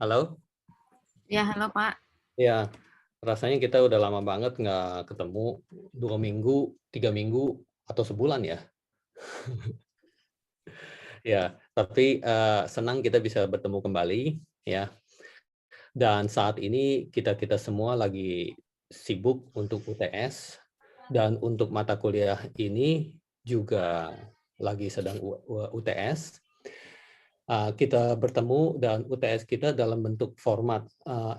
Halo? Ya, halo Pak. Ya, rasanya kita udah lama banget nggak ketemu, 2 minggu, 3 minggu, atau sebulan ya. Ya, tapi, senang kita bisa bertemu kembali, ya. Dan saat ini kita-kita semua lagi sibuk untuk UTS, dan untuk mata kuliah ini juga lagi sedang UTS. Kita bertemu dan UTS kita dalam bentuk format,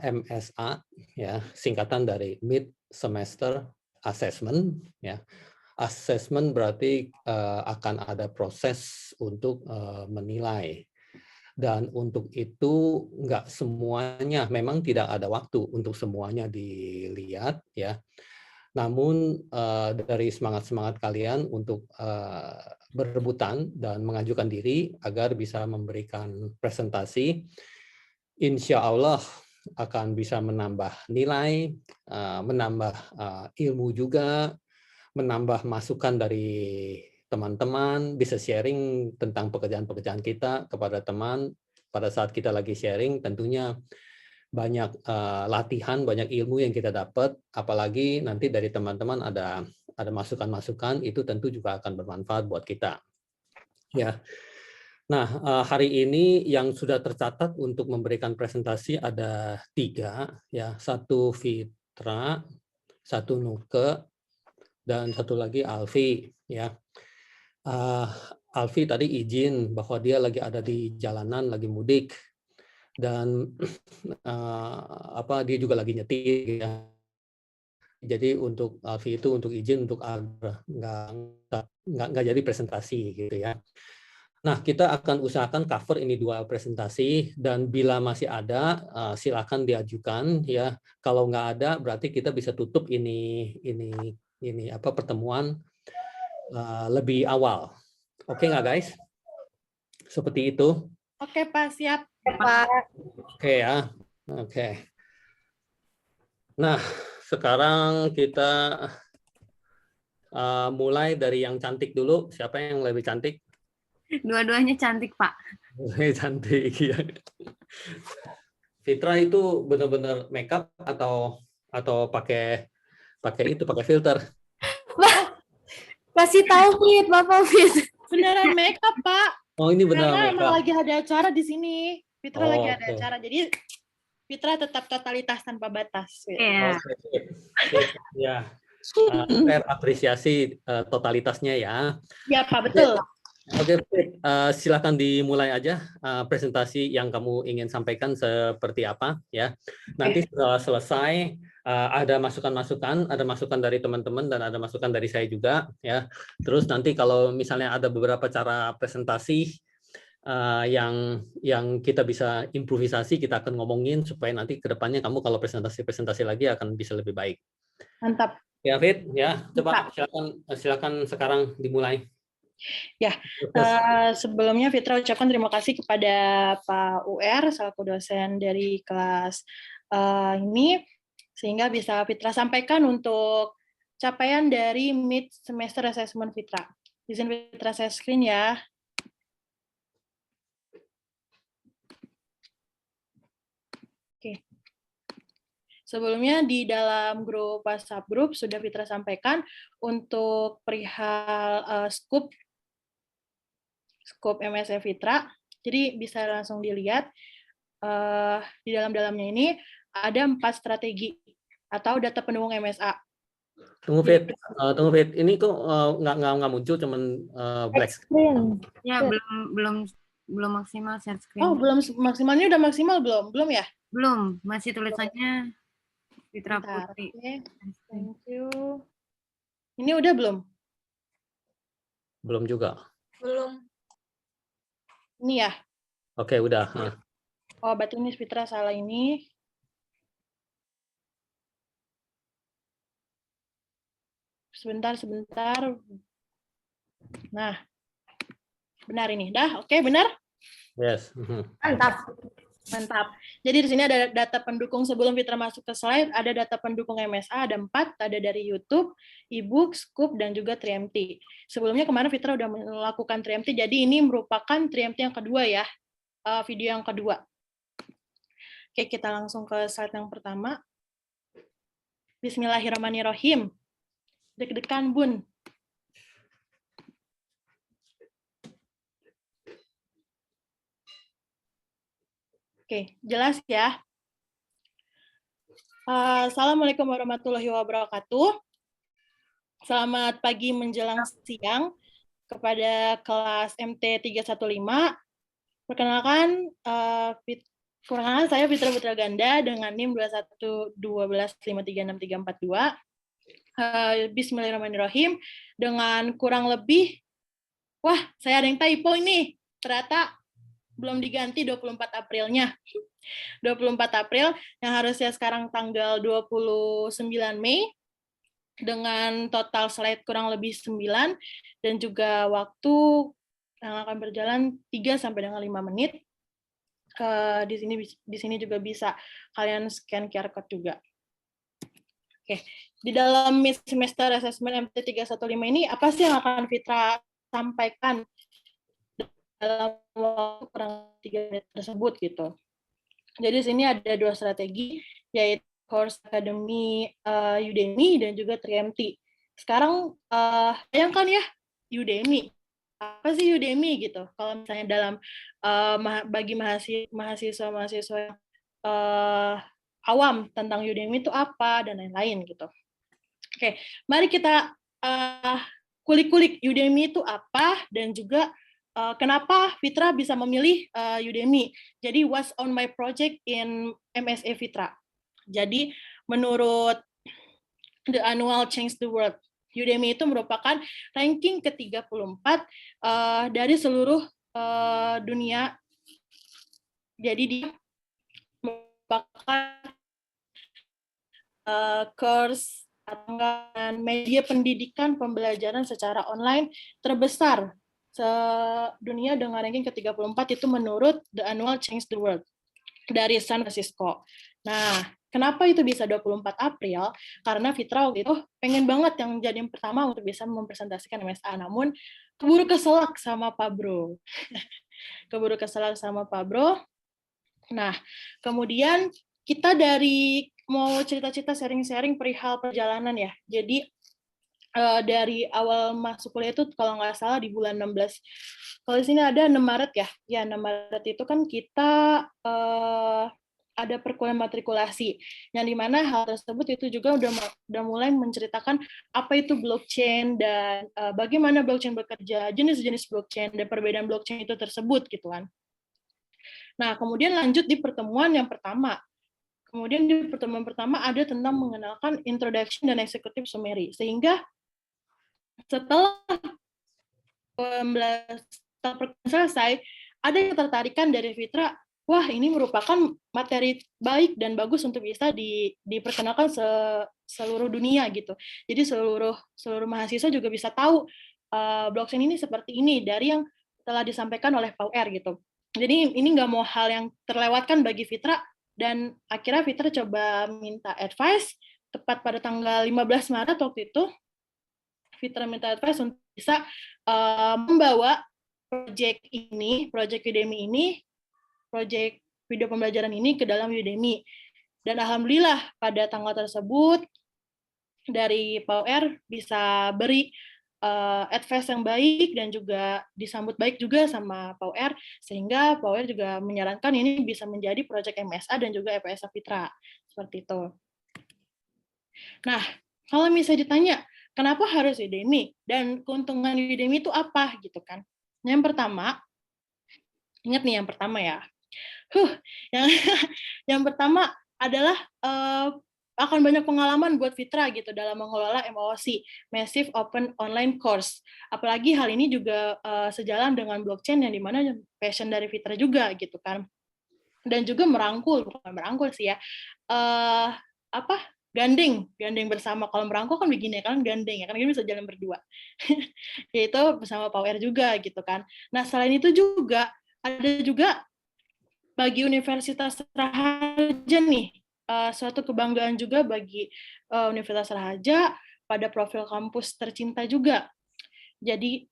MSA, ya, singkatan dari Mid Semester Assessment, ya. Assessment berarti, akan ada proses untuk, menilai. Dan untuk itu nggak semuanya, memang tidak ada waktu untuk semuanya dilihat, ya. Namun, dari semangat-semangat kalian untuk, berebutan dan mengajukan diri agar bisa memberikan presentasi, insya Allah akan bisa menambah nilai, menambah, ilmu juga, menambah masukan dari teman-teman, bisa sharing tentang pekerjaan-pekerjaan kita kepada teman. Pada saat kita lagi sharing tentunya banyak, latihan, banyak ilmu yang kita dapat, apalagi nanti dari teman-teman ada masukan-masukan, itu tentu juga akan bermanfaat buat kita. Ya. Nah, hari ini yang sudah tercatat untuk memberikan presentasi ada 3, ya. 1 Fitra, 1 Nuke, dan 1 lagi Alfi, ya. Alfi tadi izin bahwa dia lagi ada di jalanan, lagi mudik, dan dia juga lagi nyetir, ya. Jadi untuk Alfi itu untuk izin untuk nggak jadi presentasi gitu ya. Nah, kita akan usahakan cover ini 2 presentasi, dan bila masih ada, silakan diajukan ya. Kalau nggak ada berarti kita bisa tutup pertemuan, lebih awal. Oke nggak guys? Seperti itu. Oke Pak, siap. Pak. Oke ya. Oke. Nah, sekarang kita mulai dari yang cantik dulu. Siapa yang lebih cantik? Dua-duanya cantik, Pak. Lebih cantik ya. Fitra itu benar-benar makeup atau pakai filter? Kasih tahu Fit, Bapak Fit. Beneran makeup Pak. Oh, ini benar Karena emang makeup. lagi ada acara di sini. Fitra lagi ada Oke. acara. Jadi Fitra tetap totalitas tanpa batas. Iya. Ya. Saya apresiasi totalitasnya ya. Ya Pak, betul. Oke, silakan dimulai aja presentasi yang kamu ingin sampaikan seperti apa ya. Nanti setelah selesai ada masukan-masukan, ada masukan dari teman-teman dan ada masukan dari saya juga ya. Terus nanti kalau misalnya ada beberapa cara presentasi yang kita bisa improvisasi, kita akan ngomongin supaya nanti ke depannya kamu kalau presentasi lagi akan bisa lebih baik. Mantap. Ya, Fit, ya, coba silakan sekarang dimulai. Ya, sebelumnya Fitra ucapkan terima kasih kepada Pak UR selaku dosen dari kelas ini, sehingga bisa Fitra sampaikan untuk capaian dari Mid Semester Assessment Fitra. Izin Fitra share screen ya. Oke. Sebelumnya di dalam grup WhatsApp grup sudah Fitra sampaikan untuk perihal scope MSF Fitra. Jadi bisa langsung dilihat di dalamnya ini ada 4 strategi atau data pendukung MSA. Tunggu Fit, ini kok nggak muncul, cuman black screen. Ya, belum maksimal share screen. Oh, belum maksimalnya udah maksimal belum? Belum ya? Belum, masih tulisannya Fitra Putri. Okay. Thank you. Ini udah belum? Belum juga. Belum. Ini ya? Oke, udah. Oh, berarti ini Fitra salah ini. Sebentar. Nah, benar ini. Dah, oke, benar? Yes. Mantap. Jadi di sini ada data pendukung sebelum Fitra masuk ke slide, ada data pendukung MSA, ada 4, ada dari YouTube, e-book, Scoop, dan juga 3MT. Sebelumnya kemarin Fitra udah melakukan 3MT, jadi ini merupakan 3MT yang kedua ya, video yang kedua. Oke, kita langsung ke slide yang pertama. Bismillahirrahmanirrahim. Deg-degan, Bun. Oke, jelas ya. Assalamualaikum warahmatullahi wabarakatuh. Selamat pagi menjelang siang kepada kelas MT 315. Perkenalkan, saya Fitra Putra Ganda dengan NIM 2112536342. Bismillahirrahmanirrahim. Dengan kurang lebih, saya ada yang typo ini. Ternyata belum diganti 24 Aprilnya. 24 April yang harusnya sekarang tanggal 29 Mei dengan total slide kurang lebih 9 dan juga waktu yang akan berjalan 3 sampai dengan 5 menit. Di sini juga bisa kalian scan QR code juga. Oke, di dalam mid semester assessment MT 315 ini apa sih yang akan Fitra sampaikan dalam waktu kurang 3 menit tersebut gitu. Jadi di sini ada 2 strategi, yaitu Course Academy Udemy dan juga 3MT. Sekarang bayangkan ya, Udemy. Apa sih Udemy gitu? Kalau misalnya dalam bagi mahasiswa-mahasiswa awam tentang Udemy itu apa dan lain-lain gitu. Oke, mari kita kulik-kulik Udemy itu apa dan juga kenapa Fitra bisa memilih Udemy. Jadi what's on my project in MSA Fitra. Jadi menurut The Annual Change the World, Udemy itu merupakan ranking ke-34 dari seluruh dunia. Jadi dia merupakan course atau media pendidikan pembelajaran secara online terbesar sedunia dengan ranking ke-34 itu menurut The Annual Change the World dari San Francisco. Nah, kenapa itu bisa 24 April? Karena Fitra waktu itu pengen banget yang jadi yang pertama untuk bisa mempresentasikan MSA, namun keburu keselak sama Pak Bro. Keburu keselak sama Pak Bro. Nah, kemudian kita mau cerita-cerita sharing-sharing perihal perjalanan ya. Jadi dari awal masuk kuliah itu kalau nggak salah di bulan 16. Kalau di sini ada 6 Maret ya. Ya, 6 Maret itu kan kita ada perkuliahan matrikulasi. Yang dimana hal tersebut itu juga udah mulai menceritakan apa itu blockchain dan bagaimana blockchain bekerja, jenis-jenis blockchain dan perbedaan blockchain itu tersebut gitu kan. Nah, kemudian lanjut di pertemuan yang pertama. Kemudian di pertemuan pertama ada tentang mengenalkan introduction dan executive summary. Sehingga setelah selesai, ada yang tertarikan dari Fitra, wah ini merupakan materi baik dan bagus untuk bisa diperkenalkan seluruh dunia gitu. Jadi seluruh mahasiswa juga bisa tahu blockchain ini seperti ini dari yang telah disampaikan oleh Pak UR gitu. Jadi ini nggak mau hal yang terlewatkan bagi Fitra, dan akhirnya Fitra coba minta advice, tepat pada tanggal 15 Maret waktu itu, Fitra minta advice untuk bisa membawa project Udemy ini, project video pembelajaran ini ke dalam Udemy. Dan alhamdulillah pada tanggal tersebut, dari Pak UR bisa beri advice yang baik dan juga disambut baik juga sama Pak UR, sehingga Pak UR juga menyarankan ini bisa menjadi proyek MSA dan juga FPSA Fitra, seperti itu. Nah, kalau misalnya ditanya, kenapa harus Udemy dan keuntungan Udemy itu apa gitu kan? Yang pertama, ingat nih yang pertama ya. Yang pertama adalah akan banyak pengalaman buat Fitra gitu dalam mengelola MOOC, Massive Open Online Course. Apalagi hal ini juga sejalan dengan blockchain yang dimana passion dari Fitra juga gitu kan. Dan juga bukan merangkul sih ya, gandeng bersama. Kalau merangkul kan begini kan, gandeng ya kan, kita bisa jalan berdua. Yaitu bersama Pak UR juga gitu kan. Nah selain itu juga ada juga bagi Universitas Raharja nih, suatu kebanggaan juga bagi Universitas Raharja pada profil kampus tercinta juga. Jadi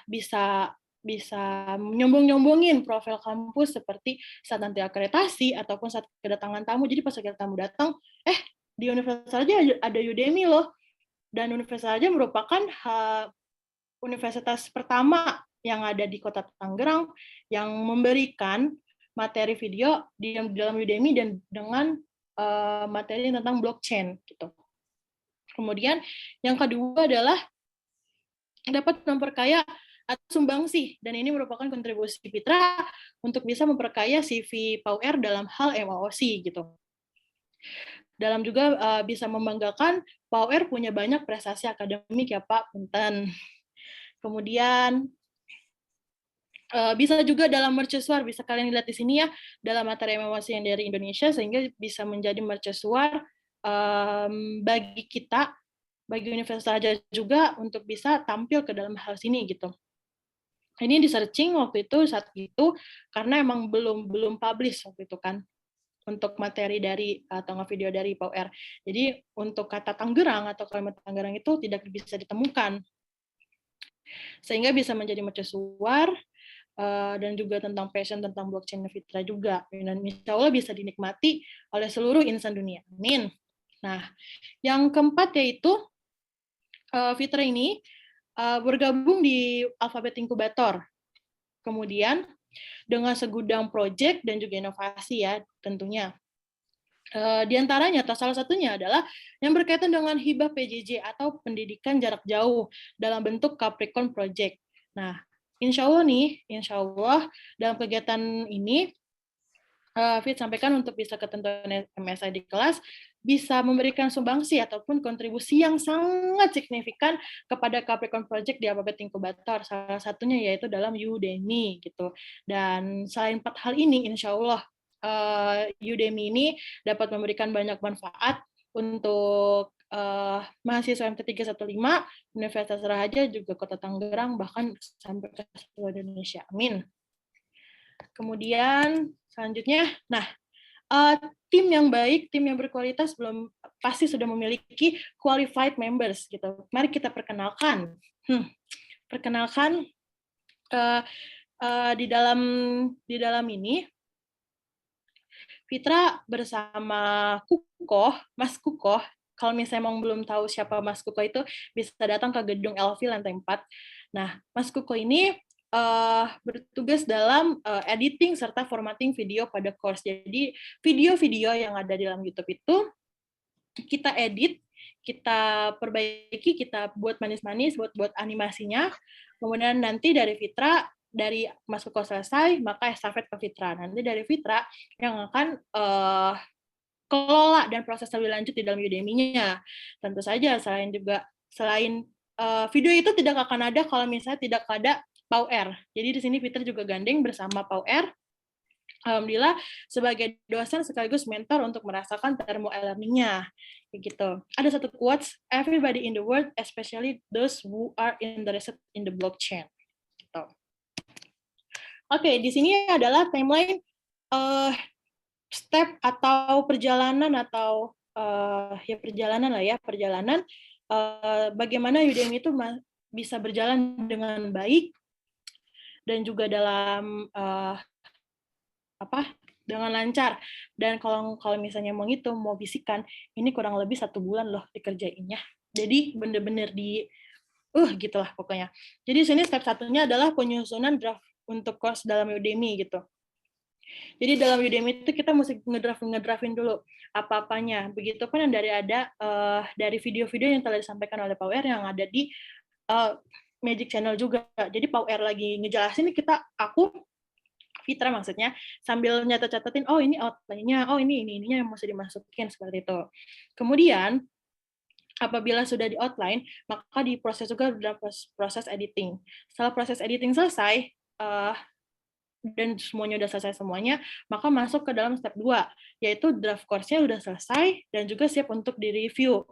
bisa bisa nyombong-nyombongin profil kampus seperti saat nanti akreditasi ataupun saat kedatangan tamu. Jadi pas tamu datang, di Universitas Aja ada Udemy loh. Dan Universitas Aja merupakan universitas pertama yang ada di Kota Tangerang yang memberikan materi video di dalam Udemy dan dengan materi tentang blockchain gitu. Kemudian yang kedua adalah dapat memperkaya atau sumbangsi, dan ini merupakan kontribusi Fitra untuk bisa memperkaya CV PAUR dalam hal MAOC gitu. Dalam juga bisa membanggakan PAUR punya banyak prestasi akademik ya Pak Punten. Kemudian bisa juga dalam mercusuar, bisa kalian lihat di sini ya, dalam materi MAOC yang dari Indonesia, sehingga bisa menjadi mercusuar bagi kita, bagi Universitas Aja juga untuk bisa tampil ke dalam hal sini gitu. Ini di searching waktu itu saat itu karena emang belum publish waktu itu kan untuk materi dari atau video dari PAUR. Jadi untuk kata Tangerang atau kalimat Tangerang itu tidak bisa ditemukan. Sehingga bisa menjadi mercusuar dan juga tentang passion tentang blockchain Fitra juga. Dan insya Allah bisa dinikmati oleh seluruh insan dunia. Amin. Nah, yang keempat yaitu Fitra ini bergabung di Alphabet Incubator. Kemudian dengan segudang proyek dan juga inovasi ya tentunya. Di antaranya atau salah satunya adalah yang berkaitan dengan hibah PJJ atau pendidikan jarak jauh dalam bentuk Capricorn Project. Nah, insya Allah dalam kegiatan ini Fit sampaikan untuk bisa ketentuan MSI di kelas bisa memberikan sumbangsi ataupun kontribusi yang sangat signifikan kepada Capricorn Project di Alphabet Incubator. Salah satunya yaitu dalam Udemy gitu. Dan selain 4 hal ini, insya Allah Udemy ini dapat memberikan banyak manfaat untuk mahasiswa MT315, Universitas Rahaja, juga Kota Tangerang, bahkan sampai ke seluruh Indonesia. Amin. Kemudian selanjutnya, tim yang baik, tim yang berkualitas belum pasti sudah memiliki qualified members gitu. Mari kita perkenalkan. Perkenalkan di dalam ini Fitra bersama Kukoh, Mas Kukoh. Kalau misalnya mau belum tahu siapa Mas Kukoh itu, bisa datang ke gedung LV lantai 4. Nah, Mas Kukoh ini bertugas dalam editing serta formatting video pada course. Jadi video-video yang ada di dalam YouTube itu kita edit, kita perbaiki, kita buat manis-manis, buat animasinya. Kemudian nanti dari Fitra, dari Mas Kukoh selesai, maka estafet ke Fitra. Nanti dari Fitra yang akan kelola dan proses lebih lanjut di dalam Udemy-nya. Tentu saja selain video itu tidak akan ada kalau misalnya tidak ada PAUR. Jadi di sini Fitra juga gandeng bersama PAUR. Alhamdulillah sebagai dosen sekaligus mentor untuk merasakan thermo e-learning-nya. Gitu. Ada satu quotes, everybody in the world, especially those who are interested in the blockchain. Gitu. Oke, di sini adalah timeline step atau perjalanan atau perjalanan bagaimana Udemy itu bisa berjalan dengan baik dan juga dalam dengan lancar. Dan kalau misalnya mau bisikan, ini kurang lebih 1 bulan loh dikerjainnya. Jadi bener-bener gitulah pokoknya. Jadi sini step satunya adalah penyusunan draft untuk course dalam Udemy gitu. Jadi dalam Udemy itu kita mesti ngedraftin dulu apa-apanya. Begitupun yang dari video-video yang telah disampaikan oleh PAUR yang ada di Magic Channel juga. Jadi PAUR lagi ngejelasin, Fitra maksudnya, sambil nyatet-catetin, oh ini outline-nya, oh ininya yang mesti dimasukin, seperti itu. Kemudian, apabila sudah di outline, maka diproses juga dalam proses editing. Setelah proses editing selesai, dan semuanya udah selesai semuanya, maka masuk ke dalam step 2, yaitu draft course-nya udah selesai, dan juga siap untuk direview.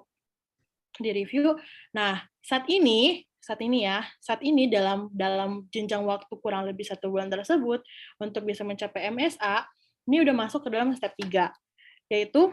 Nah, saat ini dalam jenjang waktu kurang lebih 1 bulan tersebut, untuk bisa mencapai MSA, ini udah masuk ke dalam step 3, yaitu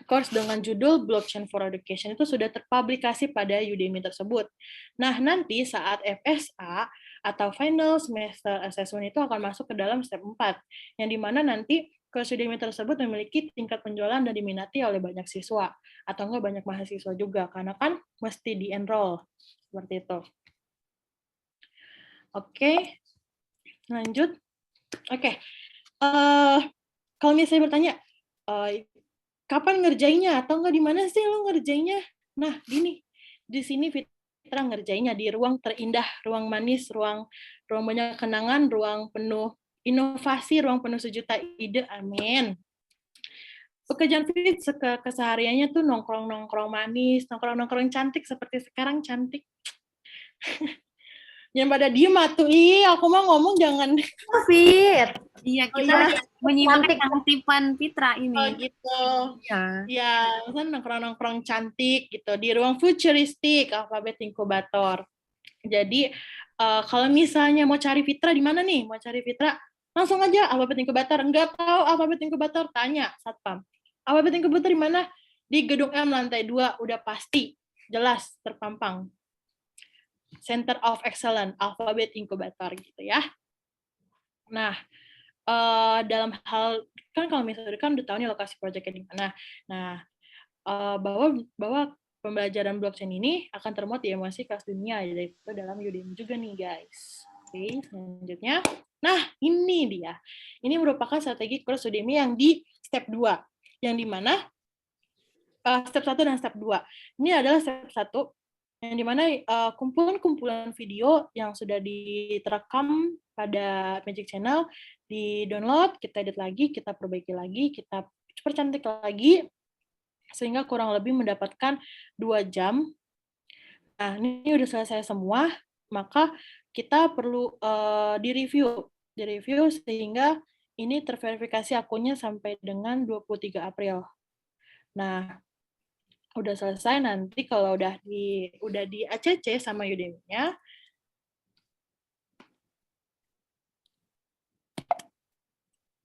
course dengan judul Blockchain for Education itu sudah terpublikasi pada Udemy tersebut. Nah, nanti saat FSA, atau final semester assessment itu akan masuk ke dalam step 4, yang dimana nanti kelas Udemy tersebut memiliki tingkat penjualan dan diminati oleh banyak siswa, atau enggak banyak mahasiswa juga, karena kan mesti di-enroll, seperti itu. Oke, lanjut. Oke, kalau misalnya bertanya, kapan ngerjainnya, atau enggak di mana sih lo ngerjainnya? Nah, di sini Fitra ngerjainnya di ruang terindah, ruang manis, ruang banyak kenangan, ruang penuh inovasi, ruang penuh sejuta ide, amin. Pekerjaan Fit kesehariannya tuh nongkrong-nongkrong manis, nongkrong-nongkrong cantik seperti sekarang cantik. Jangan pada diem atuh, aku mah ngomong jangan. Fit. Iya, kita iya. menyimak kecantikan Fitra ini. Oh gitu. Iya. Ya, misalnya nongkrong-nongkrong cantik gitu di ruang futuristik Alphabet Inkubator. Jadi kalau misalnya mau cari Fitra di mana nih? Mau cari Fitra, langsung aja Alphabet Inkubator. Enggak tahu Alphabet Inkubator, tanya Satpam. Alphabet Inkubator di mana? Di gedung M lantai 2, udah pasti, jelas terpampang. Center of Excellence Alphabet Inkubator gitu ya. Nah, dalam hal kan kalau misalnya kan udah tahu nih lokasi proyeknya di mana. Nah, bahwa pembelajaran blockchain ini akan termuat di emosi kelas dunia, yaitu dalam Udemy juga nih guys. Oke, selanjutnya. Nah, ini dia. Ini merupakan strategi kelas Udemy yang di step 2. Yang dimana step 1 dan step 2. Ini adalah step 1 yang dimana kumpulan-kumpulan video yang sudah diterekam pada Magic Channel di-download, kita edit lagi, kita perbaiki lagi, kita percantik lagi, sehingga kurang lebih mendapatkan 2 jam. Nah, ini udah selesai semua, maka kita perlu di-review sehingga ini terverifikasi akunnya sampai dengan 23 April. Nah, udah selesai nanti kalau udah di ACC sama Udemy-nya,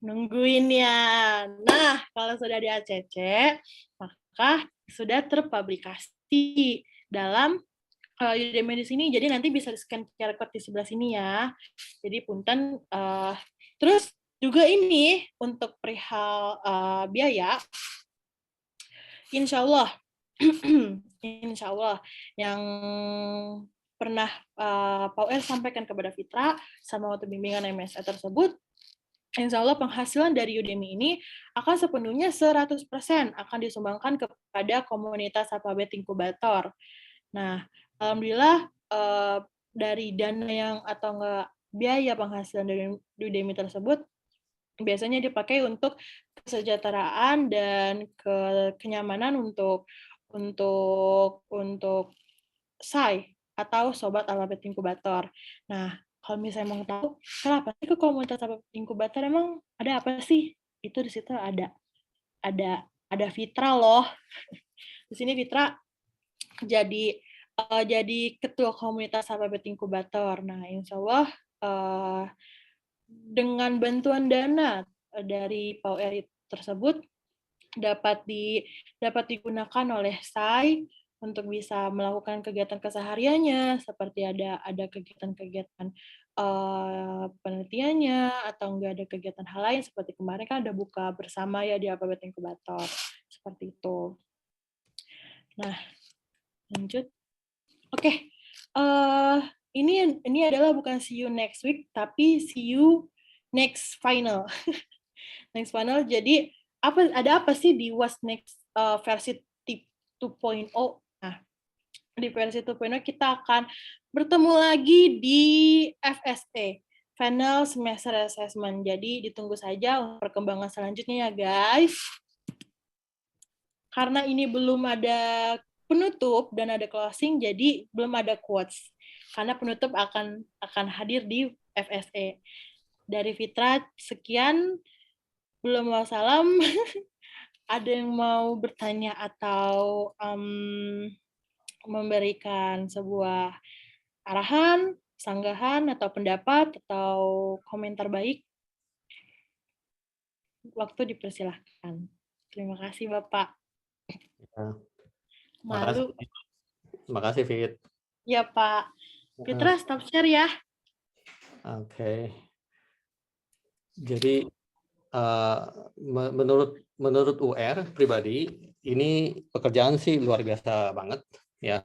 nungguin ya. Nah, kalau sudah di ACC, maka sudah terpublikasi dalam Udemy di sini. Jadi nanti bisa di-scan QR code di sebelah sini ya. Jadi punten. Terus juga ini untuk perihal biaya, insya Allah yang pernah Pak UR sampaikan kepada Fitra sama waktu bimbingan MSA tersebut, insya Allah penghasilan dari Udemy ini akan sepenuhnya 100% akan disumbangkan kepada komunitas Alphabet Inkubator. Nah, alhamdulillah dari dana yang atau enggak biaya penghasilan dari Udemy tersebut biasanya dipakai untuk kesejahteraan dan kenyamanan untuk SAI atau Sobat Alphabet Inkubator. Nah, kalau misalnya mau tahu kenapa sih ke komunitas Alphabet Inkubator, emang ada apa sih? Itu di situ ada Fitra loh. Di sini Fitra jadi ketua komunitas Alphabet Inkubator. Nah, insya Allah dengan bantuan dana dari PAUR tersebut dapat digunakan oleh SAI untuk bisa melakukan kegiatan kesehariannya, seperti ada kegiatan-kegiatan penelitiannya, atau enggak ada kegiatan hal lain, seperti kemarin kan ada buka bersama ya di Alphabet Inkubator, seperti itu. Nah, lanjut. Oke, ini adalah bukan see you next week, tapi see you next final. Next final, jadi ada apa sih di What's Next versi 2.0? Nah, di versi 2.0 kita akan bertemu lagi di FSA, Final Semester Assessment. Jadi ditunggu saja perkembangan selanjutnya ya guys. Karena ini belum ada penutup dan ada closing, jadi belum ada quotes. Karena penutup akan hadir di FSA. Dari Fitra, sekian. Belum wassalam. Ada yang mau bertanya atau memberikan sebuah arahan, sanggahan, atau pendapat, atau komentar baik? Waktu dipersilahkan. Terima kasih, Bapak. Ya. Malu. Terima kasih, Fit. Ya, Pak. Fitra, stop share ya. Oke. Jadi menurut UR pribadi ini pekerjaan sih luar biasa banget ya.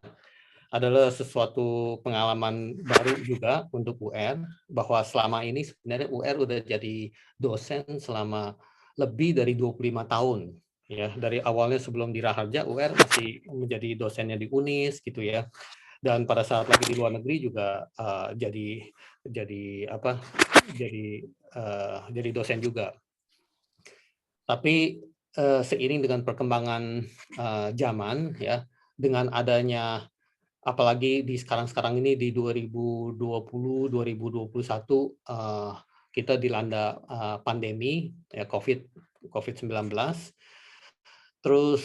Adalah sesuatu pengalaman baru juga untuk UR bahwa selama ini sebenarnya UR udah jadi dosen selama lebih dari 25 tahun ya. Dari awalnya sebelum di Raharja UR masih menjadi dosennya di UNIS gitu ya. Dan pada saat lagi di luar negeri juga jadi dosen juga. Tapi seiring dengan perkembangan zaman ya, dengan adanya apalagi di sekarang ini di 2020 2021 kita dilanda pandemi ya COVID-19. Terus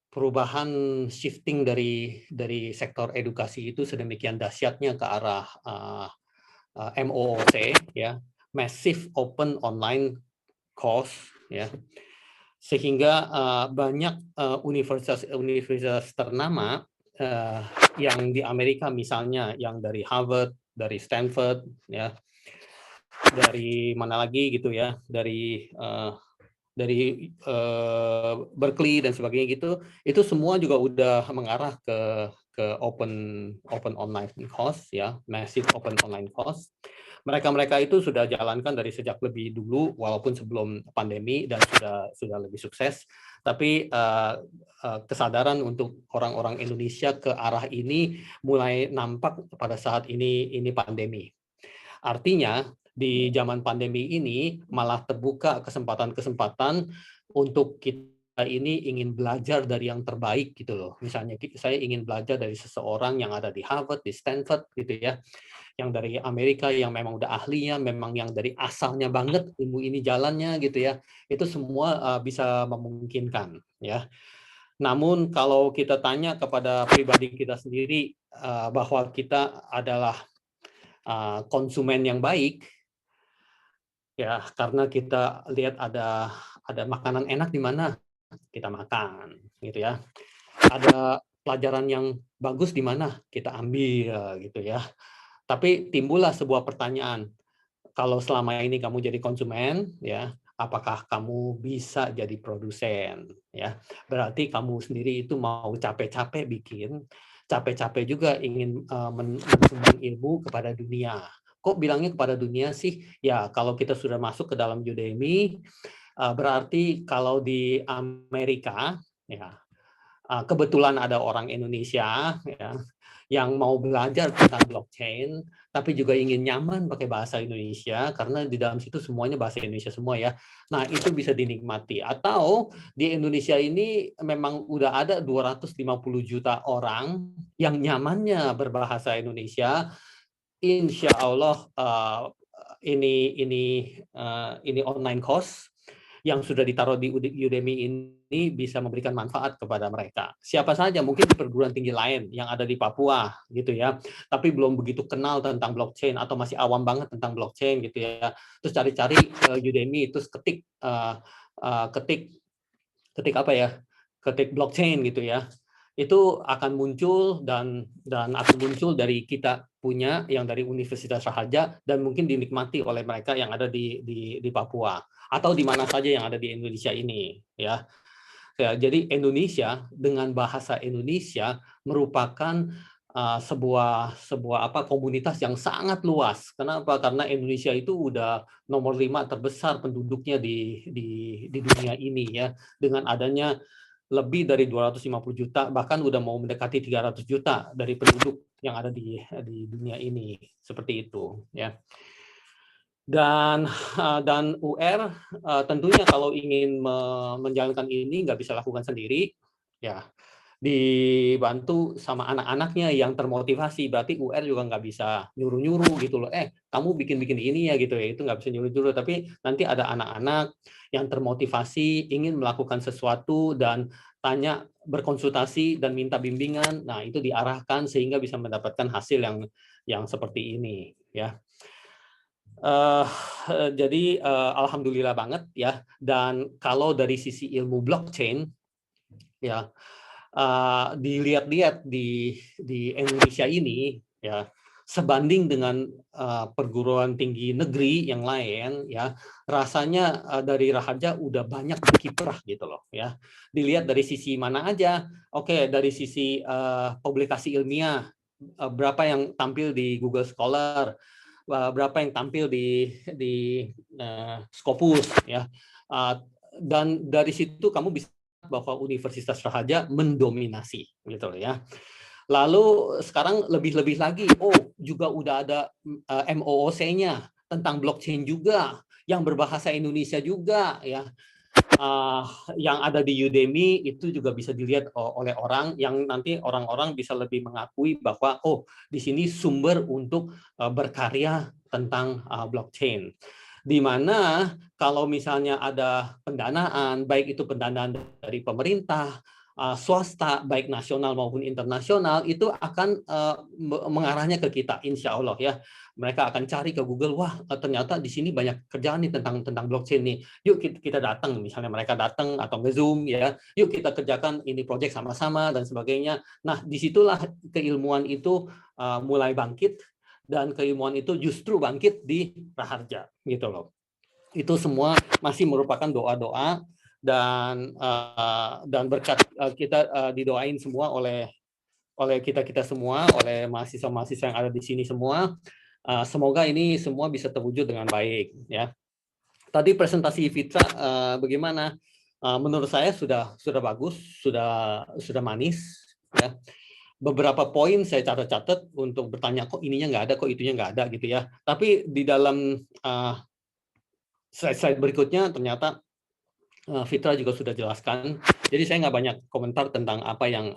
perubahan shifting dari sektor edukasi itu sedemikian dahsyatnya ke arah MOOC ya, Massive Open Online Course ya, sehingga banyak universitas ternama yang di Amerika misalnya, yang dari Harvard, dari Stanford ya, dari mana lagi gitu ya, dari Berkeley dan sebagainya gitu, itu semua juga udah mengarah ke open online course ya, massive open online course. Mereka itu sudah jalankan dari sejak lebih dulu, walaupun sebelum pandemi dan sudah lebih sukses. Tapi kesadaran untuk orang-orang Indonesia ke arah ini mulai nampak pada saat ini pandemi. Artinya di zaman pandemi ini malah terbuka kesempatan-kesempatan untuk kita ini ingin belajar dari yang terbaik gitu loh. Misalnya saya ingin belajar dari seseorang yang ada di Harvard, di Stanford gitu ya, yang dari Amerika yang memang udah ahlinya, memang yang dari asalnya banget ilmu ini jalannya gitu ya. Itu semua bisa memungkinkan ya. Namun kalau kita tanya kepada pribadi kita sendiri bahwa kita adalah konsumen yang baik, ya karena kita lihat ada makanan enak di mana kita makan gitu ya, ada pelajaran yang bagus di mana kita ambil gitu ya. Tapi timbullah sebuah pertanyaan, kalau selama ini kamu jadi konsumen ya, apakah kamu bisa jadi produsen ya? Berarti kamu sendiri itu mau capek-capek bikin, capek-capek juga ingin mensumbang ilmu kepada dunia. Kok bilangnya kepada dunia sih? Ya, kalau kita sudah masuk ke dalam Udemy, berarti kalau di Amerika, ya kebetulan ada orang Indonesia ya, yang mau belajar tentang blockchain, tapi juga ingin nyaman pakai bahasa Indonesia, karena di dalam situ semuanya bahasa Indonesia semua ya. Nah, itu bisa dinikmati. Atau di Indonesia ini memang udah ada 250 juta orang yang nyamannya berbahasa Indonesia. Insya Allah ini online course yang sudah ditaruh di Udemy ini bisa memberikan manfaat kepada mereka. Siapa saja, mungkin di perguruan tinggi lain yang ada di Papua gitu ya, tapi belum begitu kenal tentang blockchain atau masih awam banget tentang blockchain gitu ya. Terus cari-cari Udemy, terus ketik apa ya? Ketik blockchain gitu ya. Itu akan muncul dan akan muncul dari kita punya yang dari Universitas Raharja dan mungkin dinikmati oleh mereka yang ada di Papua atau di mana saja yang ada di Indonesia ini ya. Ya, jadi Indonesia dengan bahasa Indonesia merupakan sebuah komunitas yang sangat luas. Kenapa? Karena Indonesia itu udah nomor 5 terbesar penduduknya di dunia ini ya, dengan adanya lebih dari 250 juta, bahkan udah mau mendekati 300 juta dari penduduk yang ada di dunia ini, seperti itu ya. Dan UR tentunya kalau ingin menjalankan ini nggak bisa lakukan sendiri ya, dibantu sama anak-anaknya yang termotivasi. Berarti UR juga nggak bisa nyuruh-nyuruh gitu loh, kamu bikin ini ya gitu ya, itu nggak bisa nyuruh-nyuruh. Tapi nanti ada anak-anak yang termotivasi ingin melakukan sesuatu dan tanya, berkonsultasi dan minta bimbingan. Nah, itu diarahkan sehingga bisa mendapatkan hasil yang seperti ini ya. Jadi alhamdulillah banget ya. Dan kalau dari sisi ilmu blockchain ya, dilihat-lihat di Indonesia ini ya, sebanding dengan perguruan tinggi negeri yang lain, ya rasanya dari Raharja udah banyak berkiprah gitu loh, ya. Dilihat dari sisi mana aja. Oke, dari sisi publikasi ilmiah, berapa yang tampil di Google Scholar, berapa yang tampil di Scopus, ya. Dan dari situ kamu bisa bahwa Universitas Raharja mendominasi, gitu loh, ya. Lalu sekarang lebih-lebih lagi, juga udah ada MOOC-nya tentang blockchain juga, yang berbahasa Indonesia juga, ya. Yang ada di Udemy itu juga bisa dilihat oleh orang yang nanti orang-orang bisa lebih mengakui bahwa di sini sumber untuk berkarya tentang blockchain. Di mana kalau misalnya ada pendanaan, baik itu pendanaan dari pemerintah, swasta, baik nasional maupun internasional, itu akan mengarahnya ke kita, insya Allah, ya. Mereka akan cari ke Google, wah ternyata di sini banyak kerjaan nih tentang blockchain nih. Yuk kita datang, misalnya mereka datang atau nge-Zoom, ya. Yuk kita kerjakan ini project sama-sama dan sebagainya. Nah, disitulah keilmuan itu mulai bangkit, dan keilmuan itu justru bangkit di Raharja, gitu loh. Itu semua masih merupakan doa-doa dan berkat kita didoain semua oleh kita semua, oleh mahasiswa-mahasiswa yang ada di sini semua. Semoga ini semua bisa terwujud dengan baik, ya. Tadi presentasi Fitra bagaimana? Menurut saya sudah bagus, sudah manis, ya. Beberapa poin saya catat untuk bertanya, kok ininya nggak ada, kok itunya nggak ada, gitu ya. Tapi di dalam slide berikutnya ternyata Fitra juga sudah jelaskan. Jadi saya nggak banyak komentar tentang apa yang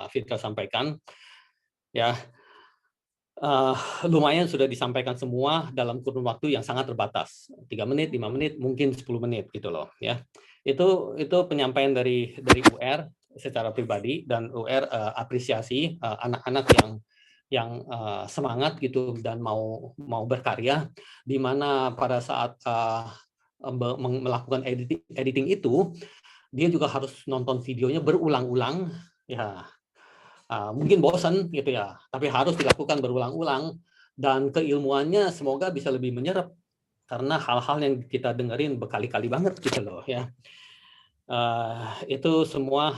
Fitra sampaikan, ya. Lumayan sudah disampaikan semua dalam kurun waktu yang sangat terbatas, 3 menit, 5 menit, mungkin 10 menit, gitu loh, ya. Itu penyampaian dari UR secara pribadi, dan UR apresiasi anak-anak yang semangat gitu dan mau berkarya, di mana pada saat melakukan editing itu dia juga harus nonton videonya berulang-ulang, ya. Mungkin bosan gitu ya, tapi harus dilakukan berulang-ulang, dan keilmuannya semoga bisa lebih menyerap karena hal-hal yang kita dengerin berkali-kali banget gitu loh, ya. Itu semua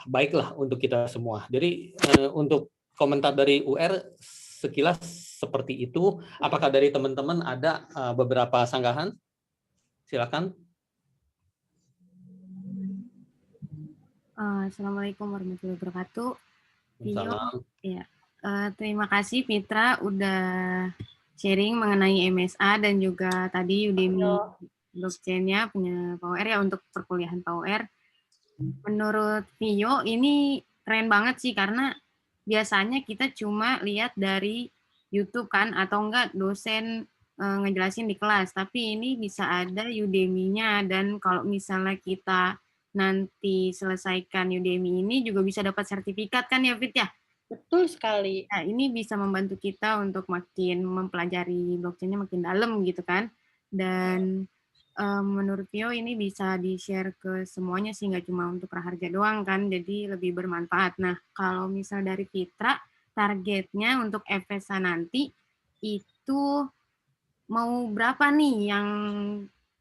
baiklah untuk kita semua. Jadi untuk komentar dari UR sekilas seperti itu. Apakah dari teman-teman ada beberapa sanggahan? Silakan. Assalamualaikum warahmatullahi wabarakatuh. Salam. Ya, terima kasih Fitra udah sharing mengenai MSA dan juga tadi Udemy blockchain-nya punya POR ya untuk perkuliahan POR. Menurut Vio ini keren banget sih karena biasanya kita cuma lihat dari YouTube kan atau enggak dosen ngejelasin di kelas, tapi ini bisa ada Udemy-nya, dan kalau misalnya kita nanti selesaikan Udemy ini juga bisa dapat sertifikat kan ya Fit ya? Betul sekali. Nah, ini bisa membantu kita untuk makin mempelajari blockchain-nya makin dalam gitu kan. Dan menurut Vio ini bisa di-share ke semuanya sih, nggak cuma untuk Raharja doang kan, jadi lebih bermanfaat. Nah, kalau misal dari Fitra, targetnya untuk FSA nanti itu mau berapa nih yang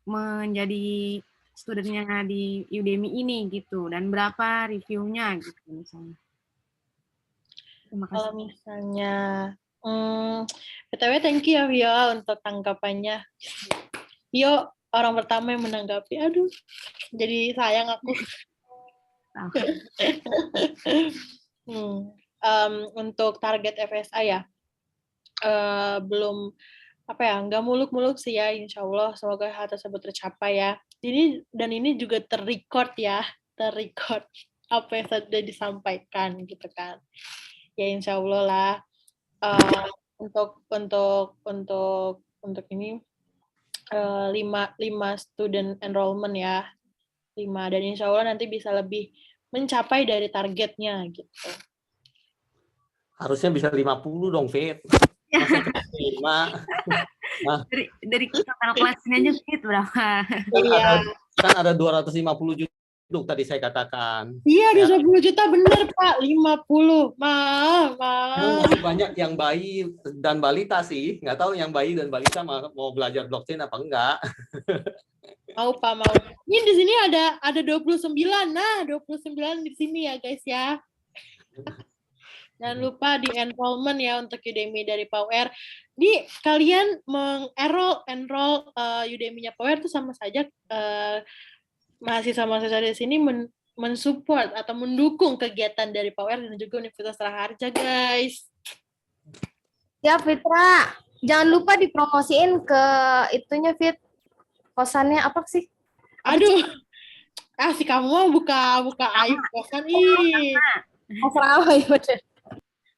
menjadi studentnya di Udemy ini gitu, dan berapa reviewnya gitu misalnya. Terima kasih. Kalau misalnya, BTW thank you ya Vio untuk tanggapannya. Vio orang pertama yang menanggapi, aduh, jadi sayang aku. Untuk target FSA ya, belum nggak muluk-muluk sih ya, insya Allah semoga hal tersebut tercapai ya. Dan ini juga terrecord apa yang sudah disampaikan gitu kan. Ya insya Allah lah. Untuk ini 5 student enrollment ya, 5, dan insya Allah nanti bisa lebih mencapai dari targetnya gitu. Harusnya bisa 50 dong, Fit. Masa cuma 5? Dari total kelasnya aja Fit berapa? Iya. Kan ada 250 juta tadi saya katakan. Iya, Ya. 20 juta bener Pak, 50. Maaf. Masih banyak yang bayi dan balita sih. Nggak tahu yang bayi dan balita mau belajar blockchain apa enggak. Mau Pak, mau. Ini di sini ada 29. Nah, 29 di sini ya guys ya. Jangan lupa di enrollment ya untuk Udemy dari POWR. Di kalian enroll Udemy-nya POWR itu sama saja mahasiswa-mahasiswa di sini mensupport atau mendukung kegiatan dari POWR dan juga Universitas Raharja, guys. Ya, Fitra. Jangan lupa dipromosiin ke itunya, Fit. Kosannya apa sih? Aduh. Si kamu mau buka aib kosan ih. Asrama ya bener.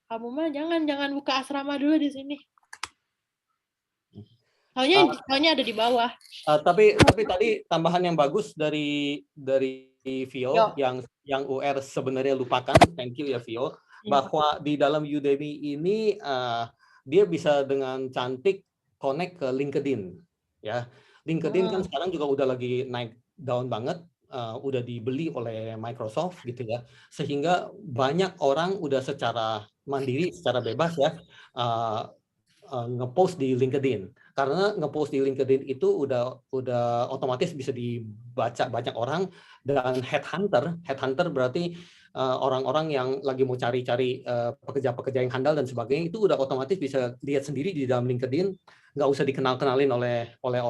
Kamu mah jangan buka asrama dulu di sini. Soalnya ada di bawah. Tapi tadi tambahan yang bagus dari Vio yang UR sebenarnya lupakan. Thank you ya Vio. Bahwa di dalam Udemy ini dia bisa dengan cantik connect ke LinkedIn. Ya, LinkedIn kan sekarang juga udah lagi naik daun banget. Udah dibeli oleh Microsoft gitu ya, sehingga banyak orang udah secara mandiri, secara bebas ya ngepost di LinkedIn. Karena ngepost di LinkedIn itu udah otomatis bisa dibaca banyak orang, dan headhunter berarti orang-orang yang lagi mau cari-cari pekerja-pekerja yang handal dan sebagainya, itu udah otomatis bisa lihat sendiri di dalam LinkedIn, nggak usah dikenal-kenalin oleh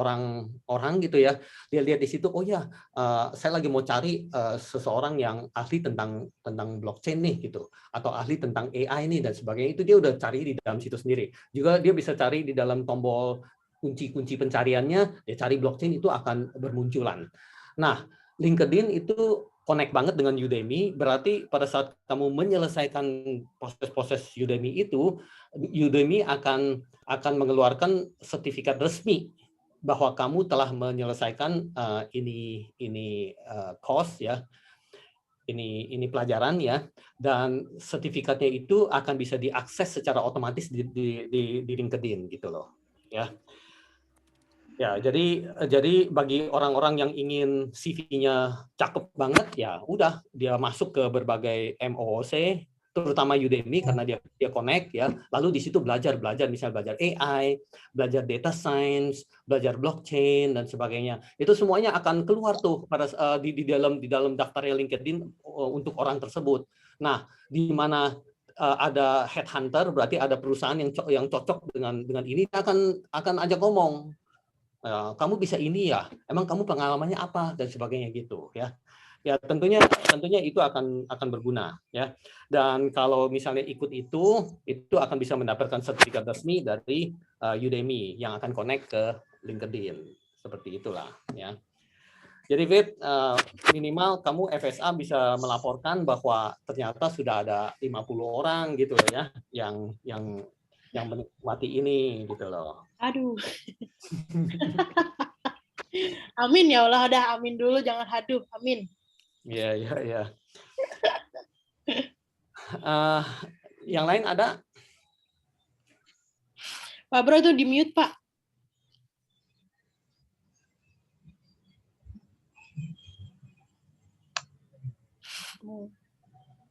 orang gitu ya. Dia lihat di situ, oh ya, saya lagi mau cari seseorang yang ahli tentang blockchain nih gitu, atau ahli tentang AI nih dan sebagainya. Itu dia udah cari di dalam situ sendiri. Juga dia bisa cari di dalam tombol kunci pencariannya, dia cari blockchain, itu akan bermunculan. Nah, LinkedIn itu connect banget dengan Udemy, berarti pada saat kamu menyelesaikan proses-proses Udemy itu, Udemy akan mengeluarkan sertifikat resmi bahwa kamu telah menyelesaikan ini course ya, ini pelajaran ya, dan sertifikatnya itu akan bisa diakses secara otomatis di LinkedIn gitu loh ya. Ya, jadi bagi orang-orang yang ingin CV-nya cakep banget, ya udah dia masuk ke berbagai MOOC, terutama Udemy karena dia connect ya. Lalu di situ belajar misalnya belajar AI, belajar data science, belajar blockchain dan sebagainya. Itu semuanya akan keluar tuh pada di dalam daftarnya LinkedIn untuk orang tersebut. Nah, di mana ada headhunter, berarti ada perusahaan yang cocok dengan ini, akan ajak ngomong. Kamu bisa ini ya, emang kamu pengalamannya apa dan sebagainya gitu ya. Ya tentunya itu akan berguna ya. Dan kalau misalnya ikut itu akan bisa mendapatkan sertifikat resmi dari Udemy yang akan connect ke LinkedIn. Seperti itulah ya. Jadi Fit, minimal kamu FSA bisa melaporkan bahwa ternyata sudah ada 50 orang gitu ya yang menikmati ini gitu loh. Aduh. Amin ya Allah, udah amin dulu, jangan haduh, amin. Iya. Yang lain ada? Pak Bro itu di mute Pak.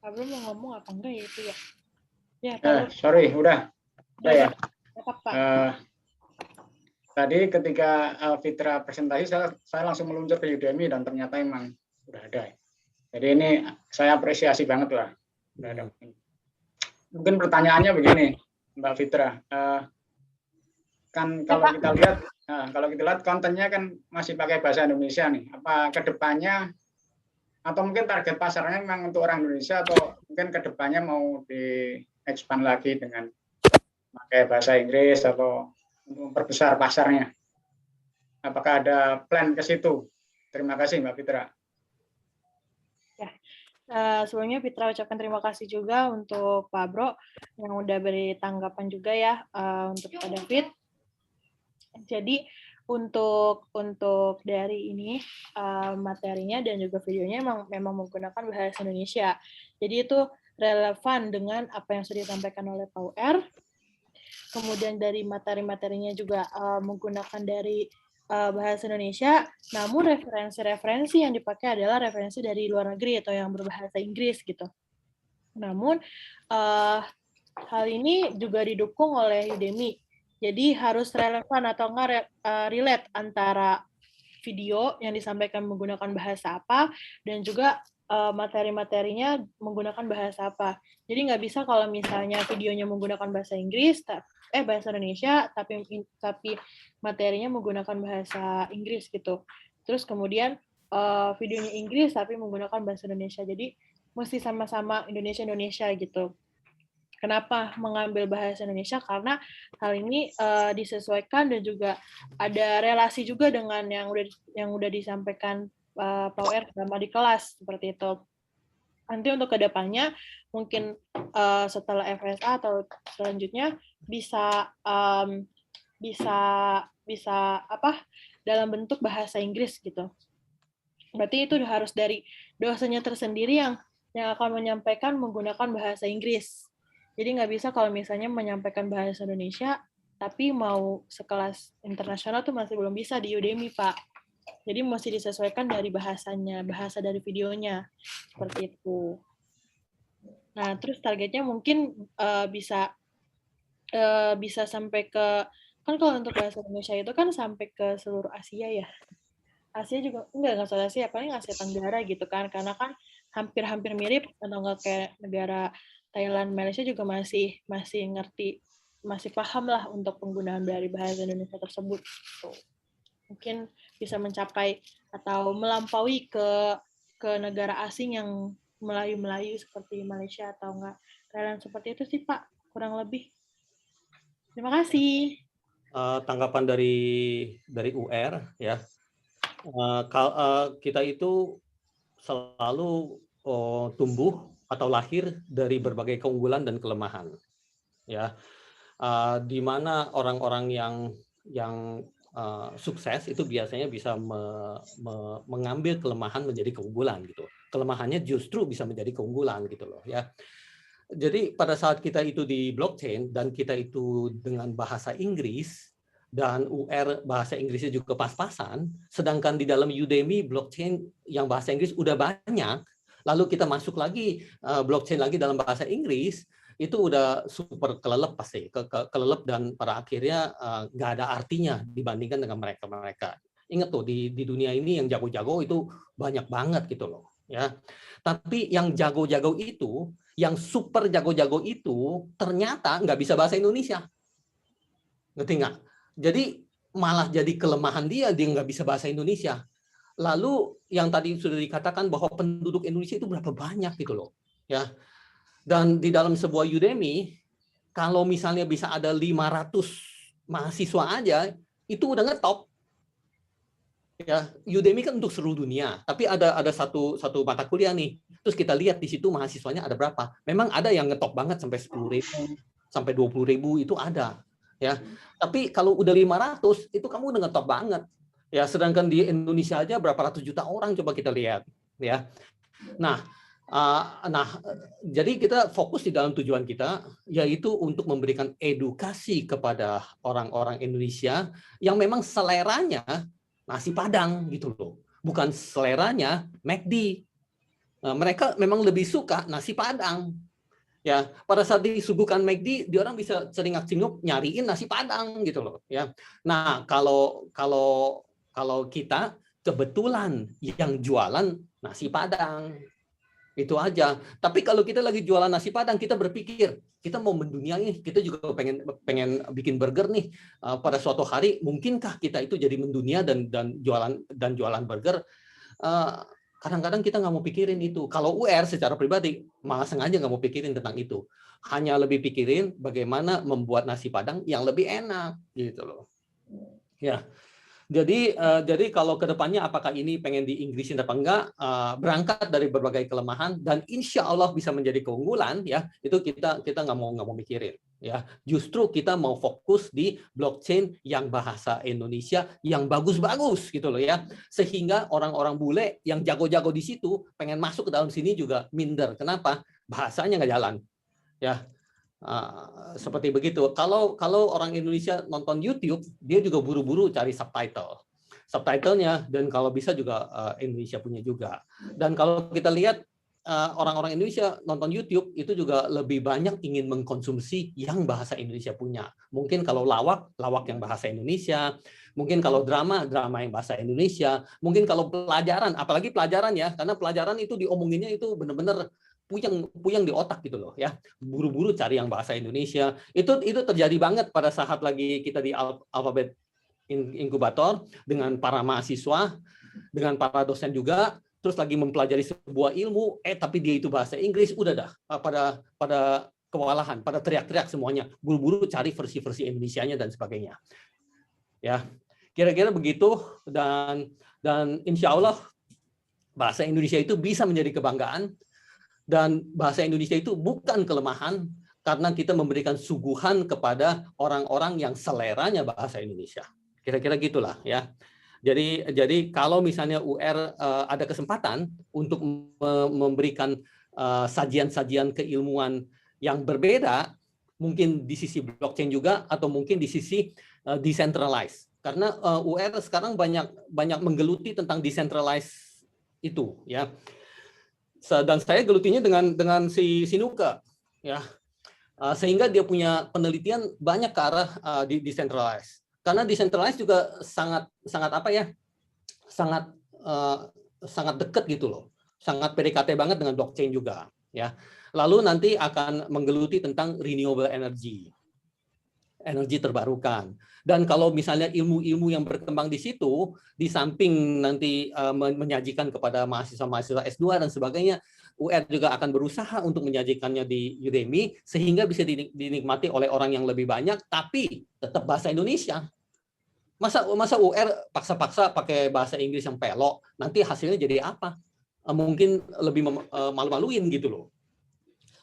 Pak Bro mau ngomong apa enggak ya itu ya? Ya, sorry, udah ya. Apa, Tadi ketika Fitra presentasi, saya langsung meluncur ke Udemy dan ternyata emang udah ada. Jadi ini saya apresiasi banget lah. Udah ada. Mungkin pertanyaannya begini, Mbak Fitra. Kan kalau kita lihat kontennya kan masih pakai bahasa Indonesia nih. Apa kedepannya atau mungkin target pasarnya memang untuk orang Indonesia, atau mungkin kedepannya mau di-expand lagi dengan pakai bahasa Inggris atau untuk memperbesar pasarnya? Apakah ada plan ke situ? Terima kasih Mbak Fitra. Ya, sebelumnya Fitra ucapkan terima kasih juga untuk Pak Bro yang udah beri tanggapan juga ya untuk Pak David. Jadi untuk dari ini materinya dan juga videonya memang menggunakan bahasa Indonesia. Jadi itu relevan dengan apa yang sudah disampaikan oleh POWR. Kemudian dari materi-materinya juga menggunakan dari bahasa Indonesia, namun referensi-referensi yang dipakai adalah referensi dari luar negeri atau yang berbahasa Inggris gitu. Namun hal ini juga didukung oleh Udemy. Jadi harus relevan atau enggak relate antara video yang disampaikan menggunakan bahasa apa dan juga materi-materinya menggunakan bahasa apa. Jadi nggak bisa kalau misalnya videonya menggunakan bahasa Inggris, bahasa Indonesia, tapi materinya menggunakan bahasa Inggris gitu. Terus kemudian videonya Inggris tapi menggunakan bahasa Indonesia. Jadi mesti sama-sama Indonesia gitu. Kenapa mengambil bahasa Indonesia? Karena hal ini disesuaikan dan juga ada relasi juga dengan yang udah disampaikan Pak UR selama di kelas seperti itu. Nanti untuk kedepannya mungkin setelah FSA atau selanjutnya bisa dalam bentuk bahasa Inggris gitu. Berarti itu harus dari dosennya tersendiri yang akan menyampaikan menggunakan bahasa Inggris. Jadi nggak bisa kalau misalnya menyampaikan bahasa Indonesia, tapi mau sekelas internasional tuh masih belum bisa di Udemy, Pak. Jadi mesti disesuaikan dari bahasanya, bahasa dari videonya. Seperti itu. Nah, terus targetnya mungkin bisa sampai ke, kan kalau untuk bahasa Indonesia itu kan sampai ke seluruh Asia ya. Asia juga, enggak soal Asia, paling Asia Tenggara gitu kan, karena kan hampir-hampir mirip, atau enggak kayak negara Thailand, Malaysia juga masih ngerti, masih paham lah untuk penggunaan dari bahasa Indonesia tersebut. So, mungkin bisa mencapai atau melampaui ke negara asing yang Melayu seperti Malaysia atau enggak Thailand, seperti itu sih Pak, kurang lebih. Terima kasih. Tanggapan dari UR ya. Kita itu selalu tumbuh atau lahir dari berbagai keunggulan dan kelemahan, ya, di mana orang-orang yang sukses itu biasanya bisa mengambil kelemahan menjadi keunggulan gitu. Kelemahannya justru bisa menjadi keunggulan gitu loh, ya. Jadi pada saat kita itu di blockchain dan kita itu dengan bahasa Inggris dan UR bahasa Inggrisnya juga pas-pasan, sedangkan di dalam Udemy blockchain yang bahasa Inggris udah banyak, lalu kita masuk lagi blockchain lagi dalam bahasa Inggris, itu udah super kelelep pasti, kelelep dan pada akhirnya nggak ada artinya dibandingkan dengan mereka. Ingat tuh di dunia ini yang jago-jago itu banyak banget gitu loh, ya. Tapi yang jago-jago itu, yang super jago-jago itu ternyata nggak bisa bahasa Indonesia, ngerti nggak? Jadi malah jadi kelemahan dia nggak bisa bahasa Indonesia. Lalu yang tadi sudah dikatakan bahwa penduduk Indonesia itu berapa banyak gitu loh, ya. Dan di dalam sebuah Udemy, kalau misalnya bisa ada 500 mahasiswa aja, itu udah ngetop. Ya, Udemy kan untuk seluruh dunia, tapi ada satu mata kuliah nih. Terus kita lihat di situ mahasiswanya ada berapa. Memang ada yang ngetop banget sampai 10.000, sampai 20.000 itu ada. Ya, tapi kalau udah 500 itu kamu udah ngetop banget. Ya, sedangkan di Indonesia aja berapa ratus juta orang coba kita lihat. Ya, nah, jadi kita fokus di dalam tujuan kita, yaitu untuk memberikan edukasi kepada orang-orang Indonesia yang memang seleranya nasi Padang gitu loh, bukan seleranya McD. Mereka memang lebih suka nasi Padang. Ya, pada saat disuguhkan McD, dia orang bisa seringak-singgup nyariin nasi Padang gitu loh. Ya, nah kalau kita kebetulan yang jualan nasi Padang. Itu aja. Tapi kalau kita lagi jualan nasi Padang, kita berpikir kita mau mendunia nih, kita juga pengen bikin burger nih. Pada suatu hari mungkinkah kita itu jadi mendunia dan jualan burger? Kadang-kadang kita nggak mau pikirin itu. Kalau UR secara pribadi malah sengaja nggak mau pikirin tentang itu. Hanya lebih pikirin bagaimana membuat nasi Padang yang lebih enak gitu loh. Ya. Jadi kalau kedepannya apakah ini pengen di Inggrisin apa enggak, berangkat dari berbagai kelemahan dan insya Allah bisa menjadi keunggulan, ya itu kita nggak mau mikirin, ya. Justru kita mau fokus di blockchain yang bahasa Indonesia yang bagus-bagus gitu loh, ya, sehingga orang-orang bule yang jago-jago di situ pengen masuk ke dalam sini juga minder. Kenapa? Bahasanya nggak jalan, ya. Seperti begitu. Kalau orang Indonesia nonton YouTube, dia juga buru-buru cari subtitle, subtitlenya, dan kalau bisa juga Indonesia punya juga. Dan kalau kita lihat orang-orang Indonesia nonton YouTube itu juga lebih banyak ingin mengkonsumsi yang bahasa Indonesia punya. Mungkin kalau lawak yang bahasa Indonesia, mungkin kalau drama yang bahasa Indonesia, mungkin kalau pelajaran, apalagi pelajaran ya, karena pelajaran itu diomonginnya itu benar-benar puyeng di otak gitu loh ya. Buru-buru cari yang bahasa Indonesia. Itu terjadi banget pada saat lagi kita di Alphabet Inkubator dengan para mahasiswa, dengan para dosen juga. Terus lagi mempelajari sebuah ilmu, tapi dia itu bahasa Inggris, udah dah pada kewalahan, pada teriak-teriak semuanya, buru-buru cari versi-versi Indonesianya dan sebagainya. Ya, kira-kira begitu, dan insya Allah bahasa Indonesia itu bisa menjadi kebanggaan, dan bahasa Indonesia itu bukan kelemahan karena kita memberikan suguhan kepada orang-orang yang seleranya bahasa Indonesia. Kira-kira gitulah ya. Jadi kalau misalnya UR ada kesempatan untuk memberikan sajian-sajian keilmuan yang berbeda, mungkin di sisi blockchain juga atau mungkin di sisi decentralized. Karena UR sekarang banyak menggeluti tentang decentralized itu ya. Dan saya gelutinya dengan si Sinuka ya. Sehingga dia punya penelitian banyak ke arah decentralized. Karena decentralized juga sangat apa ya, sangat dekat gitu loh, sangat PDKT banget dengan blockchain juga ya. Lalu nanti akan menggeluti tentang renewable energy terbarukan. Dan kalau misalnya ilmu-ilmu yang berkembang di situ, di samping nanti menyajikan kepada mahasiswa-mahasiswa S2 dan sebagainya, UR juga akan berusaha untuk menyajikannya di Udemy sehingga bisa dinikmati oleh orang yang lebih banyak, tapi tetap bahasa Indonesia. Masa UR paksa-paksa pakai bahasa Inggris yang pelok, nanti hasilnya jadi apa? Mungkin lebih malu-maluin gitu loh.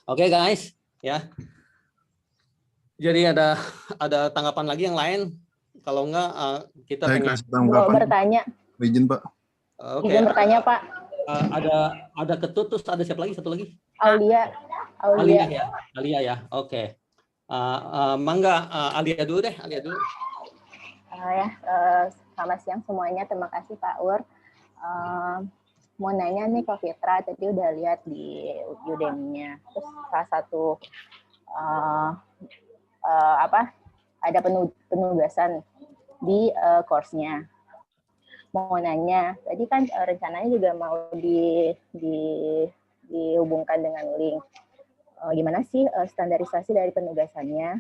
Oke guys, ya. Jadi ada tanggapan lagi yang lain? Kalau enggak, kita saya pengen kasih tanggapan. Bertanya. Izin Pak. Oke. Izin bertanya Pak. Ada Ketut, terus ada siapa lagi? Satu lagi? Aulia. Alia ya. Oke. Mangga Alia dulu deh. Selamat siang semuanya. Terima kasih Pak Ur. Mau nanya nih ke Fitra, tadi udah lihat di Udemy-nya. Terus salah satu ada penugasan di course-nya. Mau nanya, tadi kan rencananya juga mau dihubungkan dengan link. Gimana sih standarisasi dari penugasannya?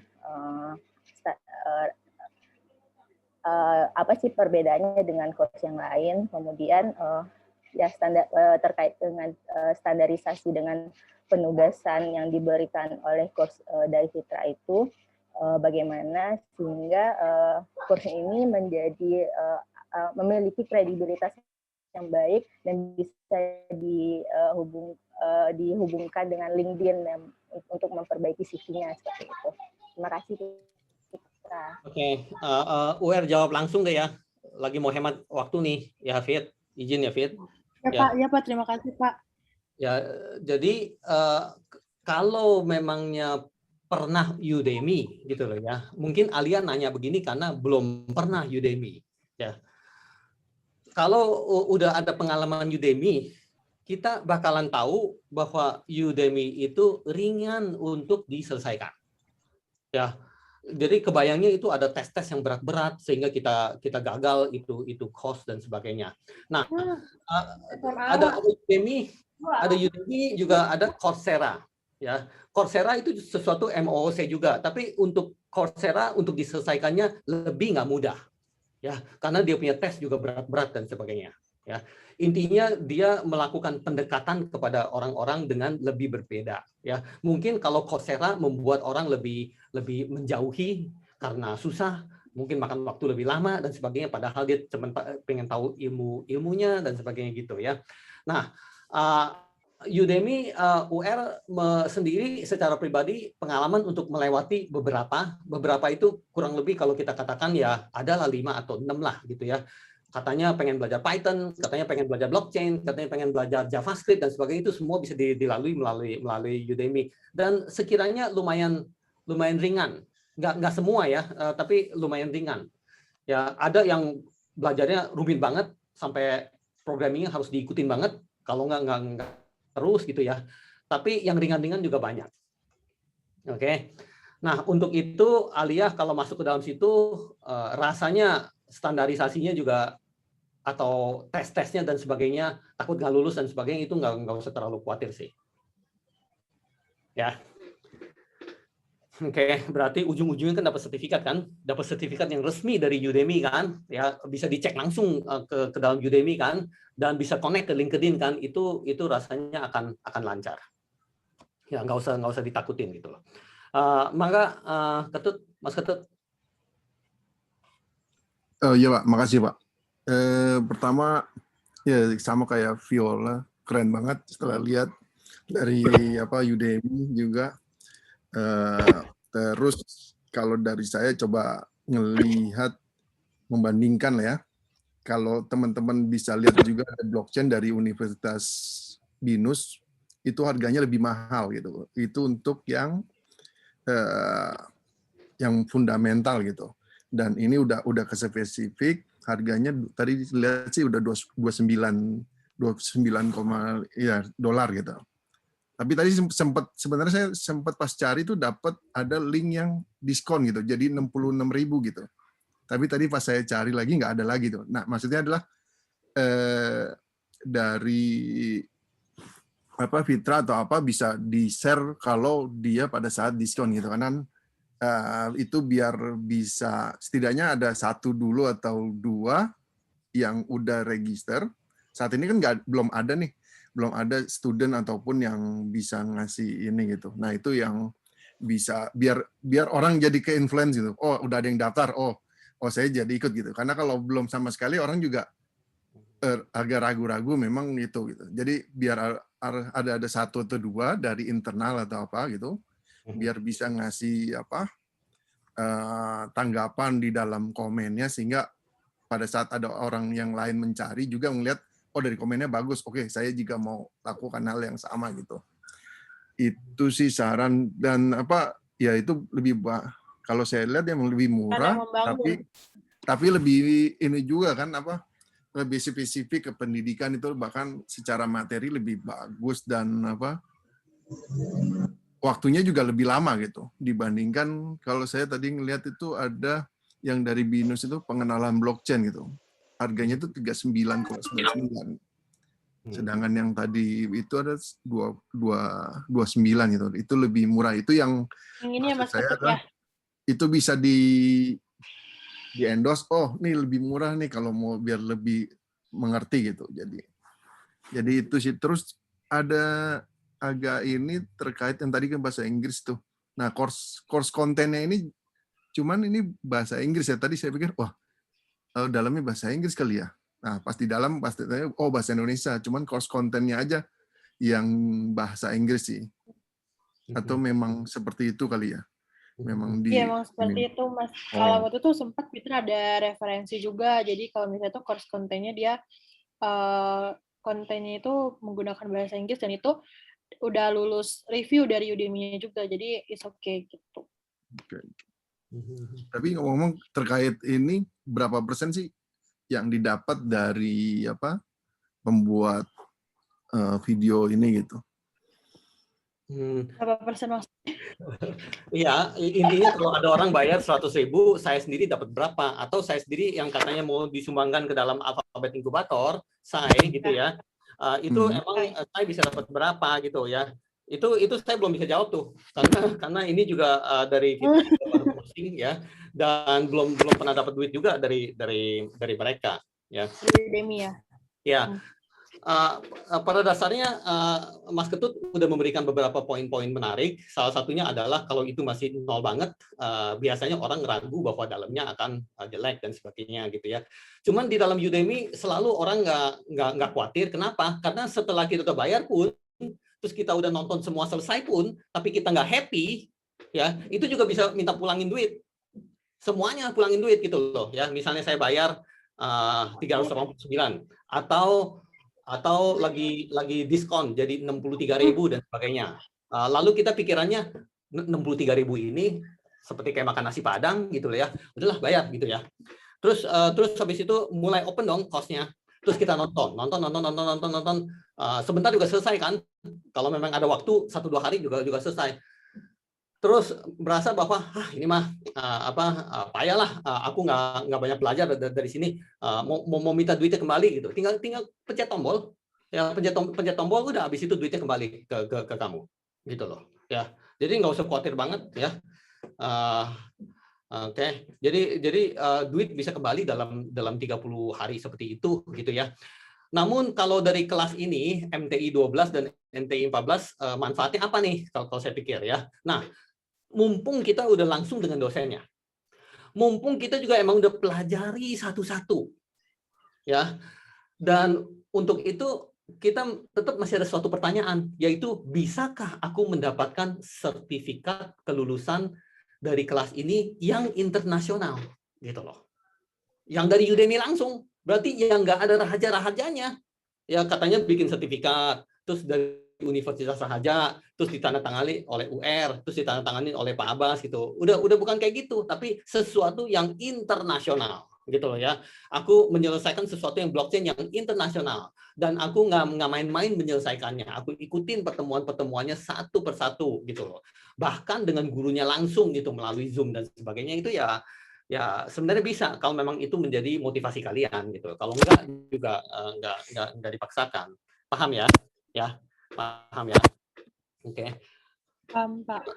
Apa sih perbedaannya dengan course yang lain? Kemudian ya terkait dengan standarisasi dengan penugasan yang diberikan oleh course dari Fitra itu, bagaimana sehingga course ini menjadi memiliki kredibilitas yang baik dan bisa dihubungkan dengan LinkedIn untuk memperbaiki CV-nya seperti itu. Terima kasih. Oke, UR jawab langsung deh ya. Lagi mau hemat waktu nih, ya Fit. Izin ya Fit. Ya Pak, terima kasih Pak. Ya, jadi kalau memangnya pernah Udemy gitu loh ya. Mungkin Alia nanya begini karena belum pernah Udemy. Ya. Kalau udah ada pengalaman Udemy, kita bakalan tahu bahwa Udemy itu ringan untuk diselesaikan. Ya. Jadi kebayangnya itu ada tes-tes yang berat-berat sehingga kita gagal itu cost dan sebagainya. Nah, ada Udemy juga ada Coursera ya. Coursera itu sesuatu MOOC juga, tapi untuk Coursera untuk diselesaikannya lebih nggak mudah ya, karena dia punya tes juga berat-berat dan sebagainya ya. Intinya dia melakukan pendekatan kepada orang-orang dengan lebih berbeda ya. Mungkin kalau Coursera membuat orang lebih menjauhi karena susah, mungkin makan waktu lebih lama dan sebagainya, padahal dia cuma pengen tahu ilmunya dan sebagainya gitu ya. Nah, Udemy UR sendiri secara pribadi pengalaman untuk melewati beberapa itu kurang lebih kalau kita katakan ya adalah 5 atau 6 lah gitu ya. Katanya pengen belajar Python, katanya pengen belajar blockchain, katanya pengen belajar JavaScript dan sebagainya, itu semua bisa dilalui melalui Udemy, dan sekiranya lumayan ringan. Nggak semua ya, tapi lumayan ringan. Ya, ada yang belajarnya rumit banget sampai programmingnya harus diikutin banget, kalau nggak terus gitu ya. Tapi yang ringan-ringan juga banyak. Oke. Nah, untuk itu Alia kalau masuk ke dalam situ rasanya standarisasinya juga atau tes-tesnya dan sebagainya takut nggak lulus dan sebagainya itu nggak usah terlalu khawatir sih. Ya. Oke, berarti ujung-ujungnya kan dapat sertifikat yang resmi dari Udemy kan, ya bisa dicek langsung ke dalam Udemy kan, dan bisa connect ke LinkedIn kan, itu rasanya akan lancar. Ya nggak usah ditakutin gitu loh. Maka Mas Ketut. Iya Pak, makasih Pak. Pertama ya sama kayak Viola, keren banget setelah lihat dari Udemy juga. Terus kalau dari saya coba ngelihat membandingkan lah ya. Kalau teman-teman bisa lihat juga ada blockchain dari Universitas BINUS itu harganya lebih mahal gitu. Itu untuk yang fundamental gitu. Dan ini udah ke spesifik, harganya tadi lihat sih udah 29 dolar gitu. Tapi tadi sebenarnya saya sempat pas cari tuh dapat ada link yang diskon gitu, jadi 66.000 gitu. Tapi tadi pas saya cari lagi nggak ada lagi tuh. Nah maksudnya adalah dari Fitra atau apa bisa di-share kalau dia pada saat diskon gitu kan. Itu biar bisa setidaknya ada 1 dulu atau 2 yang udah register. Saat ini kan belum ada student ataupun yang bisa ngasih ini gitu. Nah itu yang bisa biar orang jadi ke-influence gitu. Oh udah ada yang daftar, oh saya jadi ikut gitu. Karena kalau belum sama sekali orang juga agak ragu-ragu memang gitu. Jadi biar ada 1 atau 2 dari internal atau apa gitu, biar bisa ngasih tanggapan di dalam komennya sehingga pada saat ada orang yang lain mencari juga melihat oh dari komennya bagus, oke saya juga mau lakukan hal yang sama gitu. Itu sih saran dan ya itu lebih kalau saya lihat yang lebih murah tapi lebih ini juga kan lebih spesifik ke pendidikan itu bahkan secara materi lebih bagus dan waktunya juga lebih lama gitu dibandingkan kalau saya tadi ngelihat itu ada yang dari BINUS itu pengenalan blockchain gitu. Harganya itu 39,99. Sedangkan yang tadi itu ada 29 gitu. Itu lebih murah. Itu yang ini ya Mas Ketut ya. Itu bisa di endorse. Oh, ini lebih murah nih kalau mau biar lebih mengerti gitu. Jadi itu sih. Terus ada agak ini terkait yang tadi kan bahasa Inggris tuh. Nah, course kontennya ini cuman ini bahasa Inggris ya. Tadi saya pikir wah dalamnya bahasa Inggris kali ya. Nah, pas di dalam pasti bahasa Indonesia, cuman course kontennya aja yang bahasa Inggris sih. Atau memang seperti itu kali ya. Memang memang seperti itu Mas. Kalau waktu itu sempat Fitra ada referensi juga. Jadi kalau misalnya itu course kontennya dia kontennya itu menggunakan bahasa Inggris dan itu udah lulus review dari Udemy-nya juga. Jadi it's okay gitu. Okay. Tapi ngomong terkait ini berapa persen sih yang didapat dari pembuat video ini gitu? Berapa persen Mas? Iya, intinya kalau ada orang bayar 100.000, saya sendiri dapat berapa? Atau saya sendiri yang katanya mau disumbangkan ke dalam alfabet inkubator, saya gitu ya, itu emang saya bisa dapat berapa gitu ya? Itu saya belum bisa jawab tuh, karena ini juga dari kita baru posting ya, dan belum pernah dapat duit juga dari mereka ya. Udemy ya. Ya. Pada dasarnya Mas Ketut udah memberikan beberapa poin-poin menarik. Salah satunya adalah kalau itu masih nol banget, biasanya orang ragu bahwa dalamnya akan jelek dan sebagainya gitu ya. Cuman di dalam Udemy selalu orang nggak khawatir. Kenapa? Karena setelah kita udah bayar pun, terus kita udah nonton semua selesai pun, tapi kita nggak happy, ya itu juga bisa minta pulangin duit. Semuanya pulangin duit gitu loh ya. Misalnya saya bayar 389 atau lagi diskon jadi 63.000 dan sebagainya. Lalu kita pikirannya 63.000 ini seperti kayak makan nasi Padang gitu loh ya. Udahlah bayar gitu ya. Terus habis itu mulai open dong course-nya. Terus kita nonton. Sebentar juga selesai kan? Kalau memang ada waktu 1-2 hari juga selesai. Terus berasa bahwa ini mah payah lah, aku nggak banyak belajar dari sini, mau minta duitnya kembali gitu. Tinggal pencet tombol, ya pencet tombol udah, habis itu duitnya kembali ke kamu gitu loh ya. Jadi nggak usah khawatir banget ya. Oke. Jadi duit bisa kembali dalam 30 hari seperti itu gitu ya. Namun kalau dari kelas ini MTI 12 dan MTI 14 manfaatnya apa nih kalau saya pikir ya. Nah, mumpung kita udah langsung dengan dosennya, mumpung kita juga emang udah pelajari satu-satu ya, dan untuk itu kita tetap masih ada suatu pertanyaan, yaitu bisakah aku mendapatkan sertifikat kelulusan dari kelas ini yang internasional gitu loh, yang dari Udemy langsung, berarti yang nggak ada rahasia-rahasianya ya, katanya bikin sertifikat terus dari Universitas Rahaja, terus ditandatangani oleh UR, terus ditandatangani oleh Pak Abbas gitu. Udah bukan kayak gitu, tapi sesuatu yang internasional gitu loh ya. Aku menyelesaikan sesuatu yang blockchain yang internasional, dan aku nggak main-main menyelesaikannya. Aku ikutin pertemuan-pertemuannya satu persatu gitu loh. Bahkan dengan gurunya langsung gitu melalui Zoom dan sebagainya, itu ya sebenarnya bisa kalau memang itu menjadi motivasi kalian gitu. Kalau enggak juga enggak dipaksakan. Paham ya? Ya. Paham ya? Oke. Paham, Pak.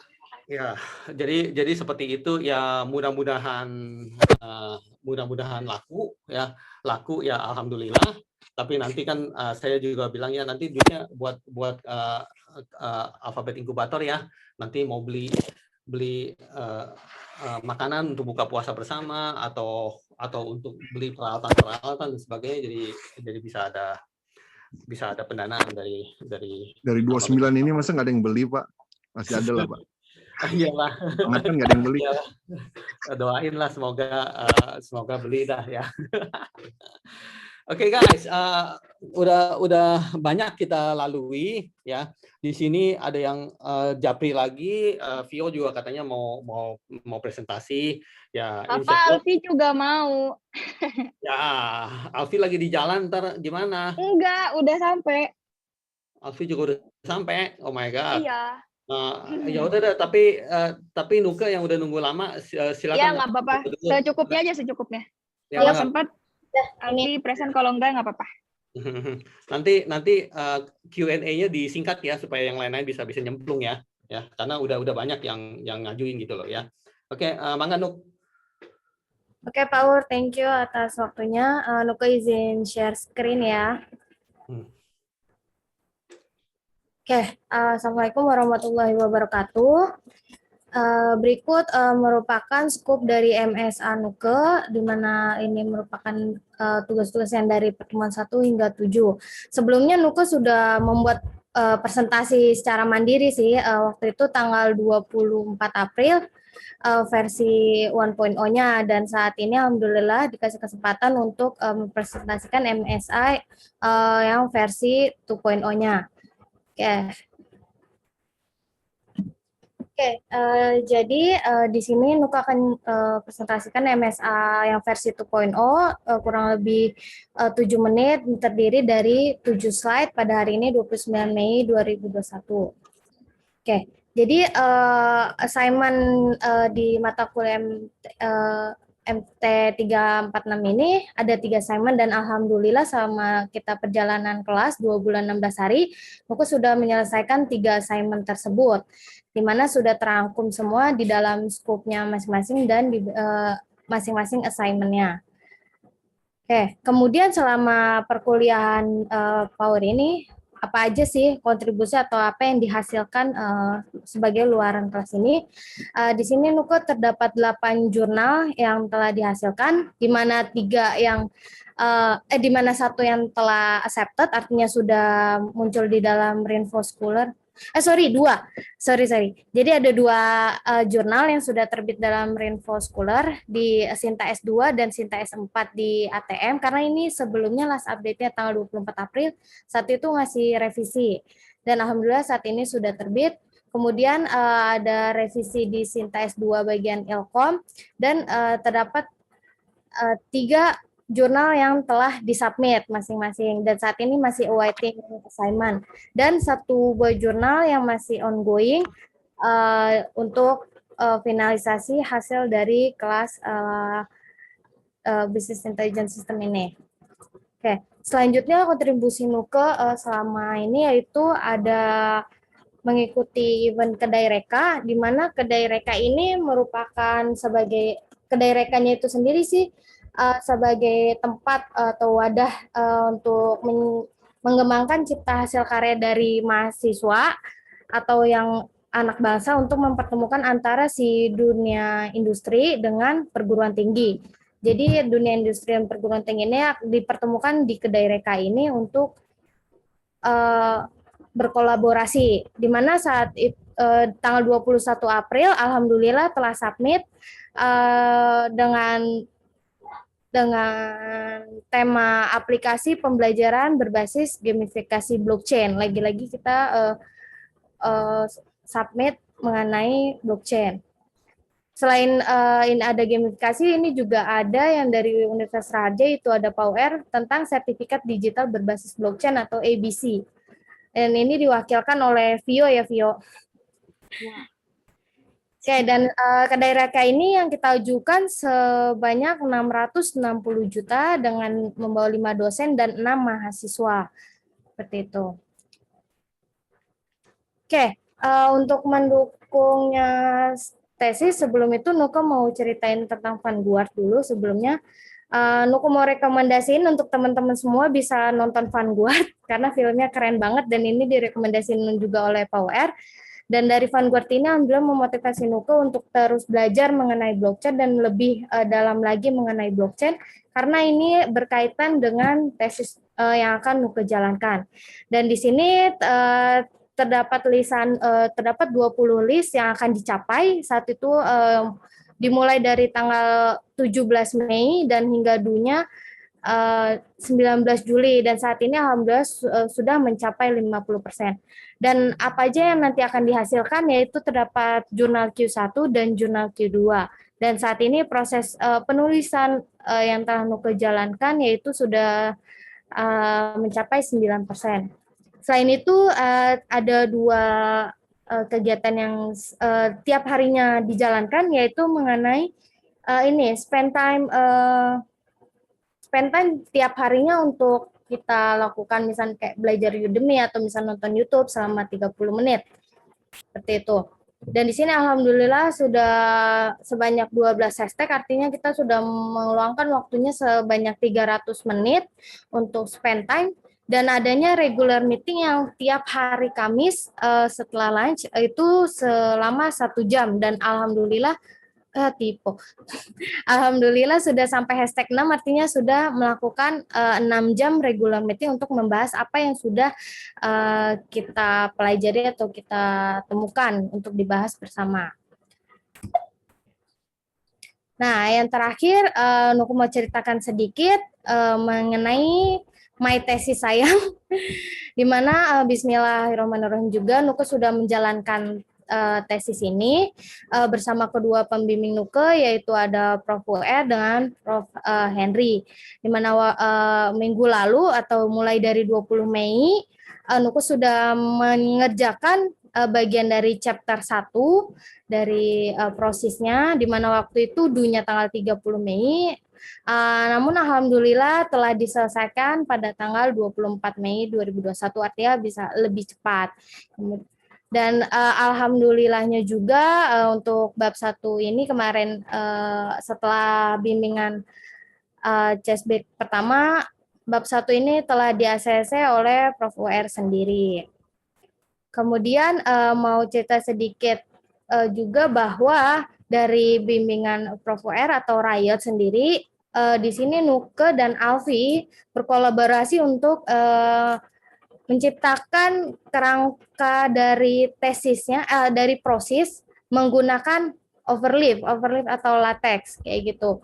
Ya, jadi seperti itu ya, mudah-mudahan laku ya, alhamdulillah. Tapi nanti kan saya juga bilang ya, nanti duitnya buat Alfabet Inkubator ya. Nanti mau beli makanan untuk buka puasa bersama, atau untuk beli peralatan dan sebagainya, jadi bisa ada pendanaan dari 29 ini masa nggak ada yang beli, Pak? Masih ada lah, Pak. Iyalah. Kan nggak ada yang beli. Doain lah, semoga beli dah ya. Oke guys, udah banyak kita lalui ya. Di sini ada yang Japri lagi, Vio juga katanya mau presentasi ya. Bapak Alfi juga mau. Ya, Alfi lagi di jalan, ntar gimana? Enggak, udah sampai. Alfi juga udah sampai. Oh my god. Iya. Ya udah deh, tapi Nuka yang udah nunggu lama, silakan. Iya, nggak apa-apa. Secukupnya aja, secukupnya. Ya, kalau sempat Alfi present, kalau enggak nggak apa-apa. Nanti Q&A-nya disingkat ya, supaya yang lain-lain bisa nyemplung ya. Ya, karena udah banyak yang ngajuin gitu loh ya. Oke, mangga Nuk. Oke, Pak Ur, thank you atas waktunya. Nuka izin share screen ya. Oke, Assalamualaikum warahmatullahi wabarakatuh. Berikut merupakan skop dari MSA Nuke, di mana ini merupakan tugas-tugas yang dari pertemuan 1 hingga 7. Sebelumnya Nuke sudah membuat presentasi secara mandiri sih, waktu itu tanggal 24 April, versi 1.0-nya, dan saat ini alhamdulillah dikasih kesempatan untuk mempresentasikan MSI yang versi 2.0-nya. Oke, jadi di sini Nuka akan presentasikan MSA yang versi 2.0, kurang lebih 7 menit, terdiri dari 7 slide pada hari ini 29 Mei 2021. Oke, jadi assignment di mata kuliah MT 346 ini ada 3 assignment, dan alhamdulillah selama kita perjalanan kelas 2 bulan 16 hari, Nuka sudah menyelesaikan 3 assignment tersebut, di mana sudah terangkum semua di dalam skopnya masing-masing dan di masing-masing assignment-nya. Oke, kemudian selama perkuliahan Power ini, apa aja sih kontribusi atau apa yang dihasilkan sebagai luaran kelas ini? Di sini Nuka terdapat 8 jurnal yang telah dihasilkan, di mana 3 yang di mana 1 yang telah accepted, artinya sudah muncul di dalam Rainbow Scholar. Sorry. Jadi ada 2 jurnal yang sudah terbit dalam Rainbow Scholar, di Sinta S2 dan Sinta S4 di ATM, karena ini sebelumnya last update-nya tanggal 24 April, saat itu ngasih revisi, dan alhamdulillah saat ini sudah terbit. Kemudian ada revisi di Sinta S2 bagian Ilkom, dan terdapat 3 jurnal yang telah disubmit masing-masing, dan saat ini masih awaiting assignment, dan 1 buah jurnal yang masih ongoing untuk finalisasi hasil dari kelas Business Intelligence System ini. Oke, selanjutnya kontribusi Nuke selama ini yaitu ada mengikuti event Kedai Reka, di mana Kedai Reka ini merupakan sebagai, Kedai Rekanya itu sendiri sih sebagai tempat atau wadah untuk mengembangkan cipta hasil karya dari mahasiswa atau yang anak bangsa untuk mempertemukan antara si dunia industri dengan perguruan tinggi. Jadi dunia industri dan perguruan tinggi ini dipertemukan di Kedai Reka ini untuk berkolaborasi, di mana saat tanggal 21 April alhamdulillah telah submit dengan tema aplikasi pembelajaran berbasis gamifikasi blockchain. Lagi-lagi kita submit mengenai blockchain. Selain ini ada gamifikasi, ini juga ada yang dari Universitas Raharja, itu ada PAUR tentang sertifikat digital berbasis blockchain atau ABC. Dan ini diwakilkan oleh Vio ya, Vio. Oke, dan Kedai Reka ini yang kita ajukan sebanyak 660 juta dengan membawa 5 dosen dan 6 mahasiswa. Seperti itu. Oke, untuk mendukungnya tesis, sebelum itu Nuke mau ceritain tentang Vanguard dulu sebelumnya. Nuke mau rekomendasiin untuk teman-teman semua bisa nonton Vanguard karena filmnya keren banget dan ini direkomendasiin juga oleh PAUR. Dan dari Vanguard ini alhamdulillah memotivasi Nuke untuk terus belajar mengenai blockchain dan lebih dalam lagi mengenai blockchain karena ini berkaitan dengan tesis yang akan Nuke jalankan. Dan di sini terdapat 20 list yang akan dicapai saat itu dimulai dari tanggal 17 Mei dan hingga dunia 19 Juli dan saat ini alhamdulillah sudah mencapai 50%. Dan apa aja yang nanti akan dihasilkan yaitu terdapat jurnal Q1 dan jurnal Q2. Dan saat ini proses penulisan yang telah Nuke jalankan yaitu sudah mencapai 9%. Selain itu ada 2 kegiatan yang tiap harinya dijalankan yaitu mengenai ini spend time tiap harinya untuk kita lakukan misalnya kayak belajar Udemy atau misalnya nonton YouTube selama 30 menit. Seperti itu. Dan di sini alhamdulillah sudah sebanyak 12 hashtag, artinya kita sudah meluangkan waktunya sebanyak 300 menit untuk spend time dan adanya regular meeting yang tiap hari Kamis setelah lunch itu selama 1 jam dan alhamdulillah alhamdulillah sudah sampai hashtag 6 artinya sudah melakukan 6 jam regular meeting untuk membahas apa yang sudah kita pelajari atau kita temukan untuk dibahas bersama. Nah, yang terakhir Nuke mau ceritakan sedikit mengenai my tesis saya di mana bismillahirrahmanirrahim juga Nuke sudah menjalankan tesis ini bersama kedua pembimbing Nuke yaitu ada Prof. UR dengan Prof. Henry. Di mana minggu lalu atau mulai dari 20 Mei Nuke sudah mengerjakan bagian dari chapter 1 dari prosesnya di mana waktu itu dunya tanggal 30 Mei. Namun alhamdulillah telah diselesaikan pada tanggal 24 Mei 2021 artinya bisa lebih cepat. Dan alhamdulillahnya juga untuk bab 1 ini kemarin setelah bimbingan CSB pertama, bab 1 ini telah di-ACC oleh Prof. UR sendiri. Kemudian mau cerita sedikit juga bahwa dari bimbingan Prof. UR atau Riot sendiri, di sini Nuke dan Alfi berkolaborasi untuk menciptakan kerangka dari tesisnya, dari proses menggunakan overleaf atau latex kayak gitu.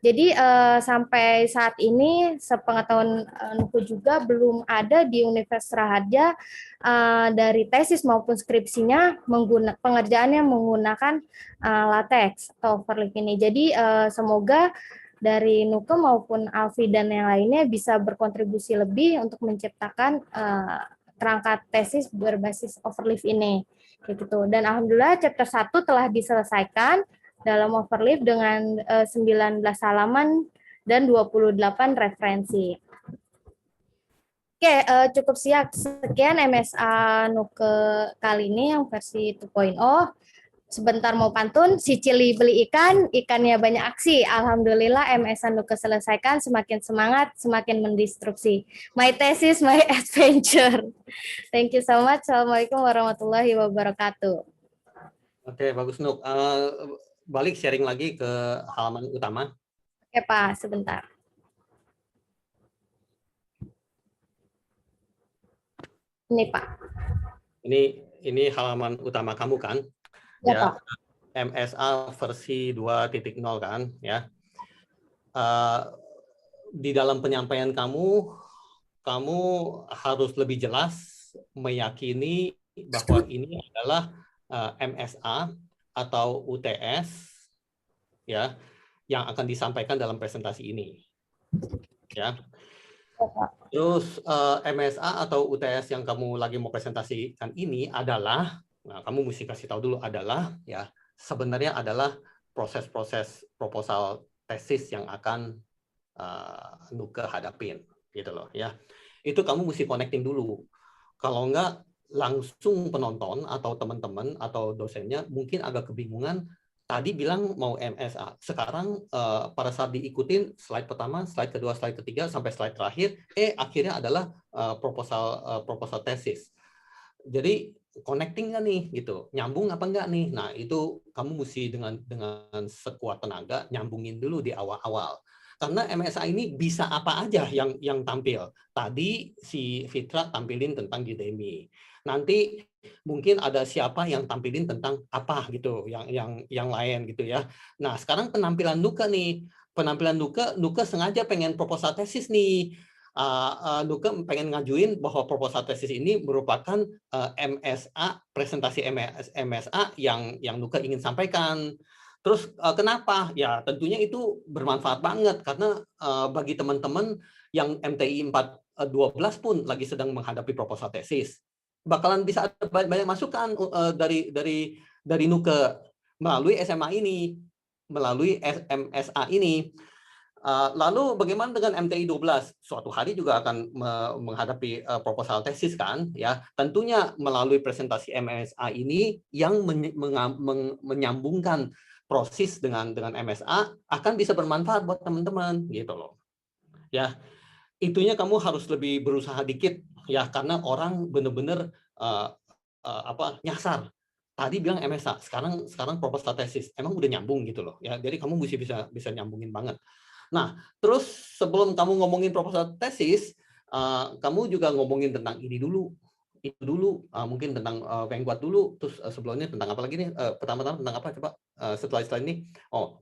Jadi sampai saat ini sepengetahuan Nuke juga belum ada di Universitas Raharja dari tesis maupun skripsinya pengerjaannya menggunakan latex atau overleaf ini. Jadi semoga dari Nuke maupun Alfi dan yang lainnya bisa berkontribusi lebih untuk menciptakan kerangka tesis berbasis Overleaf ini. Kayak gitu. Dan alhamdulillah chapter 1 telah diselesaikan dalam Overleaf dengan 19 halaman dan 28 referensi. Oke, cukup sekian MSA Nuke kali ini yang versi 2.0. Sebentar mau pantun, si Cili beli ikan, ikannya banyak aksi. Alhamdulillah MSA Nuke selesaikan, semakin semangat, semakin mendistruksi. My thesis, my adventure. Thank you so much. Assalamualaikum warahmatullahi wabarakatuh. Oke, bagus Nuk. Balik sharing lagi ke halaman utama. Oke Pak, sebentar. Ini Pak. Ini halaman utama kamu kan? Ya, Pak. MSA versi 2.0 kan, ya. Di dalam penyampaian kamu harus lebih jelas meyakini bahwa ini adalah MSA atau UTS, ya, yang akan disampaikan dalam presentasi ini, ya. Terus MSA atau UTS yang kamu lagi mau presentasikan ini adalah, nah kamu mesti kasih tahu dulu adalah, ya sebenarnya adalah proses-proses proposal tesis yang akan Nuke hadapin, gitu loh, ya. Itu kamu mesti connecting dulu. Kalau enggak, langsung penonton atau teman-teman atau dosennya mungkin agak kebingungan. Tadi bilang mau MSA, sekarang pada saat diikutin slide pertama, slide kedua, slide ketiga, sampai slide terakhir, akhirnya adalah proposal tesis. Jadi connecting nggak nih, gitu, nyambung apa enggak nih? Nah itu kamu mesti dengan sekuat tenaga nyambungin dulu di awal-awal. Karena MSA ini bisa apa aja yang tampil. Tadi si Fitra tampilin tentang Udemy. Nanti mungkin ada siapa yang tampilin tentang apa gitu, yang lain gitu ya. Nah, sekarang penampilan Nuke nih. Penampilan Nuke sengaja pengen proposal tesis nih. Nuke pengen ngajuin bahwa proposal tesis ini merupakan MSA, presentasi MSA yang Nuke ingin sampaikan. Terus kenapa? Ya tentunya itu bermanfaat banget karena bagi teman-teman yang MTI 412 pun lagi sedang menghadapi proposal tesis, bakalan bisa ada banyak masukan dari Nuke melalui SMA ini, melalui MSA ini. Lalu bagaimana dengan MTI 12? Suatu hari juga akan menghadapi proposal tesis kan, ya. Tentunya melalui presentasi MSA ini yang menyambungkan proses dengan MSA akan bisa bermanfaat buat teman-teman gitu loh. Ya. Itunya kamu harus lebih berusaha dikit ya karena orang benar-benar nyasar. Tadi bilang MSA, sekarang proposal tesis. Emang udah nyambung gitu loh. Ya, jadi kamu mesti bisa nyambungin banget. Nah, terus sebelum kamu ngomongin proposal tesis, kamu juga ngomongin tentang ini dulu. Itu dulu, mungkin tentang Vanguard dulu, terus sebelumnya tentang apa lagi nih? Pertama-tama tentang apa coba? Setelah ini,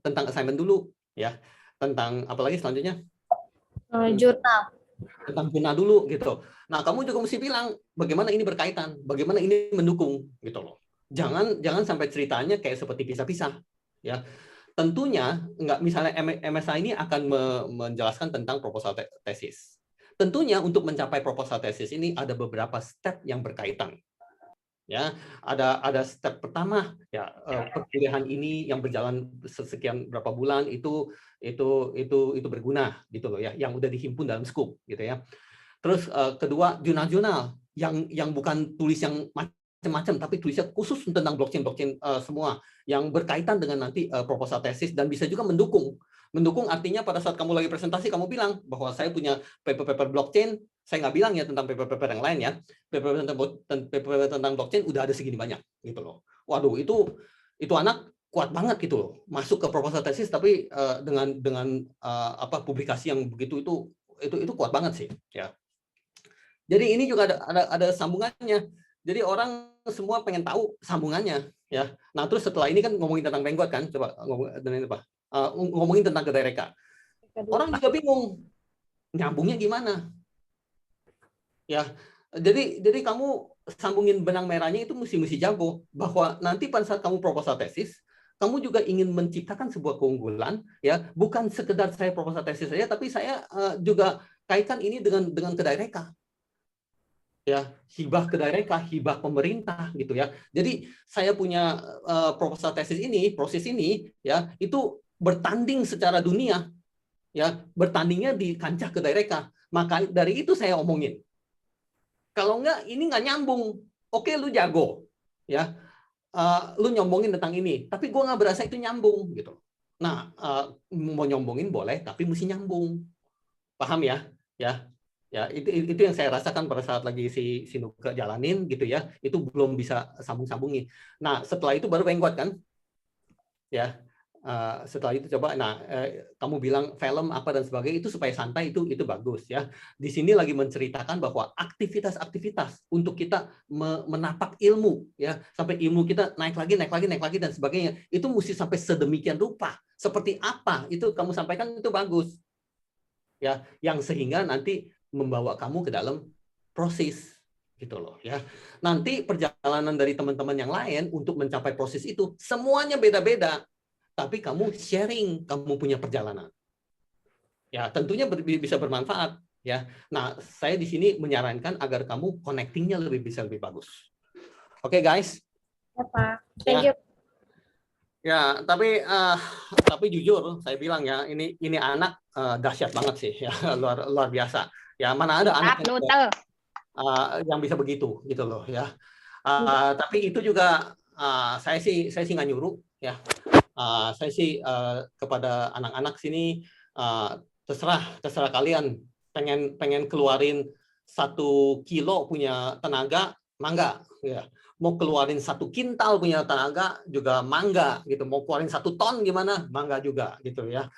tentang assignment dulu, ya. Tentang apa lagi selanjutnya? Jurnal. Tentang jurnal dulu, gitu. Nah, kamu juga mesti bilang bagaimana ini berkaitan, bagaimana ini mendukung, gitu loh. Jangan sampai ceritanya kayak seperti pisah-pisah, ya. Tentunya nggak, misalnya MSA ini akan menjelaskan tentang proposal tesis. Tentunya untuk mencapai proposal tesis ini ada beberapa step yang berkaitan. Ya, ada step pertama ya, perkuliahan ini yang berjalan sekian berapa bulan itu berguna gitu loh ya, yang udah dihimpun dalam scope gitu ya. Terus kedua, jurnal-jurnal yang bukan tulis yang macam-macam tapi tulisnya khusus tentang blockchain semua yang berkaitan dengan nanti proposal tesis dan bisa juga mendukung. Mendukung artinya pada saat kamu lagi presentasi kamu bilang bahwa saya punya paper blockchain, saya nggak bilang ya tentang paper yang lain ya, paper tentang blockchain udah ada segini banyak gitu loh. Waduh, itu anak kuat banget gitu loh, masuk ke proposal tesis tapi dengan publikasi yang begitu itu kuat banget sih ya. Jadi ini juga ada sambungannya. Jadi orang semua pengen tahu sambungannya ya. Nah, terus setelah ini kan ngomongin tentang Vanguard kan, coba ngomongin tentang kedai reka. Orang juga bingung nyambungnya gimana. Ya. Jadi kamu sambungin benang merahnya itu mesti jago bahwa nanti pada saat kamu proposal tesis, kamu juga ingin menciptakan sebuah keunggulan, ya, bukan sekedar saya proposal tesis saja, tapi saya juga kaitkan ini dengan kedai reka. Ya, hibah kedai reka, hibah pemerintah gitu ya. Jadi saya punya proposal tesis ini, proses ini ya, itu bertanding secara dunia. Ya, bertandingnya di kancah kedai reka. Maka dari itu saya omongin. Kalau enggak, ini nggak nyambung. Oke, lu jago. Ya, lu nyombongin tentang ini. Tapi gue nggak berasa itu nyambung. Gitu. Nah, mau nyombongin boleh, tapi mesti nyambung. Paham ya? Ya, itu yang saya rasakan pada saat lagi si Nuka jalanin gitu ya. Itu belum bisa sambung-sambungi. Nah, setelah itu baru pengen kuat kan? Ya. Setelah itu coba, kamu bilang film apa dan sebagainya itu supaya santai itu bagus ya. Di sini lagi menceritakan bahwa aktivitas-aktivitas untuk kita menapak ilmu ya, sampai ilmu kita naik lagi dan sebagainya itu mesti sampai sedemikian rupa. Seperti apa itu kamu sampaikan itu bagus ya, yang sehingga nanti membawa kamu ke dalam proses gitu loh ya. Nanti perjalanan dari teman-teman yang lain untuk mencapai proses itu semuanya beda-beda. Tapi kamu sharing, kamu punya perjalanan. Ya, tentunya bisa bermanfaat. Ya, nah saya di sini menyarankan agar kamu connecting-nya bisa lebih bagus. Oke, guys. Ya, Pak. Thank you. Ya, tapi jujur saya bilang ya, ini anak dahsyat banget sih, ya luar biasa. Ya, mana ada anak yang bisa begitu, gitu loh ya. Tapi itu juga saya sih nggak nyuruh ya. Saya sih kepada anak-anak sini terserah kalian pengen keluarin 1 kilo punya tenaga, mangga ya. Mau keluarin 1 kintal punya tenaga juga mangga gitu. Mau keluarin 1 ton gimana, mangga juga gitu ya.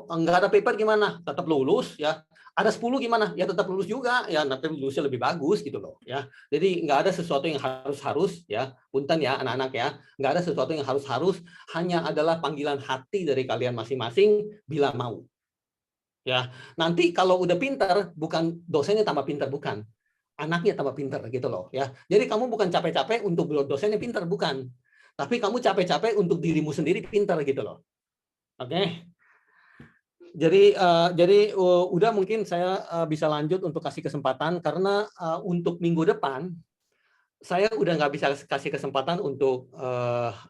Enggak ada paper gimana, tetap lulus ya. Ada 10 gimana, ya tetap lulus juga ya, nanti lulusnya lebih bagus gitu loh ya. Jadi nggak ada sesuatu yang harus ya, punten ya anak-anak ya, nggak ada sesuatu yang harus, hanya adalah panggilan hati dari kalian masing-masing bila mau ya. Nanti kalau udah pintar, bukan dosennya tambah pintar, bukan, anaknya tambah pintar gitu loh ya. Jadi kamu bukan capek-capek untuk dosennya pintar, bukan, tapi kamu capek-capek untuk dirimu sendiri pintar gitu loh. Oke. Jadi udah mungkin saya bisa lanjut untuk kasih kesempatan, karena untuk minggu depan saya udah nggak bisa kasih kesempatan untuk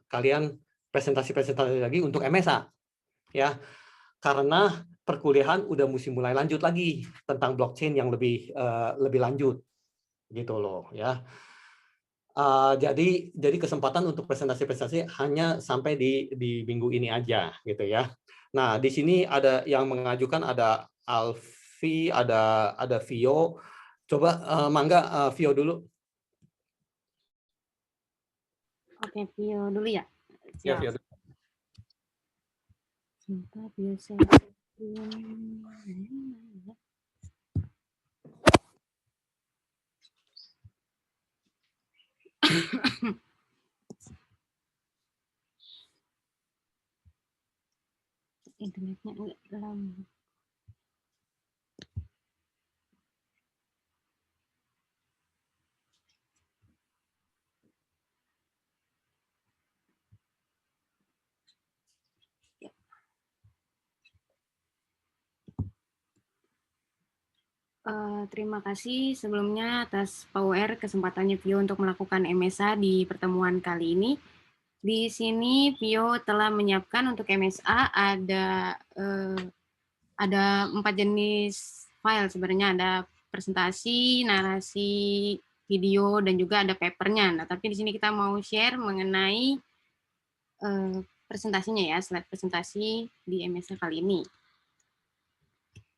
kalian presentasi lagi untuk MSA ya, karena perkuliahan udah mesti mulai lanjut lagi tentang blockchain yang lebih lanjut gitu loh ya. Jadi kesempatan untuk presentasi hanya sampai di minggu ini aja gitu ya. Nah, di sini ada yang mengajukan, ada Alfi, ada Vio. Coba mangga Vio dulu. Oke, Vio dulu ya. Ya, Vio dulu. Internetnya enggak lama. Terima kasih sebelumnya atas POWR kesempatannya Vio untuk melakukan MSA di pertemuan kali ini. Di sini Vio telah menyiapkan untuk MSA ada 4 jenis file sebenarnya, ada presentasi, narasi, video, dan juga ada papernya. Nah, tapi di sini kita mau share mengenai presentasinya ya, slide presentasi di MSA kali ini.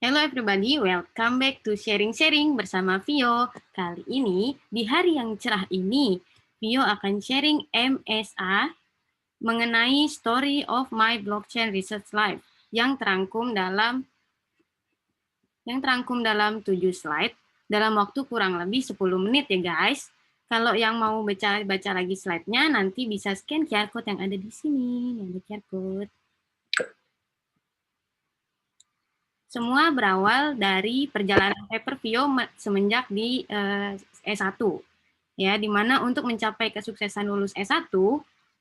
Hello everybody, welcome back to sharing bersama Vio. Kali ini, di hari yang cerah ini, Vio akan sharing MSA mengenai Story of My Blockchain Research Life yang terangkum dalam 7 slide dalam waktu kurang lebih 10 menit ya guys. Kalau yang mau baca lagi slide-nya, nanti bisa scan QR code yang ada di sini. Ada QR code. Semua berawal dari perjalanan paper Vio semenjak di S1. Ya, di mana untuk mencapai kesuksesan lulus S1,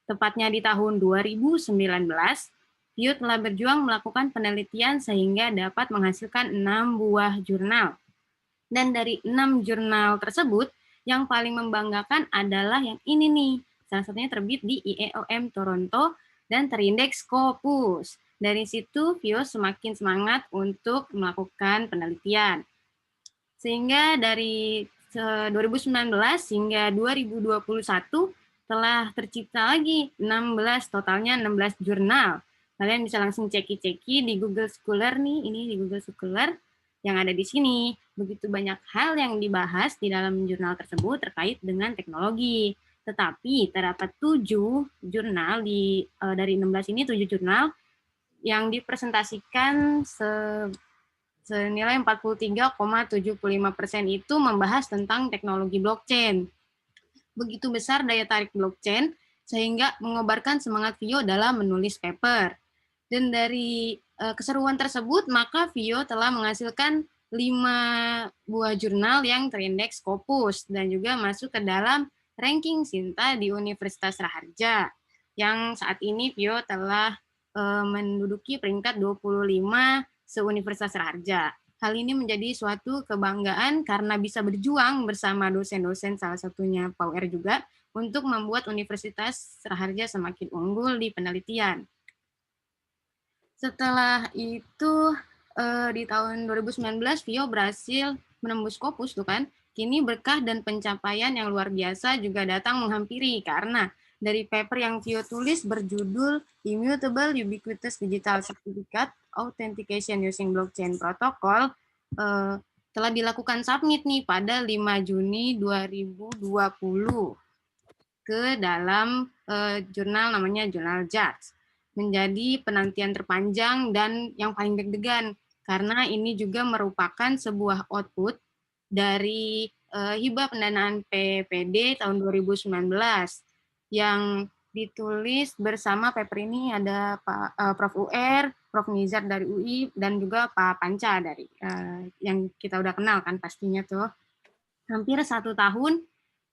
Tepatnya di tahun 2019, Vio telah berjuang melakukan penelitian sehingga dapat menghasilkan 6 buah jurnal. Dan dari 6 jurnal tersebut, yang paling membanggakan adalah yang ini nih. Salah satunya terbit di IEOM Toronto dan terindeks Scopus. Dari situ, Vio semakin semangat untuk melakukan penelitian. Sehingga dari 2019 hingga 2021 telah tercipta lagi 16, totalnya 16 jurnal. Kalian bisa langsung ceki-ceki di Google Scholar nih, ini di Google Scholar yang ada di sini. Begitu banyak hal yang dibahas di dalam jurnal tersebut terkait dengan teknologi. Tetapi terdapat 7 jurnal dari 16 ini 7 jurnal yang dipresentasikan senilai 43,75% itu membahas tentang teknologi blockchain. Begitu besar daya tarik blockchain sehingga mengobarkan semangat Vio dalam menulis paper. Dan dari keseruan tersebut, maka Vio telah menghasilkan 5 buah jurnal yang terindeks Scopus dan juga masuk ke dalam ranking Sinta di Universitas Raharja, yang saat ini Vio telah menduduki peringkat 25 se-Universitas Raharja. Hal ini menjadi suatu kebanggaan karena bisa berjuang bersama dosen-dosen, salah satunya Pak UR juga, untuk membuat Universitas Raharja semakin unggul di penelitian. Setelah itu, di tahun 2019, Vio berhasil menembus Scopus, tuh kan. Kini berkah dan pencapaian yang luar biasa juga datang menghampiri, karena dari paper yang Vio tulis berjudul Immutable Ubiquitous Digital Certificate Authentication Using Blockchain Protocol telah dilakukan submit nih pada 5 Juni 2020 ke dalam jurnal namanya Jurnal JARS. Menjadi penantian terpanjang dan yang paling deg-degan karena ini juga merupakan sebuah output dari hibah pendanaan PPD tahun 2019 yang ditulis bersama paper ini ada Pak Prof UR, Prof Nizar dari UI, dan juga Pak Panca dari yang kita udah kenal kan pastinya tuh. Hampir 1 tahun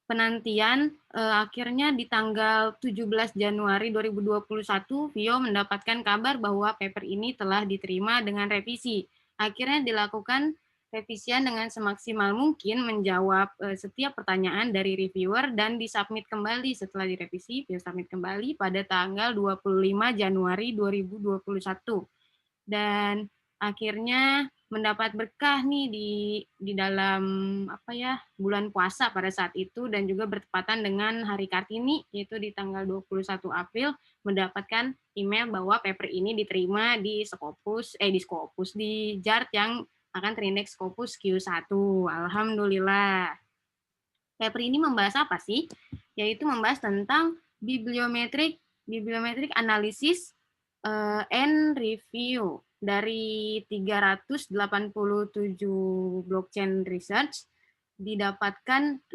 penantian, akhirnya di tanggal 17 Januari 2021, Vio mendapatkan kabar bahwa paper ini telah diterima dengan revisi. Akhirnya dilakukan revisian dengan semaksimal mungkin menjawab setiap pertanyaan dari reviewer dan disubmit kembali. Setelah direvisi, Vio submit kembali pada tanggal 25 Januari 2021. Dan akhirnya mendapat berkah nih di dalam bulan puasa pada saat itu, dan juga bertepatan dengan Hari Kartini, yaitu di tanggal 21 April mendapatkan email bahwa paper ini diterima di JARS yang akan terindeks Scopus Q1. Alhamdulillah. Paper ini membahas apa sih? Yaitu membahas tentang bibliometric analysis and review dari 387 blockchain research. Didapatkan 6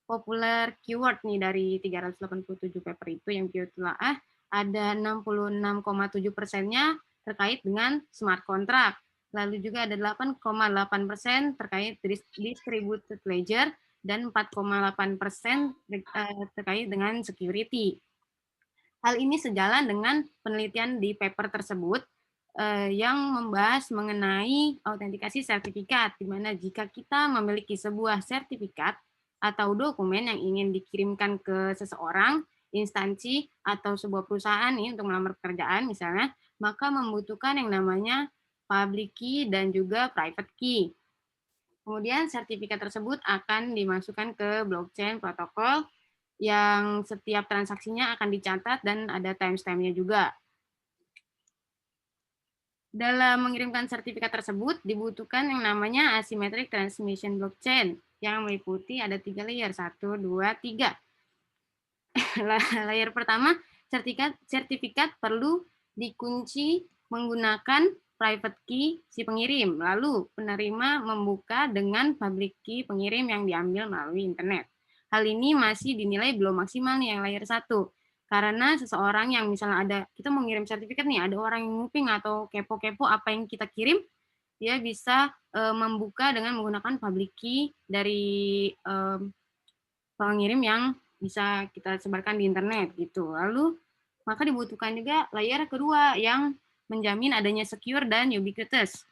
populer keyword nih dari 387 paper itu yang Vio telah ada 66,7%-nya terkait dengan smart contract. Lalu juga ada 8,8% terkait distributed ledger dan 4,8% terkait dengan security. Hal ini sejalan dengan penelitian di paper tersebut yang membahas mengenai autentikasi sertifikat, di mana jika kita memiliki sebuah sertifikat atau dokumen yang ingin dikirimkan ke seseorang, instansi, atau sebuah perusahaan nih untuk melamar pekerjaan misalnya, maka membutuhkan yang namanya public key dan juga private key. Kemudian sertifikat tersebut akan dimasukkan ke blockchain protokol yang setiap transaksinya akan dicatat dan ada timestamp-nya juga. Dalam mengirimkan sertifikat tersebut dibutuhkan yang namanya asymmetric transmission blockchain yang meliputi ada 3 layer, 1, 2, 3. Layer pertama, sertifikat perlu dikunci menggunakan private key si pengirim, lalu penerima membuka dengan public key pengirim yang diambil melalui internet. Hal ini masih dinilai belum maksimal nih yang layer 1. Karena seseorang yang misalnya kita mau ngirim sertifikat nih, ada orang yang nguping atau kepo-kepo apa yang kita kirim, dia bisa membuka dengan menggunakan public key dari pengirim yang bisa kita sebarkan di internet gitu. Lalu maka dibutuhkan juga layer kedua yang menjamin adanya secure dan ubiquitous,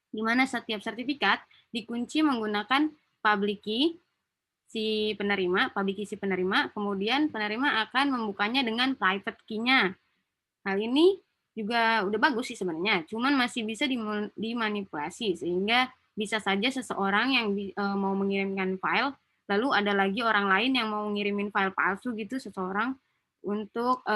di mana setiap sertifikat dikunci menggunakan public key si penerima, kemudian penerima akan membukanya dengan private key-nya. Hal ini juga udah bagus sih sebenarnya, cuman masih bisa dimanipulasi, sehingga bisa saja seseorang yang mau mengirimkan file, lalu ada lagi orang lain yang mau ngirimin file palsu gitu, seseorang untuk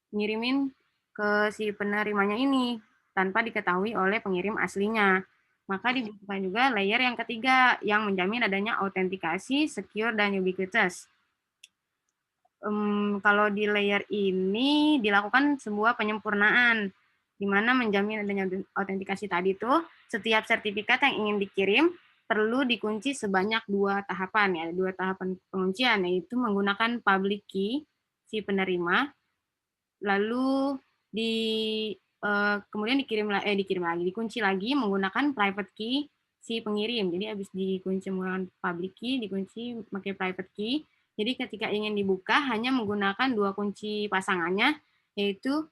ngirimin ke si penerimanya ini, tanpa diketahui oleh pengirim aslinya. Maka dibutuhkan juga layer yang ketiga yang menjamin adanya autentikasi, secure, dan ubiquitous. Kalau di layer ini dilakukan sebuah penyempurnaan, di mana menjamin adanya autentikasi tadi itu, setiap sertifikat yang ingin dikirim perlu dikunci sebanyak 2 tahapan, ya, 2 tahapan penguncian, yaitu menggunakan public key si penerima, lalu kemudian dikunci lagi menggunakan private key si pengirim. Jadi habis dikunci menggunakan public key, dikunci pakai private key. Jadi ketika ingin dibuka hanya menggunakan 2 kunci pasangannya, yaitu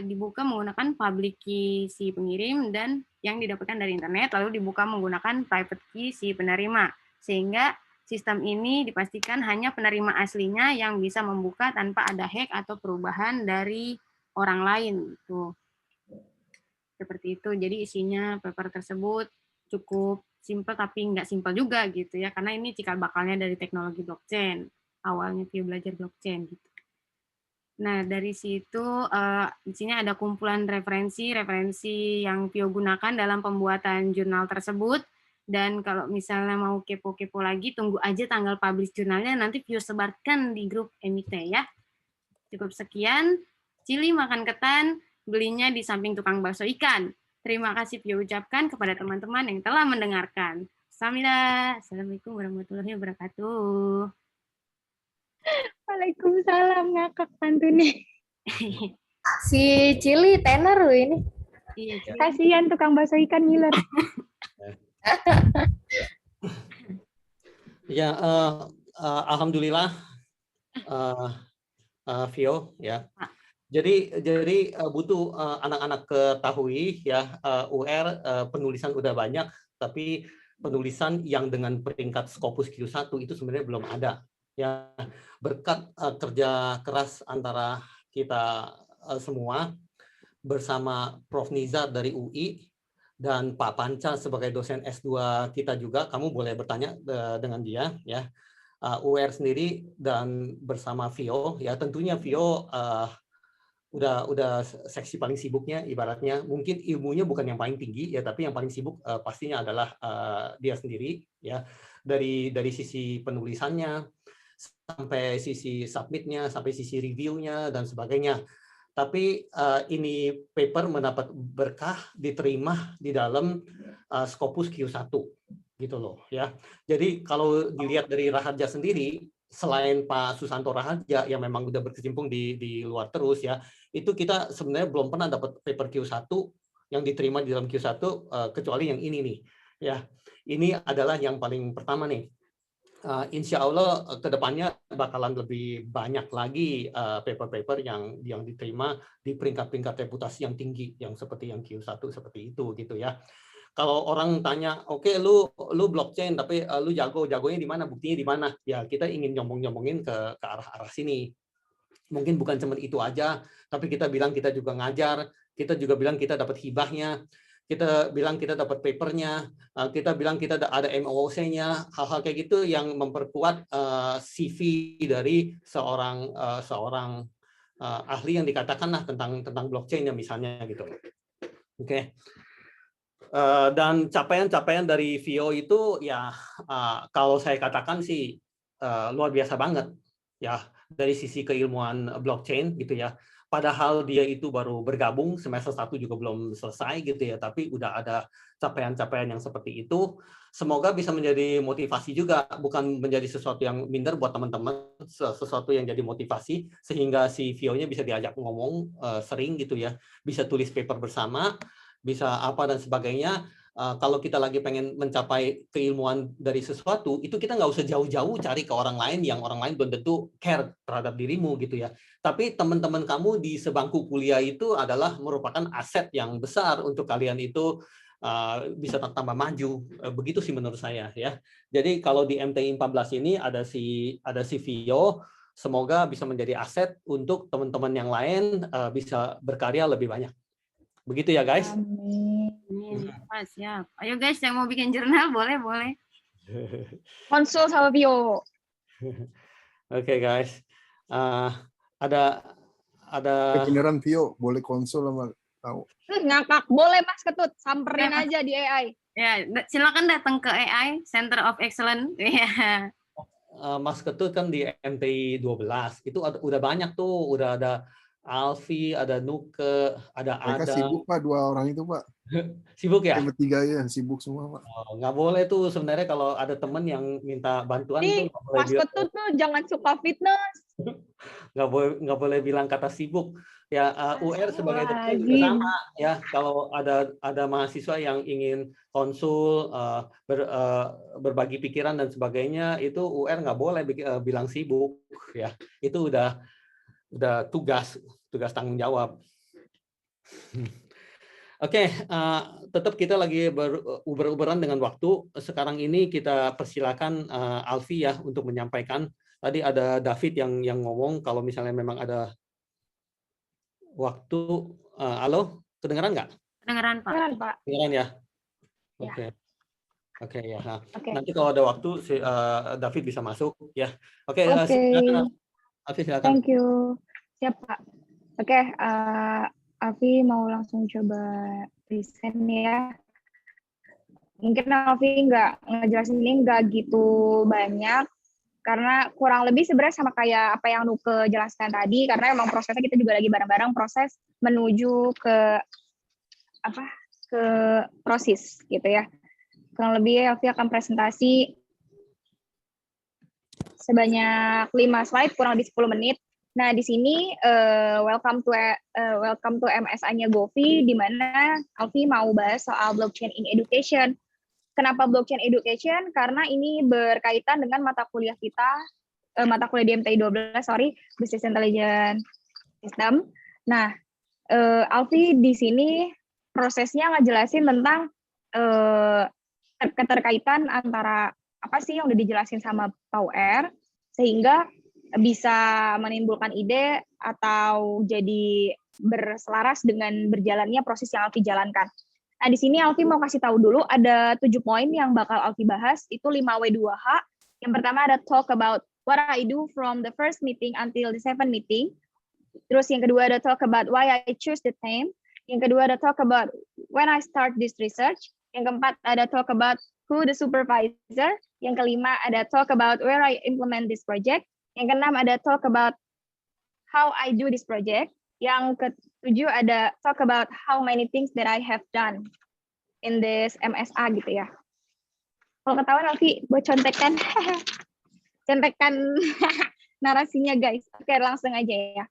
dibuka menggunakan public key si pengirim dan yang didapatkan dari internet, lalu dibuka menggunakan private key si penerima. Sehingga sistem ini dipastikan hanya penerima aslinya yang bisa membuka tanpa ada hack atau perubahan dari orang lain gitu. Seperti itu. Jadi isinya paper tersebut cukup simpel tapi nggak simpel juga gitu ya, karena ini cikal bakalnya dari teknologi blockchain. Awalnya Vio belajar blockchain gitu. Nah, dari situ di sini ada kumpulan referensi yang Vio gunakan dalam pembuatan jurnal tersebut. Dan kalau misalnya mau kepo-kepo lagi, tunggu aja tanggal publish jurnalnya, nanti Vio sebarkan di grup MIT ya. Cukup sekian. Cili makan ketan, belinya di samping tukang bakso ikan. Terima kasih Vio ucapkan kepada teman-teman yang telah mendengarkan. Assalamualaikum warahmatullahi wabarakatuh. Waalaikumsalam, ngakak pantuni. Si Cili tenar loh ini. Iya, Kasihan tukang bakso ikan ngiler. Ya, alhamdulillah, Vio ya. Jadi butuh anak-anak ketahui ya, UR penulisan udah banyak, tapi penulisan yang dengan peringkat Scopus Q1 itu sebenarnya belum ada. Ya, berkat kerja keras antara kita semua bersama Prof. Nizar dari UI dan Pak Panca sebagai dosen S2 kita juga, kamu boleh bertanya dengan dia ya. UR sendiri dan bersama Vio ya, tentunya Vio udah seksi paling sibuknya, ibaratnya mungkin ilmunya bukan yang paling tinggi ya, tapi yang paling sibuk pastinya adalah dia sendiri ya, dari sisi penulisannya sampai sisi submitnya, sampai sisi reviewnya dan sebagainya. Tapi ini paper mendapat berkah diterima di dalam Scopus Q1 gitu loh ya. Jadi kalau dilihat dari Raharja sendiri, selain Pak Susanto Raharja yang memang udah berkecimpung di luar terus ya, itu kita sebenarnya belum pernah dapat paper Q1 yang diterima di dalam Q1 kecuali yang ini nih ya. Ini adalah yang paling pertama nih. Insya Allah kedepannya bakalan lebih banyak lagi paper-paper yang diterima di peringkat-peringkat reputasi yang tinggi, yang seperti yang Q1 seperti itu gitu ya. Kalau orang tanya, oke, lu blockchain tapi lu jagonya di mana, buktinya di mana? Ya kita ingin nyombongin ke arah sini. Mungkin bukan cuma itu aja, tapi kita bilang kita juga ngajar, kita juga bilang kita dapat hibahnya, kita bilang kita dapat papernya, kita bilang kita ada MOOC-nya, hal-hal kayak gitu yang memperkuat CV dari seorang ahli yang dikatakanlah tentang blockchain ya misalnya gitu. Oke. Dan capaian-capaian dari Vio itu ya kalau saya katakan sih luar biasa banget ya, dari sisi keilmuan blockchain gitu ya. Padahal dia itu baru bergabung, semester 1 juga belum selesai gitu ya, tapi udah ada capaian-capaian yang seperti itu. Semoga bisa menjadi motivasi juga, bukan menjadi sesuatu yang minder buat teman-teman, sesuatu yang jadi motivasi sehingga si Vio-nya bisa diajak ngomong sering gitu ya, bisa tulis paper bersama, bisa apa dan sebagainya. kalau kita lagi pengen mencapai keilmuan dari sesuatu, itu kita nggak usah jauh-jauh cari ke orang lain yang orang lain belum tentu care terhadap dirimu gitu ya. Tapi teman-teman kamu di sebangku kuliah itu adalah merupakan aset yang besar untuk kalian itu bisa tambah maju. Begitu sih menurut saya ya. Jadi kalau di MTI 14 ini ada si Vio, semoga bisa menjadi aset untuk teman-teman yang lain bisa berkarya lebih banyak. Begitu ya guys. Amin. Pak, siap. Ayo guys, yang mau bikin jurnal boleh. Konsul sama Vio. Oke guys. Ada Beneran Vio, boleh konsul sama tahu. Ngakak. Boleh Mas Ketut, samperin aja di AI. Ya, silakan datang ke AI Center of Excellence. Ya. Mas Ketut kan di MTI 12 itu udah banyak tuh, udah ada Alfi, ada Nuke, ada Mereka Adam. sibuk Pak, 2 orang itu Pak. Sibuk ya? Yang bertiga ya, sibuk semua Pak. Nggak boleh tuh sebenarnya kalau ada temen yang minta bantuan tuh nggak boleh Mas Ketut tuh jangan suka fitness. nggak boleh bilang kata sibuk ya. UR sebagai dosen juga Astagfirullahaladzim. sama ya, kalau ada mahasiswa yang ingin konsul berbagi pikiran dan sebagainya, itu UR nggak boleh bilang sibuk ya, itu udah tugas tanggung jawab. Oke, tetap kita lagi beruber-uberan dengan waktu. Sekarang ini kita persilakan Alfi ya untuk menyampaikan. Tadi ada David yang ngomong kalau misalnya memang ada waktu. Halo, kedengeran nggak? Kedengeran Pak. Kedengeran ya? Oke. Oke ya. Nah, nanti kalau ada waktu si David bisa masuk ya. Oke, silakan. Alfi silakan. Thank you. Siap Pak. Oke, Alfi mau langsung coba present ya. Mungkin Alfi nggak ngejelasin ini nggak gitu banyak, karena kurang lebih sebenarnya sama kayak apa yang Nuke jelaskan tadi, karena emang prosesnya kita juga lagi bareng-bareng proses menuju ke proses gitu ya. Kurang lebih Alfi akan presentasi sebanyak 5 slide, kurang lebih 10 menit. Nah, di sini welcome to MSA-nya Govi, di mana Alfi mau bahas soal blockchain in education. Kenapa blockchain education? Karena ini berkaitan dengan mata kuliah kita, mata kuliah di MTI 12, Business Intelligence System. Nah, Alfi di sini prosesnya ngejelasin tentang keterkaitan antara apa sih yang udah dijelasin sama PAUR, sehingga bisa menimbulkan ide atau jadi berselaras dengan berjalannya proses yang Alfi jalankan. Nah, di sini Alfi mau kasih tahu dulu ada 7 poin yang bakal Alfi bahas, itu 5W2H. Yang pertama ada talk about what I do from the first meeting until the 7th meeting. Terus yang kedua ada talk about why I choose the theme. Yang kedua ada talk about when I start this research. Yang keempat ada talk about who the supervisor. Yang kelima ada talk about where I implement this project. Yang keenam ada talk about how I do this project. Yang ketujuh ada talk about how many things that I have done in this MSA gitu ya. Kalau ketahuan Alfi buat contekan narasinya guys. Oke, langsung aja ya.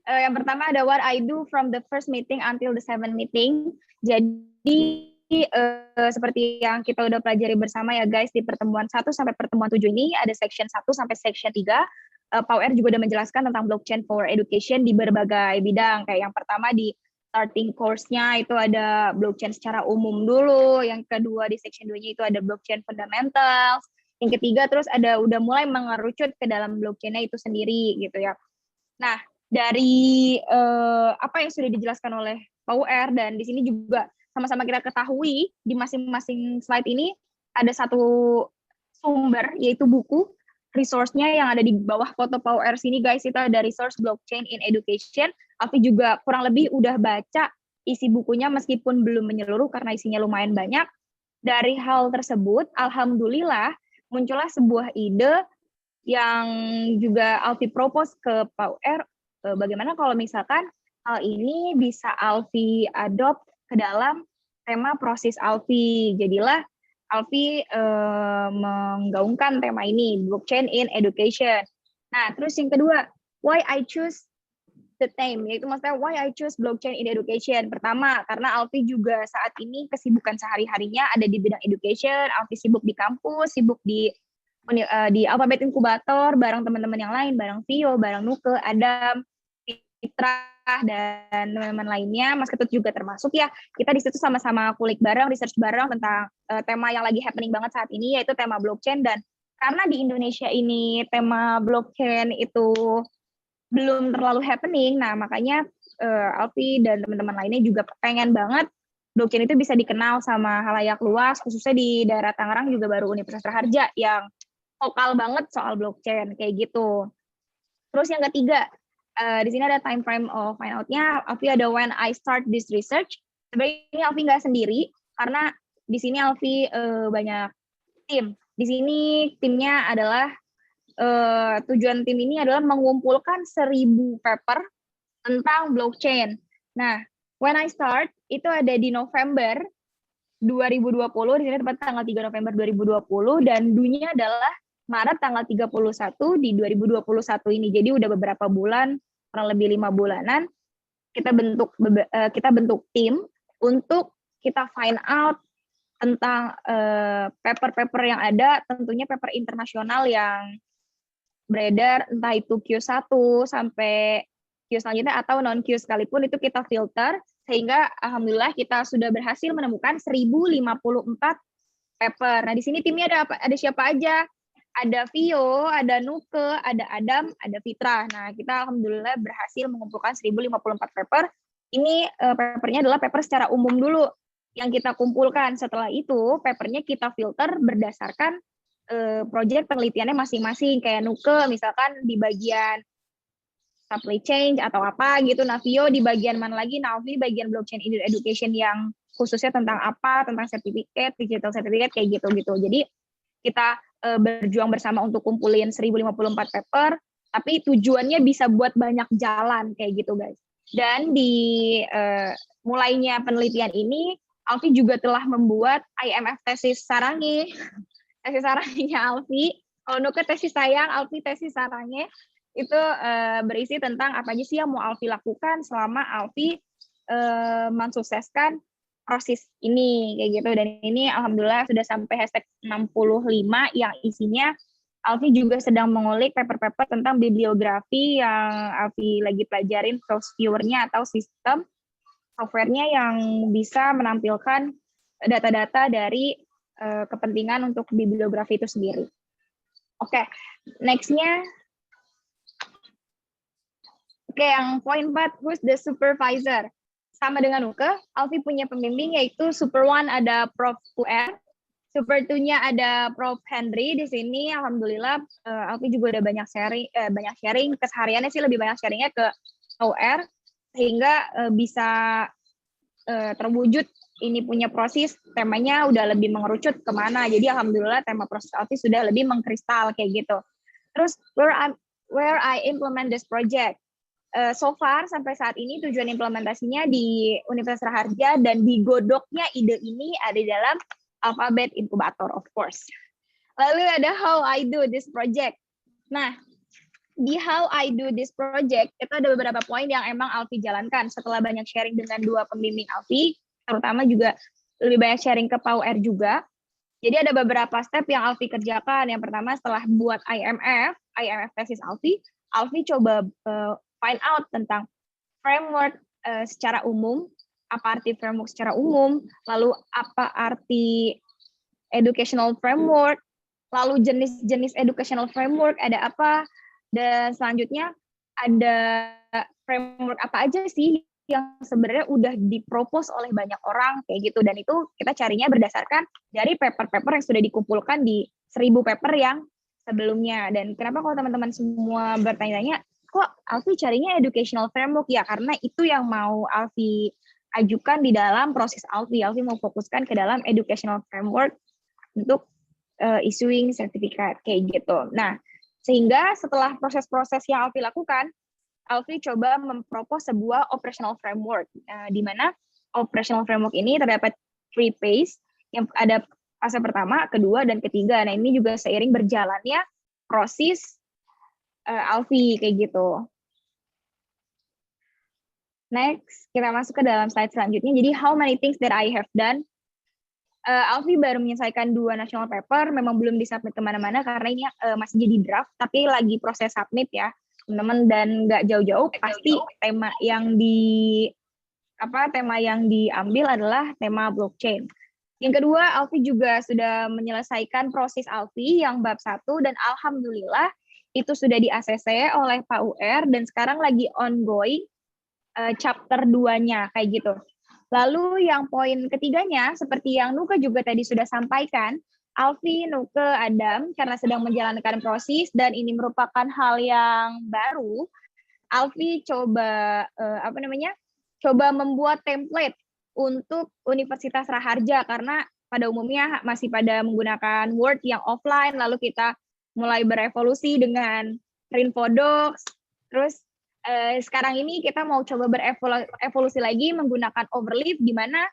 Yang pertama ada what I do from the first meeting until the 7th meeting. Jadi seperti yang kita udah pelajari bersama ya guys, di pertemuan 1 sampai pertemuan 7 ini ada section 1 sampai section 3. PAUR juga udah menjelaskan tentang blockchain for education di berbagai bidang. Kayak yang pertama di starting course-nya itu ada blockchain secara umum dulu, yang kedua di section 2-nya itu ada blockchain fundamentals, yang ketiga terus ada udah mulai mengerucut ke dalam blockchain-nya itu sendiri gitu ya. Nah, dari apa yang sudah dijelaskan oleh PAUR, dan di sini juga sama-sama kita ketahui di masing-masing slide ini ada satu sumber, yaitu buku resource-nya yang ada di bawah foto PAUR sini guys. Itu ada resource blockchain in education. Alfi juga kurang lebih udah baca isi bukunya meskipun belum menyeluruh karena isinya lumayan banyak. Dari hal tersebut, alhamdulillah muncullah sebuah ide yang juga Alfi propose ke PAUR, bagaimana kalau misalkan hal ini bisa Alfi adopt ke dalam tema proses Alfi. Jadilah Alfi menggaungkan tema ini, blockchain in education. Nah, terus yang kedua, why I choose the theme, yaitu maksudnya why I choose blockchain in education. Pertama, karena Alfi juga saat ini kesibukan sehari-harinya ada di bidang education. Alfi sibuk di kampus, sibuk di Alphabet Inkubator bareng teman-teman yang lain, bareng Vio, bareng Nuke, Adam, Fitra, dan teman-teman lainnya. Mas Ketut juga termasuk ya. Kita di situ sama-sama kulik bareng, research bareng tentang tema yang lagi happening banget saat ini, yaitu tema blockchain. Dan karena di Indonesia ini tema blockchain itu belum terlalu happening, nah makanya Alfi dan teman-teman lainnya juga pengen banget blockchain itu bisa dikenal sama halayak luas, khususnya di daerah Tangerang juga baru Universitas Raharja yang vokal banget soal blockchain, kayak gitu. Terus yang ketiga, di sini ada time frame of find out-nya, Alfi ada when I start this research. Sebenarnya ini Alfi nggak sendiri, karena di sini Alfi banyak tim. Di sini timnya adalah tujuan tim ini adalah mengumpulkan 1000 paper tentang blockchain. Nah, when I start itu ada di November 2020, di sini tepat tanggal 3 November 2020, dan dunia adalah Maret tanggal 31 di 2021 ini. Jadi udah beberapa bulan, kurang lebih 5 bulanan, kita bentuk tim untuk kita find out tentang paper-paper yang ada, tentunya paper internasional yang beredar, entah itu Q1 sampai Q selanjutnya atau non-Q sekalipun, itu kita filter, sehingga alhamdulillah kita sudah berhasil menemukan 1054 paper. Nah, di sini timnya ada siapa aja? Ada Vio, ada Nuke, ada Adam, ada Fitra. Nah, kita alhamdulillah berhasil mengumpulkan 1054 paper. Ini papernya adalah paper secara umum dulu yang kita kumpulkan. Setelah itu, papernya kita filter berdasarkan proyek penelitiannya masing-masing. Kayak Nuke misalkan di bagian supply chain atau apa gitu, Navio di bagian mana lagi, Navi bagian blockchain education yang khususnya tentang apa, tentang sertifikat, digital certificate, kayak gitu-gitu. Jadi kita berjuang bersama untuk kumpulin 1054 paper, tapi tujuannya bisa buat banyak jalan kayak gitu guys. Dan di mulainya penelitian ini, Alfi juga telah membuat IMF tesis sarangi. Tesis saranginya Alfi. Kalau Nuke tesis sayang, Alfi tesis sarangi. Itu berisi tentang apa aja sih yang mau Alfi lakukan selama Alfi mensukseskan proses ini, kayak gitu. Dan ini alhamdulillah sudah sampai hashtag 65 yang isinya Alfi juga sedang mengulik paper-paper tentang bibliografi yang Alfi lagi pelajarin viewer-nya atau sistem software-nya yang bisa menampilkan data-data dari kepentingan untuk bibliografi itu sendiri. Oke, next-nya. Oke, yang poin 4, who's the supervisor? Sama dengan Nuke, Alfi punya pembimbing yaitu Super 1 ada Prof. UR, Super 2-nya ada Prof. Henry. Di sini alhamdulillah Alfi juga udah banyak sharing, kesehariannya sih lebih banyak sharingnya ke UR, sehingga bisa terwujud ini punya proses, temanya udah lebih mengerucut kemana. Jadi alhamdulillah tema proses Alfi sudah lebih mengkristal kayak gitu. Terus where I implement this project. So far sampai saat ini tujuan implementasinya di Universitas Raharja, dan digodoknya ide ini ada di dalam Alphabet Inkubator of course. Lalu ada how I do this project. Nah, di how I do this project itu ada beberapa poin yang emang Alfi jalankan setelah banyak sharing dengan 2 pembimbing Alfi, terutama juga lebih banyak sharing ke PAUR juga. Jadi ada beberapa step yang Alfi kerjakan. Yang pertama, setelah buat IMF tesis Alfi coba find out tentang framework secara umum, apa arti framework secara umum, lalu apa arti educational framework, lalu jenis-jenis educational framework ada apa, dan selanjutnya ada framework apa aja sih yang sebenarnya udah dipropose oleh banyak orang kayak gitu. Dan itu kita carinya berdasarkan dari paper-paper yang sudah dikumpulkan di 1000 paper yang sebelumnya. Dan kenapa kalau teman-teman semua bertanya-tanya, kok Alfi carinya educational framework? Ya karena itu yang mau Alfi ajukan di dalam proses Alfi. Alfi mau fokuskan ke dalam educational framework untuk issuing sertifikat kayak gitu. Nah, sehingga setelah proses-proses yang Alfi lakukan, Alfi coba mempropose sebuah operational framework, di mana operational framework ini terdapat 3 phase, yang ada fase pertama, kedua, dan ketiga. Nah, ini juga seiring berjalannya proses Alfi kayak gitu. Next, kita masuk ke dalam slide selanjutnya. Jadi, how many things that I have done? Alfi baru menyelesaikan 2 national paper, memang belum disubmit kemana-mana karena ini masih jadi draft, tapi lagi proses submit ya, teman-teman. Dan nggak jauh-jauh, pasti tema yang diambil adalah tema blockchain. Yang kedua, Alfi juga sudah menyelesaikan proses Alfi yang bab 1, dan alhamdulillah itu sudah di-ACC oleh Pak UR, dan sekarang lagi ongoing chapter 2-nya, kayak gitu. Lalu yang poin ketiganya, seperti yang Nuke juga tadi sudah sampaikan, Alfi, Nuke, Adam, karena sedang menjalankan proses, dan ini merupakan hal yang baru, Alfi coba, coba membuat template untuk Universitas Raharja, karena pada umumnya masih pada menggunakan Word yang offline, lalu kita mulai berevolusi dengan Rinfodocs, terus sekarang ini kita mau coba berevolusi lagi menggunakan Overleaf, di mana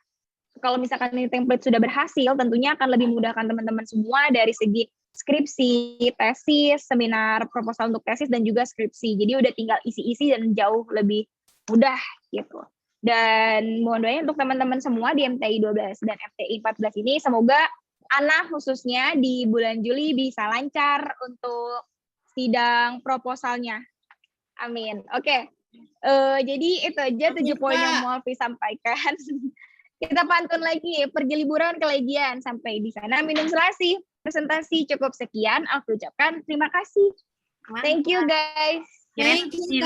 kalau misalkan ini template sudah berhasil, tentunya akan lebih memudahkan teman-teman semua dari segi skripsi, tesis, seminar, proposal untuk tesis, dan juga skripsi. Jadi udah tinggal isi-isi dan jauh lebih mudah gitu. Dan mohon doanya untuk teman-teman semua di MTI 12 dan MTI 14 ini, semoga Ana khususnya di bulan Juli bisa lancar untuk sidang proposalnya. Amin. Oke. Jadi itu aja 7 poin yang mau Alfi sampaikan. Kita pantun lagi, pergi liburan ke Legian. Sampai di sana minum selasi. Presentasi cukup sekian. Alfi ucapkan terima kasih. Thank you guys. Thank you,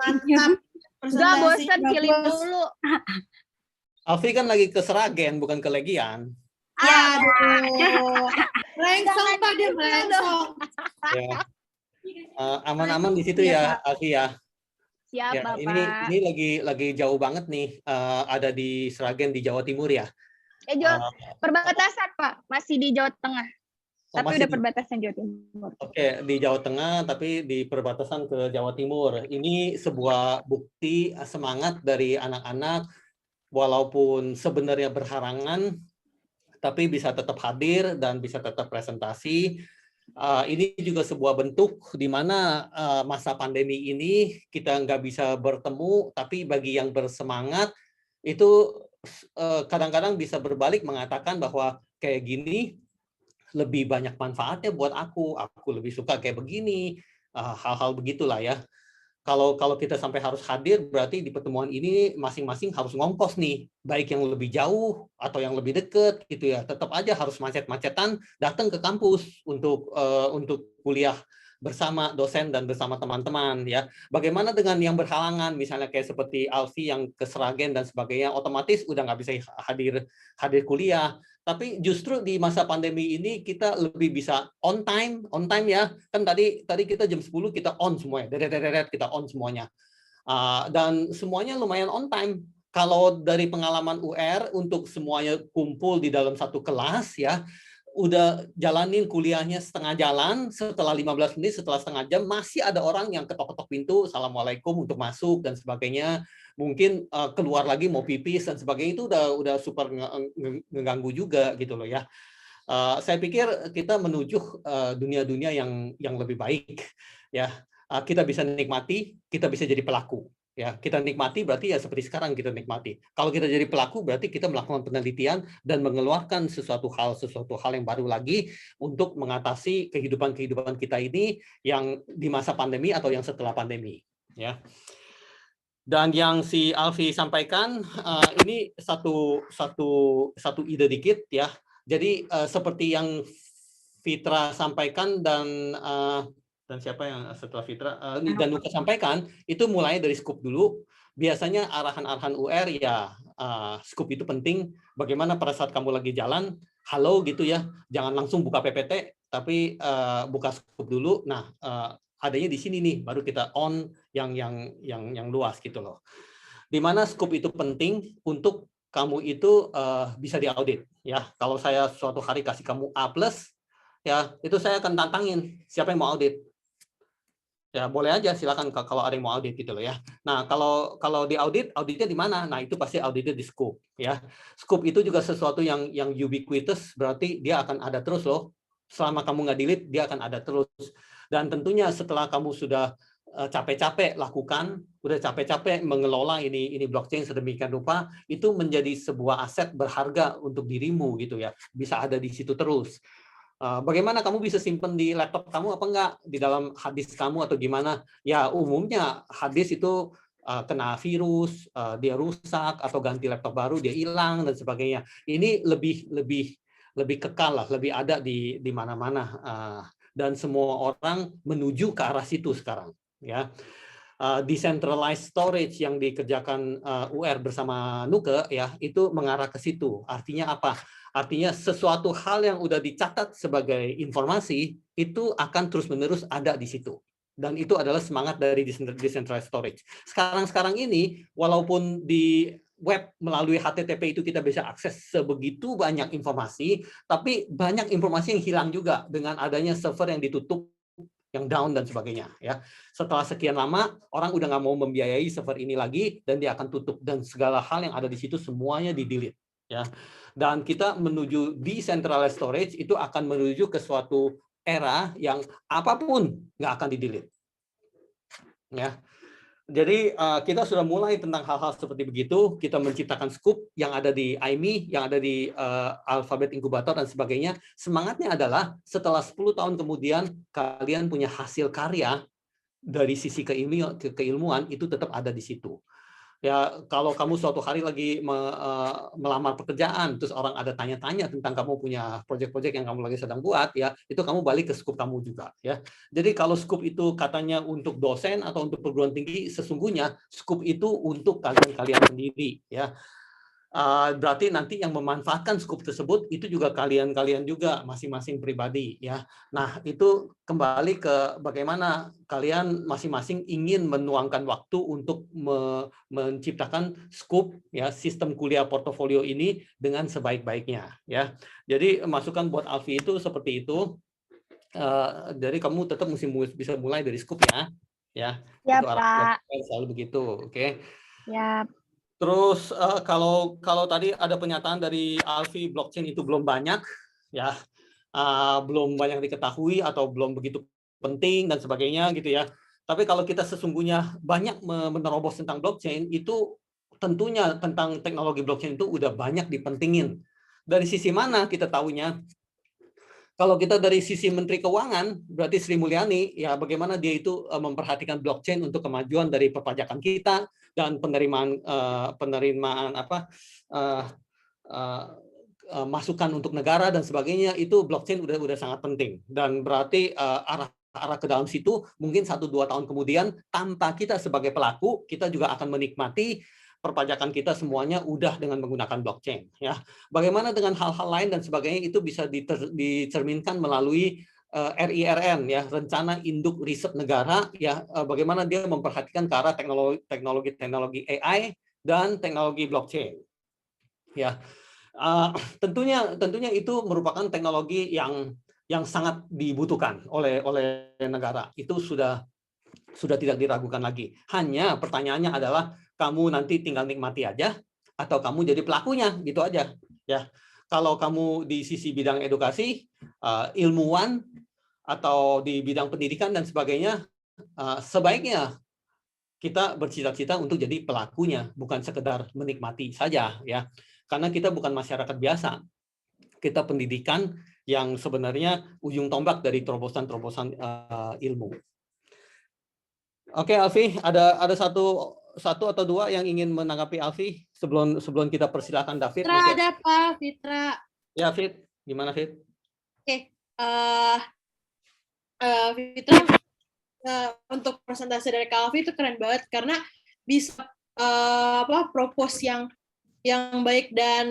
Mantap. Gak bosan film dulu. Alfi kan lagi ke Seragen, bukan ke Legian. Ya, aduh. Melengsong Pak, dia melengsong. Ya. Aman-aman di situ ya, Alfi ya. Siap, Ya, Bapak. ini lagi jauh banget nih, ada di Seragen di Jawa Timur ya. Perbatasan Pak, masih di Jawa Tengah. Tapi udah perbatasan Jawa Timur. Oke, di Jawa Tengah tapi di perbatasan ke Jawa Timur. Ini sebuah bukti semangat dari anak-anak, walaupun sebenarnya berhalangan, tapi bisa tetap hadir dan bisa tetap presentasi. Ini juga sebuah bentuk di mana masa pandemi ini kita nggak bisa bertemu, tapi bagi yang bersemangat itu kadang-kadang bisa berbalik mengatakan bahwa kayak gini lebih banyak manfaatnya buat aku lebih suka kayak begini, hal-hal begitulah ya. Kalau kita sampai harus hadir, berarti di pertemuan ini masing-masing harus ngongkos nih, baik yang lebih jauh atau yang lebih dekat gitu ya. Tetap aja harus macet-macetan datang ke kampus untuk kuliah bersama dosen dan bersama teman-teman ya. Bagaimana dengan yang berhalangan, misalnya kayak seperti Alfi yang ke Seragen dan sebagainya, otomatis udah nggak bisa hadir kuliah. Tapi justru di masa pandemi ini kita lebih bisa on time ya. Kan tadi kita jam 10 kita on semuanya, kita on semuanya. Dan semuanya lumayan on time. Kalau dari pengalaman UR untuk semuanya kumpul di dalam satu kelas ya, udah jalanin kuliahnya setengah jalan, setelah 15 menit, setelah setengah jam, masih ada orang yang ketok-ketok pintu, Assalamualaikum untuk masuk dan sebagainya. Mungkin keluar lagi mau pipis dan sebagainya, itu udah super ngeganggu juga gitu loh ya. Saya pikir kita menuju dunia-dunia yang lebih baik ya. Kita bisa nikmati, kita bisa jadi pelaku. Ya, kita nikmati berarti ya seperti sekarang kita nikmati. Kalau kita jadi pelaku berarti kita melakukan penelitian dan mengeluarkan sesuatu hal yang baru lagi untuk mengatasi kehidupan kita ini yang di masa pandemi atau yang setelah pandemi. Ya. Dan yang si Alfi sampaikan ini satu ide dikit ya. Jadi seperti yang Fitra sampaikan dan siapa yang setelah Fitra dan Nuka sampaikan, itu mulai dari scoop dulu. Biasanya arahan-arahan UR ya, scoop itu penting. Bagaimana pada saat kamu lagi jalan, halo gitu ya, jangan langsung buka PPT, tapi buka scoop dulu. Nah, adanya di sini nih, baru kita on yang luas gitu loh. Di mana scoop itu penting untuk kamu itu bisa diaudit ya. Kalau saya suatu hari kasih kamu A+, ya itu saya akan tantangin siapa yang mau audit. Ya boleh aja, silakan kalau ada yang mau audit gitu loh ya. Nah kalau di auditnya di mana? Nah itu pasti auditnya di scoop ya. Scoop itu juga sesuatu yang ubiquitous, berarti dia akan ada terus loh. Selama kamu nggak delete, dia akan ada terus. Dan tentunya setelah kamu sudah capek-capek lakukan, udah capek-capek mengelola ini blockchain sedemikian rupa, itu menjadi sebuah aset berharga untuk dirimu gitu ya, bisa ada di situ terus. Bagaimana kamu bisa simpen di laptop kamu apa enggak, di dalam hard disk kamu atau gimana? Ya umumnya hard disk itu kena virus, dia rusak atau ganti laptop baru dia hilang dan sebagainya. Ini lebih kekal lah, lebih ada di mana-mana dan semua orang menuju ke arah situ sekarang. Ya, decentralized storage yang dikerjakan UR bersama Nuke ya itu mengarah ke situ. Artinya apa? Artinya sesuatu hal yang udah dicatat sebagai informasi itu akan terus-menerus ada di situ. Dan itu adalah semangat dari decentralized storage. Sekarang ini, walaupun di web melalui HTTP itu kita bisa akses sebegitu banyak informasi, tapi banyak informasi yang hilang juga dengan adanya server yang ditutup, yang down dan sebagainya. Ya, setelah sekian lama orang udah nggak mau membiayai server ini lagi dan dia akan tutup dan segala hal yang ada di situ semuanya di-delete. Ya, dan kita menuju decentralized storage itu akan menuju ke suatu era yang apapun nggak akan di-delete. Ya, jadi kita sudah mulai tentang hal-hal seperti begitu. Kita menciptakan scoop yang ada di IME, yang ada di Alphabet Incubator dan sebagainya. Semangatnya adalah setelah 10 tahun kemudian kalian punya hasil karya dari sisi keilmuan itu tetap ada di situ. Ya, kalau kamu suatu hari lagi melamar pekerjaan, terus orang ada tanya-tanya tentang kamu punya proyek-proyek yang kamu lagi sedang buat, ya itu kamu balik ke scoop kamu juga. Ya, jadi kalau scoop itu katanya untuk dosen atau untuk perguruan tinggi, sesungguhnya scoop itu untuk kalian sendiri. Ya, berarti nanti yang memanfaatkan scoop tersebut itu juga kalian juga masing-masing pribadi. Ya, nah itu kembali ke bagaimana kalian masing-masing ingin menuangkan waktu untuk menciptakan scoop ya sistem kuliah portofolio ini dengan sebaik-baiknya. Ya, jadi masukan buat Alfi itu seperti itu. Jadi kamu tetap mesti bisa mulai dari scoop ya. Ya, ya itu Pak. Selalu begitu. Oke. Ya. Terus kalau tadi ada pernyataan dari Alfi blockchain itu belum banyak, ya belum banyak diketahui atau belum begitu penting dan sebagainya gitu ya. Tapi kalau kita sesungguhnya banyak menerobos tentang blockchain itu tentunya tentang teknologi blockchain itu udah banyak dipentingin. Dari sisi mana kita tahunya? Kalau kita dari sisi Menteri Keuangan, berarti Sri Mulyani, ya bagaimana dia itu memperhatikan blockchain untuk kemajuan dari perpajakan kita dan penerimaan masukan untuk negara dan sebagainya, itu blockchain udah sangat penting. Dan berarti arah ke dalam situ mungkin 1-2 tahun kemudian tanpa kita sebagai pelaku, kita juga akan menikmati perpajakan kita semuanya udah dengan menggunakan blockchain. Ya, bagaimana dengan hal-hal lain dan sebagainya itu bisa dicerminkan melalui RIRN ya, rencana induk riset negara ya, bagaimana dia memperhatikan ke arah teknologi AI dan teknologi blockchain. Ya, tentunya itu merupakan teknologi yang sangat dibutuhkan oleh negara. Itu sudah tidak diragukan lagi. Hanya pertanyaannya adalah kamu nanti tinggal nikmati aja atau kamu jadi pelakunya, gitu aja. Ya, kalau kamu di sisi bidang edukasi, ilmuwan atau di bidang pendidikan dan sebagainya, sebaiknya kita bercita-cita untuk jadi pelakunya, bukan sekedar menikmati saja, ya. Karena kita bukan masyarakat biasa. Kita pendidikan yang sebenarnya ujung tombak dari terobosan-terobosan ilmu. Oke, Alfi, ada satu atau dua yang ingin menanggapi Alfi sebelum kita persilakan David. Fitra ada Pak, Fitra. Ya, Fit. Gimana, Fit? Oke. Fitra, untuk presentasi dari Kak Alfi itu keren banget karena bisa propose yang baik dan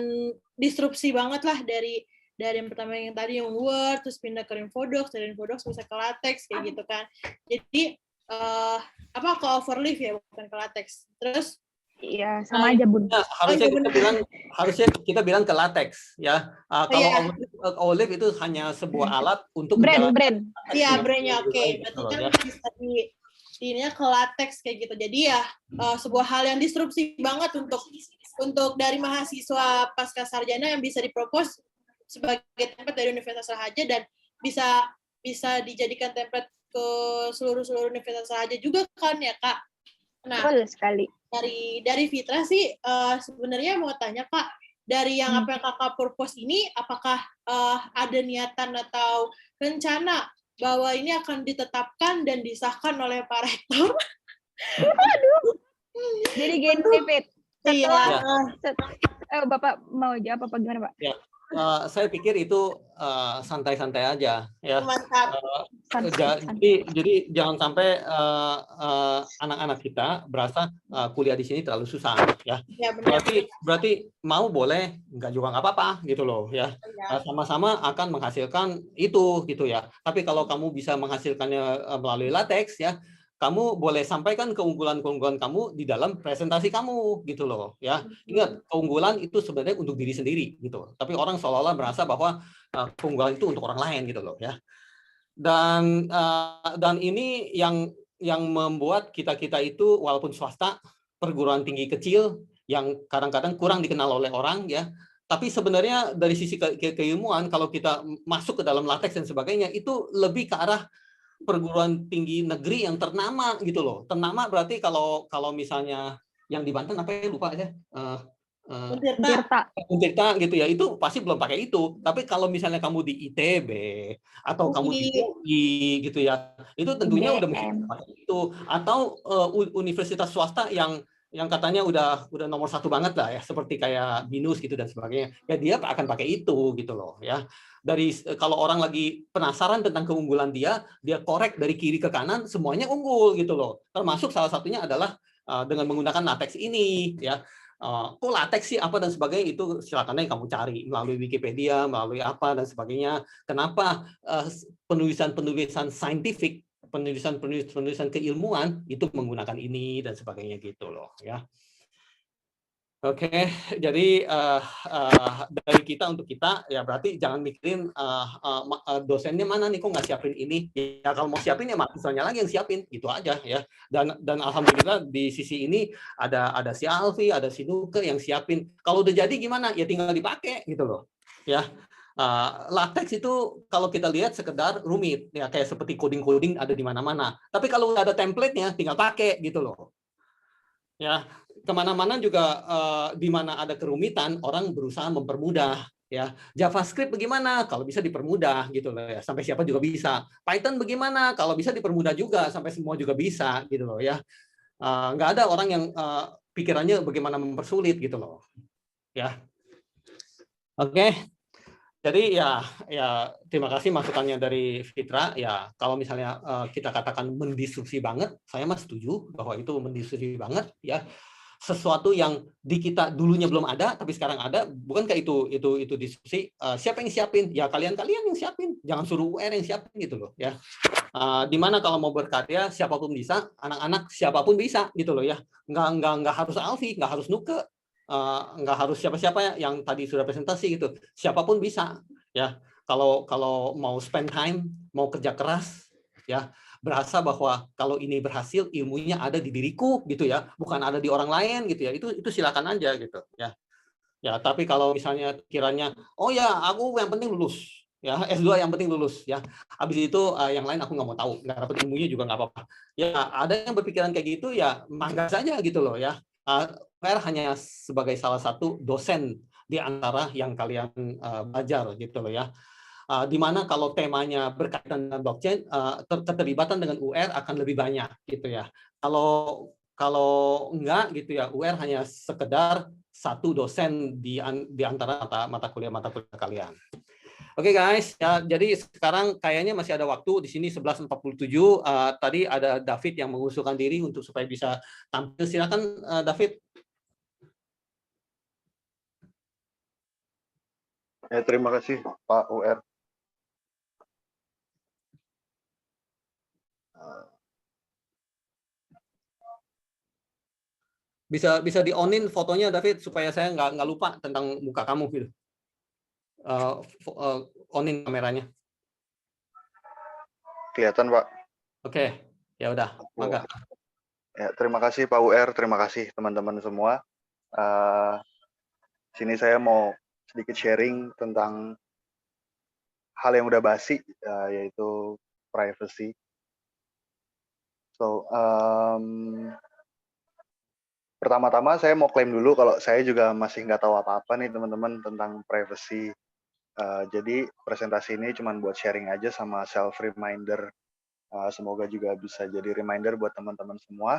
disrupsi banget lah dari yang pertama yang tadi yang Word, terus pindah ke Infodocs, dari Infodocs bisa ke LaTeX kayak gitu kan. Jadi ke Overleaf ya, bukan ke LaTeX. Terus iya, sama aja Bun. Ya, harusnya kita bilang ke LaTeX ya. Kalau Overleaf itu hanya sebuah alat untuk brand. Iya, brandnya oke. Berarti kan bisa ininya ke LaTeX kayak gitu. Jadi ya sebuah hal yang disrupsi banget untuk dari mahasiswa pasca sarjana yang bisa dipropos sebagai template dari Universitas Sahaja dan bisa dijadikan template ke seluruh universitas aja juga kan ya Kak. Nah, Betul sekali. dari Fitra sih sebenarnya mau tanya Kak, dari yang apa yang Kakak purpose ini, apakah ada niatan atau rencana bahwa ini akan ditetapkan dan disahkan oleh Pak Rektor? Jadi gini, Fit. Iya. Bapak mau jawab apa gimana, Pak? Ya, saya pikir itu santai-santai aja ya. Mantap. Jadi jangan sampai anak-anak kita berasa kuliah di sini terlalu susah ya. Ya, benar. Berarti mau boleh, nggak juga nggak apa-apa gitu loh ya. Sama-sama akan menghasilkan itu gitu ya. Tapi kalau kamu bisa menghasilkannya melalui latex ya, kamu boleh sampaikan keunggulan-keunggulan kamu di dalam presentasi kamu gitu loh ya. Ingat, keunggulan itu sebenarnya untuk diri sendiri gitu. Tapi orang seolah-olah merasa bahwa keunggulan itu untuk orang lain gitu loh ya. Dan ini yang membuat kita itu walaupun swasta, perguruan tinggi kecil yang kadang-kadang kurang dikenal oleh orang ya. Tapi sebenarnya dari sisi keilmuan kalau kita masuk ke dalam latex dan sebagainya itu lebih ke arah perguruan tinggi negeri yang ternama gitu loh. Ternama berarti kalau misalnya yang di Banten apa ya lupa aja. Untirta gitu ya, itu pasti belum pakai itu. Tapi kalau misalnya kamu di ITB atau kamu di UI gitu ya, itu tentunya udah mesti pakai itu. Atau universitas swasta yang katanya udah nomor 1 banget lah ya, seperti kayak BINUS gitu dan sebagainya. Ya dia akan pakai itu gitu loh ya. Kalau orang lagi penasaran tentang keunggulan dia korek dari kiri ke kanan, semuanya unggul gitu loh. Termasuk salah satunya adalah dengan menggunakan latex ini ya. Kok latex sih apa dan sebagainya, itu silakan aja kamu cari melalui Wikipedia, melalui apa dan sebagainya. Kenapa penulisan saintifik, penulisan keilmuan itu menggunakan ini dan sebagainya gitu loh ya. Oke, jadi dari kita untuk kita ya berarti jangan mikirin dosennya mana nih kok nggak siapin ini. Ya kalau mau siapin ya mahasiswanya lagi yang siapin, gitu aja ya. Dan alhamdulillah di sisi ini ada si Alfi, ada si Nuke yang siapin. Kalau udah jadi gimana? Ya tinggal dipakai gitu loh. Ya. Latex itu kalau kita lihat sekedar rumit ya, kayak seperti coding ada di mana-mana. Tapi kalau udah ada template-nya tinggal pakai gitu loh. Ya, kemana-mana juga di mana ada kerumitan orang berusaha mempermudah ya. JavaScript bagaimana? Kalau bisa dipermudah gitu loh ya, sampai siapa juga bisa. Python bagaimana? Kalau bisa dipermudah juga sampai semua juga bisa gitu loh ya. Nggak ada orang yang pikirannya bagaimana mempersulit gitu loh ya. Oke. Jadi ya terima kasih masukannya dari Fitra ya. Kalau misalnya kita katakan mendisrupsi banget, saya mah setuju bahwa itu mendisrupsi banget ya. Sesuatu yang di kita dulunya belum ada tapi sekarang ada, bukankah itu disrupsi? Siapa yang siapin? Ya kalian yang siapin. Jangan suruh UR yang siapin gitu loh ya. Dimana kalau mau berkarya siapapun bisa, anak-anak siapapun bisa gitu loh ya. Nggak harus Alfi, nggak harus Nuke. Nggak harus siapa-siapa yang tadi sudah presentasi gitu, siapapun bisa ya. Kalau mau spend time, mau kerja keras ya, berasa bahwa kalau ini berhasil ilmunya ada di diriku gitu ya, bukan ada di orang lain gitu ya, itu silakan aja gitu ya. Tapi kalau misalnya kiranya oh ya aku yang penting lulus ya, S2 yang penting lulus ya, habis itu yang lain aku nggak mau tahu, nggak dapat ilmunya juga nggak apa-apa ya. Ada yang berpikiran kayak gitu ya, mangga saja gitu loh ya. UR hanya sebagai salah satu dosen di antara yang kalian belajar gitu loh ya. Di mana kalau temanya berkaitan dengan blockchain, keterlibatan dengan UR akan lebih banyak gitu ya. Kalau enggak gitu ya, UR hanya sekedar satu dosen di antara mata kuliah kalian. Oke guys, ya jadi sekarang kayaknya masih ada waktu di sini 11.47. Tadi ada David yang mengusulkan diri untuk supaya bisa tampil. Silakan David. Ya, terima kasih Pak UR. Bisa di-on-in fotonya David supaya saya nggak lupa tentang muka kamu gitu. On-in kameranya. Kelihatan Pak. Oke, ya udah. Maka. Ya, terima kasih Pak UR, terima kasih teman-teman semua. Sini saya mau sedikit sharing tentang hal yang udah basi, yaitu privacy. So, pertama-tama saya mau klaim dulu kalau saya juga masih nggak tahu apa-apa nih teman-teman tentang privacy. Jadi presentasi ini cuma buat sharing aja sama self reminder. Semoga juga bisa jadi reminder buat teman-teman semua.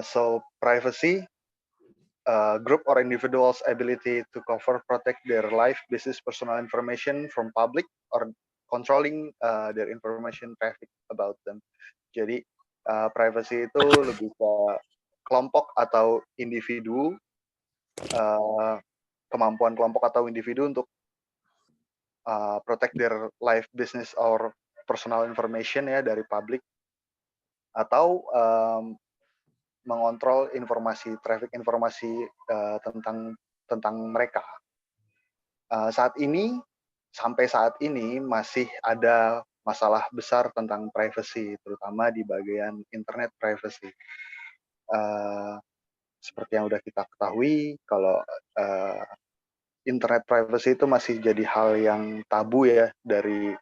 So privacy, group or individuals' ability to cover, protect their life, business, personal information from public or controlling their information traffic about them. Jadi privacy itu lebih ke kelompok atau individu, kemampuan kelompok atau individu untuk protect their life, business, or personal information ya dari publik, atau mengontrol informasi, traffic informasi tentang mereka. Sampai saat ini masih ada masalah besar tentang privacy, terutama di bagian internet privacy. Seperti yang udah kita ketahui, kalau internet privacy itu masih jadi hal yang tabu ya dari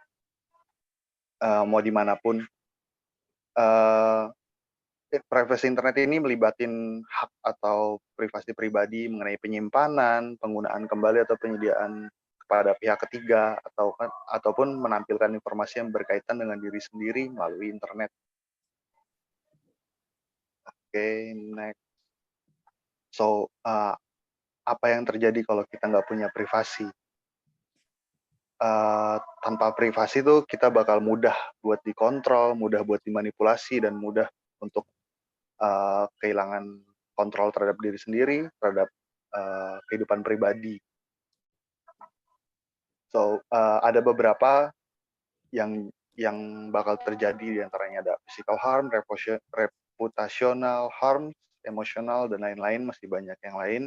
mau dimanapun. Privacy internet ini melibatin hak atau privasi pribadi mengenai penyimpanan, penggunaan kembali atau penyediaan kepada pihak ketiga, ataupun menampilkan informasi yang berkaitan dengan diri sendiri melalui internet. Oke, next. So, apa yang terjadi kalau kita nggak punya privasi? Tanpa privasi tuh kita bakal mudah buat dikontrol, mudah buat dimanipulasi, dan mudah untuk kehilangan kontrol terhadap diri sendiri, terhadap kehidupan pribadi. So, ada beberapa yang bakal terjadi, diantaranya ada physical harm, reputational harm, emosional, dan lain-lain, masih banyak yang lain.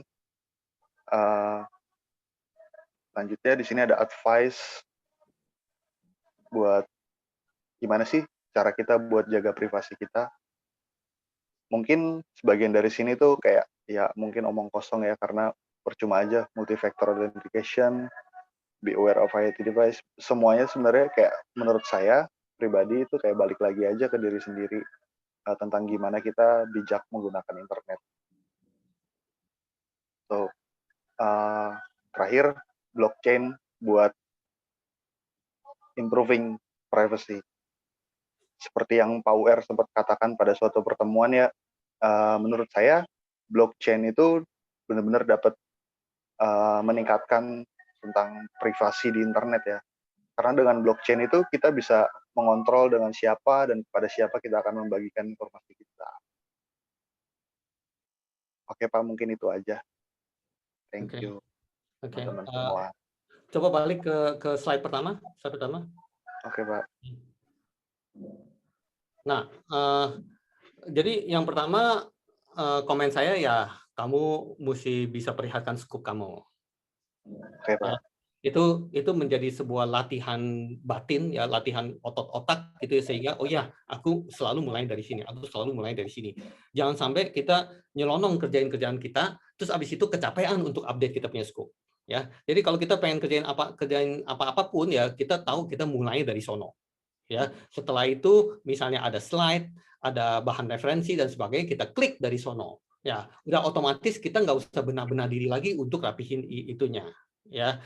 Selanjutnya di sini ada advice buat gimana sih cara kita buat jaga privasi kita. Mungkin sebagian dari sini tuh kayak ya mungkin omong kosong ya, karena percuma aja multi-factor authentication, be aware of IoT device, semuanya sebenarnya kayak menurut saya pribadi itu kayak balik lagi aja ke diri sendiri tentang gimana kita bijak menggunakan internet. So, terakhir blockchain buat improving privacy. Seperti yang Pak UR sempat katakan pada suatu pertemuan ya, menurut saya blockchain itu benar-benar dapat meningkatkan tentang privasi di internet ya. Karena dengan blockchain itu kita bisa mengontrol dengan siapa dan kepada siapa kita akan membagikan informasi kita. Oke Pak, mungkin itu aja. Thank you. Oke. Teman-teman semua. Coba balik ke slide pertama. Oke Pak. Nah, jadi yang pertama komen saya ya, kamu mesti bisa perlihatkan scoop kamu. Oke Pak. Itu menjadi sebuah latihan batin ya, latihan otot-otak gitu ya, sehingga oh ya, aku selalu mulai dari sini, Jangan sampai kita nyelonong kerjaan kita, terus abis itu kecapean untuk update kita punya scoop. Ya, jadi kalau kita pengen kerjain apa-apapun ya, kita tahu kita mulai dari sono. Ya, setelah itu misalnya ada slide, ada bahan referensi dan sebagainya, kita klik dari sono. Ya, udah otomatis kita nggak usah benar-benar diri lagi untuk rapihin itunya. Ya,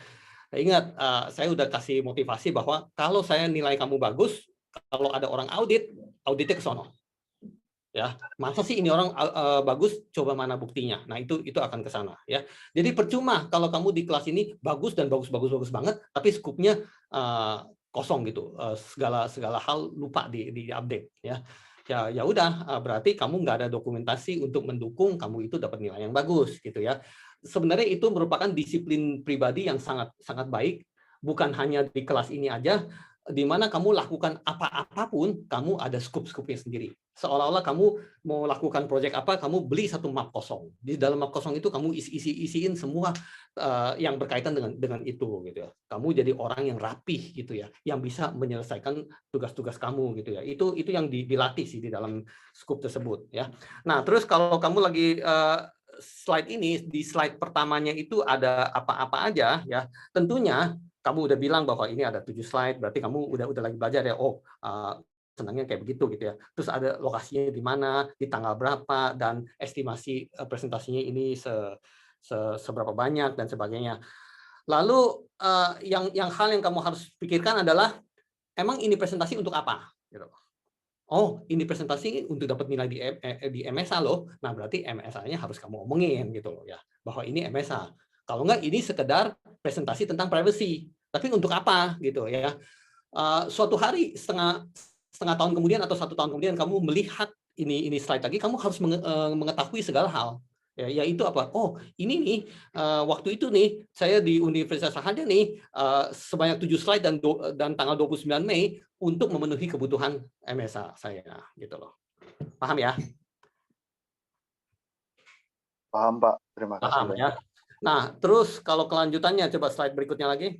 ingat saya udah kasih motivasi bahwa kalau saya nilai kamu bagus, kalau ada orang auditnya ke sono. Ya, masa sih ini orang bagus, coba mana buktinya. Nah, itu akan ke sana ya. Jadi percuma kalau kamu di kelas ini bagus dan bagus banget, tapi skupnya kosong gitu. Segala hal lupa di update ya. Ya udah, berarti kamu nggak ada dokumentasi untuk mendukung kamu itu dapat nilai yang bagus gitu ya. Sebenarnya itu merupakan disiplin pribadi yang sangat baik, bukan hanya di kelas ini aja, di mana kamu lakukan apa-apapun, kamu ada scoop-scoopnya sendiri. Seolah-olah kamu mau lakukan proyek apa, kamu beli satu map kosong. Di dalam map kosong itu kamu isiin semua yang berkaitan dengan itu gitu ya. Kamu jadi orang yang rapih gitu ya, yang bisa menyelesaikan tugas-tugas kamu gitu ya. Itu yang dilatih sih di dalam scoop tersebut ya. Nah, terus kalau kamu lagi slide ini, di slide pertamanya itu ada apa-apa aja ya. Tentunya kamu udah bilang bahwa ini ada 7 slide, berarti kamu udah lagi belajar ya. Oh, senangnya kayak begitu gitu ya. Terus ada lokasinya di mana, di tanggal berapa, dan estimasi presentasinya ini seberapa banyak dan sebagainya. Lalu yang hal yang kamu harus pikirkan adalah emang ini presentasi untuk apa? Gitu. Oh, ini presentasi untuk dapat nilai di MSA loh. Nah, berarti MSA-nya harus kamu omongin gitu loh ya, bahwa ini MSA. Kalau enggak, ini sekedar presentasi tentang privacy. Tapi untuk apa gitu ya? Suatu hari setengah tahun kemudian atau 1 tahun kemudian kamu melihat ini slide lagi, kamu harus mengetahui segala hal. Ya, yaitu apa? Oh, ini nih waktu itu nih saya di Universitas Sahaja nih sebanyak 7 slide dan tanggal 29 Mei untuk memenuhi kebutuhan MSA saya gitu loh. Paham ya? Paham, Pak. Terima kasih. Paham ya. Nah, terus kalau kelanjutannya coba slide berikutnya lagi.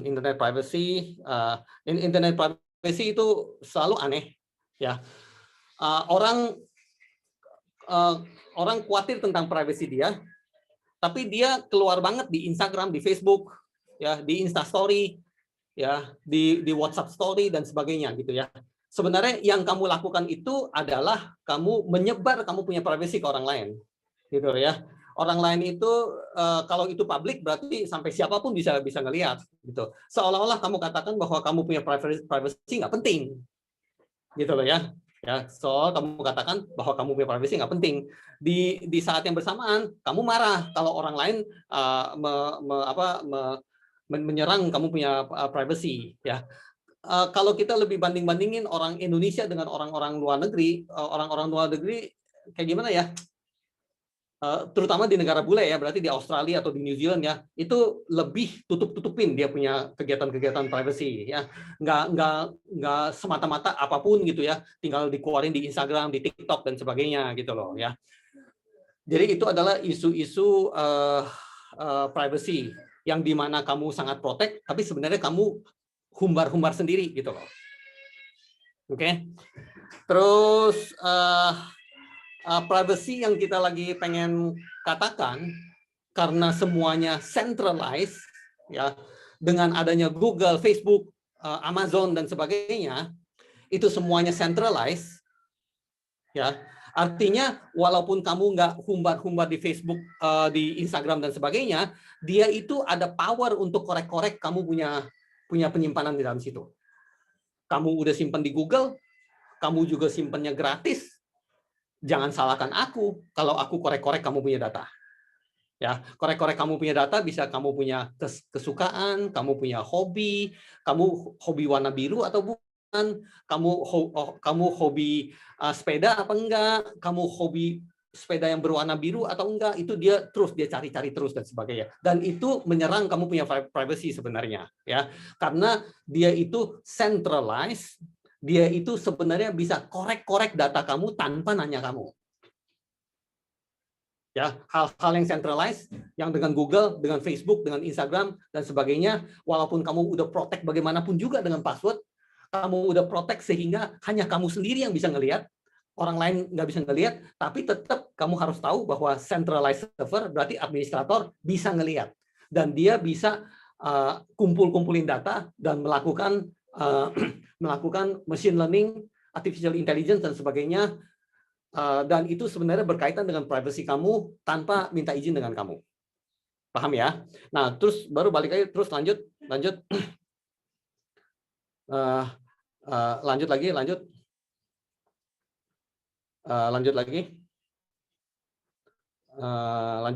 Internet privacy, internet privacy itu selalu aneh ya. Orang khawatir tentang privacy dia, tapi dia keluar banget di Instagram, di Facebook, ya, di Instastory, ya, di WhatsApp Story dan sebagainya gitu ya. Sebenarnya yang kamu lakukan itu adalah kamu menyebar kamu punya privacy ke orang lain, gitu ya. Orang lain itu kalau itu publik berarti sampai siapapun bisa ngelihat, gitu. Seolah-olah kamu katakan bahwa kamu punya privacy nggak penting, gitu loh ya. Ya, soal kamu katakan bahwa kamu punya privacy nggak penting. Di saat yang bersamaan kamu marah kalau orang lain menyerang kamu punya privacy ya. Kalau kita lebih bandingin orang Indonesia dengan orang-orang luar negeri, kayak gimana ya? Terutama di negara bule ya, berarti di Australia atau di New Zealand ya, itu lebih tutupin dia punya kegiatan-kegiatan privacy ya, nggak semata-mata apapun gitu ya, tinggal dikeluarin di Instagram, di TikTok dan sebagainya gitu loh ya. Jadi itu adalah isu-isu privacy yang dimana kamu sangat protect, tapi sebenarnya kamu humbar-humbar sendiri gitu loh. Oke. Terus privacy yang kita lagi pengen katakan, karena semuanya centralized ya, dengan adanya Google, Facebook, Amazon dan sebagainya, itu semuanya centralized ya. Artinya walaupun kamu nggak humbar-humbar di Facebook, di Instagram dan sebagainya, dia itu ada power untuk korek-korek kamu punya penyimpanan di dalam situ. Kamu udah simpan di Google, kamu juga simpannya gratis. Jangan salahkan aku kalau aku korek-korek kamu punya data. Ya, korek-korek kamu punya data bisa kamu punya kesukaan, kamu punya hobi, kamu hobi warna biru atau bukan, kamu hobi sepeda apa enggak, kamu hobi sepeda yang berwarna biru atau enggak, itu dia cari-cari terus dan sebagainya. Dan itu menyerang kamu punya privacy sebenarnya, ya. Karena dia itu centralized. Dia itu sebenarnya bisa korek-korek data kamu tanpa nanya kamu. Ya, hal-hal yang centralized, yang dengan Google, dengan Facebook, dengan Instagram dan sebagainya, walaupun kamu udah protect bagaimanapun juga dengan password, kamu udah protect sehingga hanya kamu sendiri yang bisa ngelihat, orang lain nggak bisa ngelihat, tapi tetap kamu harus tahu bahwa centralized server berarti administrator bisa ngelihat dan dia bisa kumpulin data dan melakukan machine learning, artificial intelligence dan sebagainya, dan itu sebenarnya berkaitan dengan privacy kamu tanpa minta izin dengan kamu. Paham ya? Nah, terus baru balik lagi, terus lanjut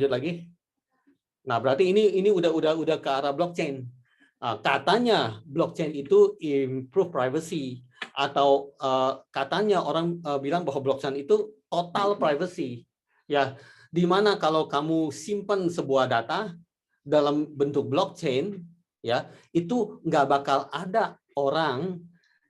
lagi. Nah, berarti ini udah ke arah blockchain. Katanya blockchain itu improve privacy, atau katanya orang bilang bahwa blockchain itu total privacy. Ya, di mana kalau kamu simpan sebuah data dalam bentuk blockchain, ya, itu nggak bakal ada orang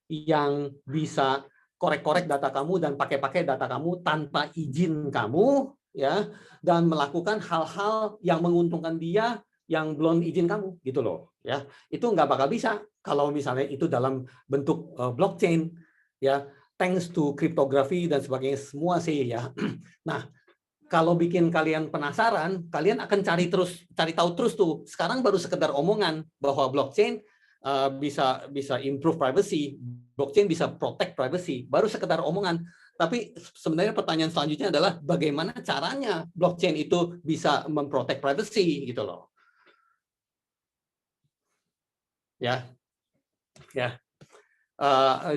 yang bisa korek-korek data kamu dan pakai data kamu tanpa izin kamu, ya, dan melakukan hal-hal yang menguntungkan dia yang belum izin kamu, gitu loh, ya. Itu nggak bakal bisa kalau misalnya itu dalam bentuk blockchain, ya, thanks to cryptography dan sebagainya semua sih, ya. Nah, kalau bikin kalian penasaran, kalian akan cari tahu terus tuh. Sekarang baru sekedar omongan bahwa blockchain bisa improve privacy, blockchain bisa protect privacy, baru sekedar omongan. Tapi sebenarnya pertanyaan selanjutnya adalah bagaimana caranya blockchain itu bisa memprotect privacy gitu loh. Ya.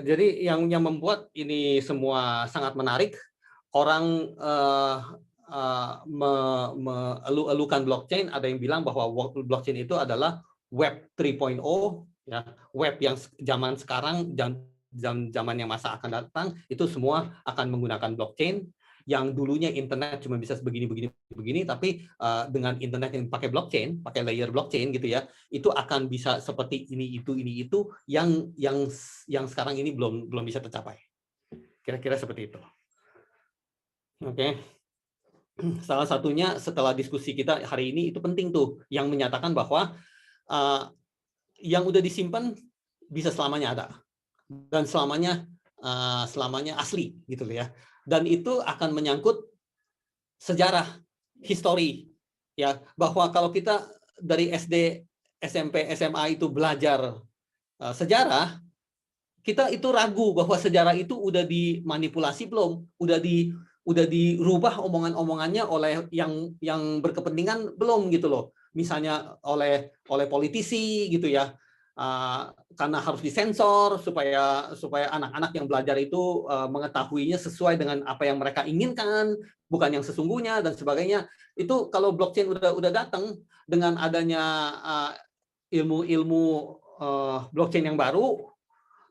Jadi yang membuat ini semua sangat menarik, orang elu-elukan blockchain, ada yang bilang bahwa blockchain itu adalah web 3.0, ya, web yang zaman sekarang dan zaman yang masa akan datang itu semua akan menggunakan blockchain. Yang dulunya internet cuma bisa begini, tapi dengan internet yang pakai blockchain, pakai layer blockchain gitu ya, itu akan bisa seperti ini itu yang sekarang ini belum bisa tercapai. Kira-kira seperti itu. Oke. Salah satunya setelah diskusi kita hari ini itu penting tuh, yang menyatakan bahwa yang udah disimpan bisa selamanya ada dan selamanya asli gitu ya. Dan itu akan menyangkut sejarah, histori, ya, bahwa kalau kita dari SD, SMP, SMA itu belajar sejarah, kita itu ragu bahwa sejarah itu udah dimanipulasi belum, udah dirubah omongan-omongannya oleh yang berkepentingan belum gitu loh. Misalnya oleh politisi gitu ya. Karena harus disensor supaya anak-anak yang belajar itu mengetahuinya sesuai dengan apa yang mereka inginkan, bukan yang sesungguhnya dan sebagainya. Itu kalau blockchain udah datang dengan adanya ilmu blockchain yang baru,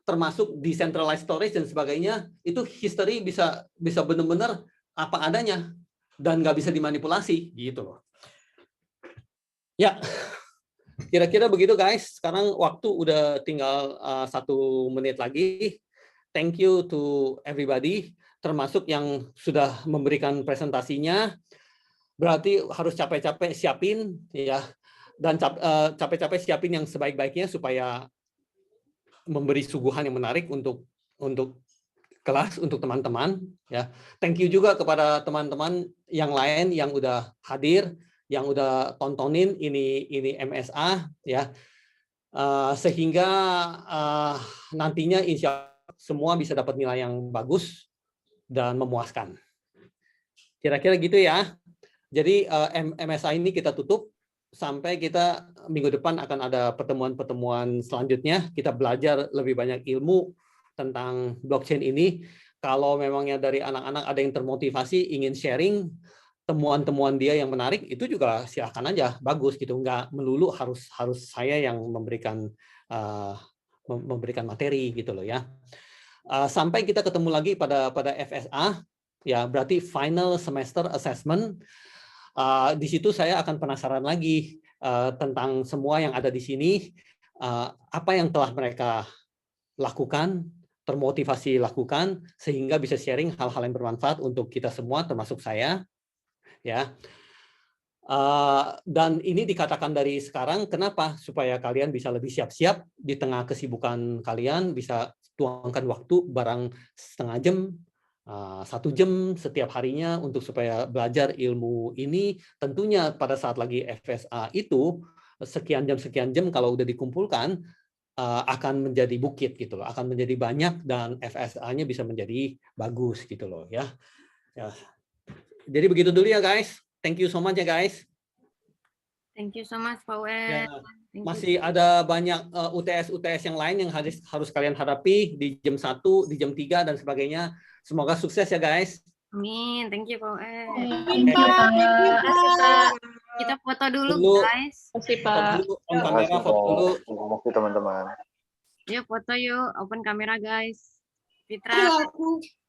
termasuk decentralized storage dan sebagainya, itu history bisa benar-benar apa adanya dan nggak bisa dimanipulasi gitu loh. Ya. Kira-kira begitu guys. Sekarang waktu udah tinggal 1 menit lagi. Thank you to everybody, termasuk yang sudah memberikan presentasinya. Berarti harus capek-capek siapin ya, dan capek-capek siapin yang sebaik-baiknya supaya memberi suguhan yang menarik untuk kelas, untuk teman-teman ya. Thank you juga kepada teman-teman yang lain yang udah hadir, yang udah tontonin ini MSA ya, sehingga nantinya insya Allah semua bisa dapat nilai yang bagus dan memuaskan. Kira-kira gitu ya. Jadi MSA ini kita tutup sampai kita minggu depan akan ada pertemuan-pertemuan selanjutnya. Kita belajar lebih banyak ilmu tentang blockchain ini. Kalau memangnya dari anak-anak ada yang termotivasi ingin sharing temuan-temuan dia yang menarik, itu juga silakan aja, bagus gitu, nggak melulu harus saya yang memberikan materi gitu loh ya. Sampai kita ketemu lagi pada FSA ya, berarti final semester assessment. Di situ saya akan penasaran lagi tentang semua yang ada di sini, apa yang telah mereka lakukan, termotivasi lakukan, sehingga bisa sharing hal-hal yang bermanfaat untuk kita semua, termasuk saya. Ya, dan ini dikatakan dari sekarang, kenapa? Supaya kalian bisa lebih siap-siap di tengah kesibukan kalian, bisa tuangkan waktu barang setengah jam, 1 jam setiap harinya untuk supaya belajar ilmu ini. Tentunya pada saat lagi FSA itu sekian jam kalau udah dikumpulkan akan menjadi bukit gitu loh, akan menjadi banyak dan FSA-nya bisa menjadi bagus gitu loh ya. Jadi begitu dulu ya guys. Thank you so much ya guys. Thank you so much Pak UR. Ya, masih ada banyak UTS yang lain yang harus kalian hadapi di jam 1, di jam 3 dan sebagainya. Semoga sukses ya guys. Amin. Thank you Pak UR. Thank you, Pak. Kita foto dulu guys. Terima kasih Pak. On kamera, foto dulu. Terima kasih teman-teman. Yuk foto yuk, open kamera guys. Fitra.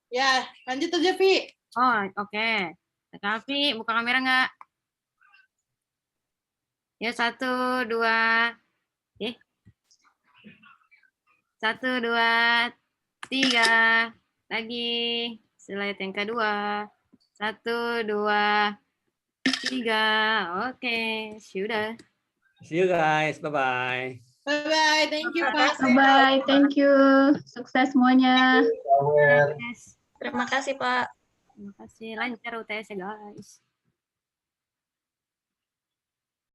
Ya, lanjut aja Vi. Oh, oke. Kavi, buka kamera nggak? Ya, 1, 2. 1, 2, 3. Lagi. Slide yang kedua. 1, 2, 3. Oke, sudah. See you guys. Bye-bye. Bye-bye. Thank you, Pak. Bye-bye. Thank you. Sukses semuanya. Yes. Terima kasih, Pak. Terima kasih. Lancar UTS ya, guys.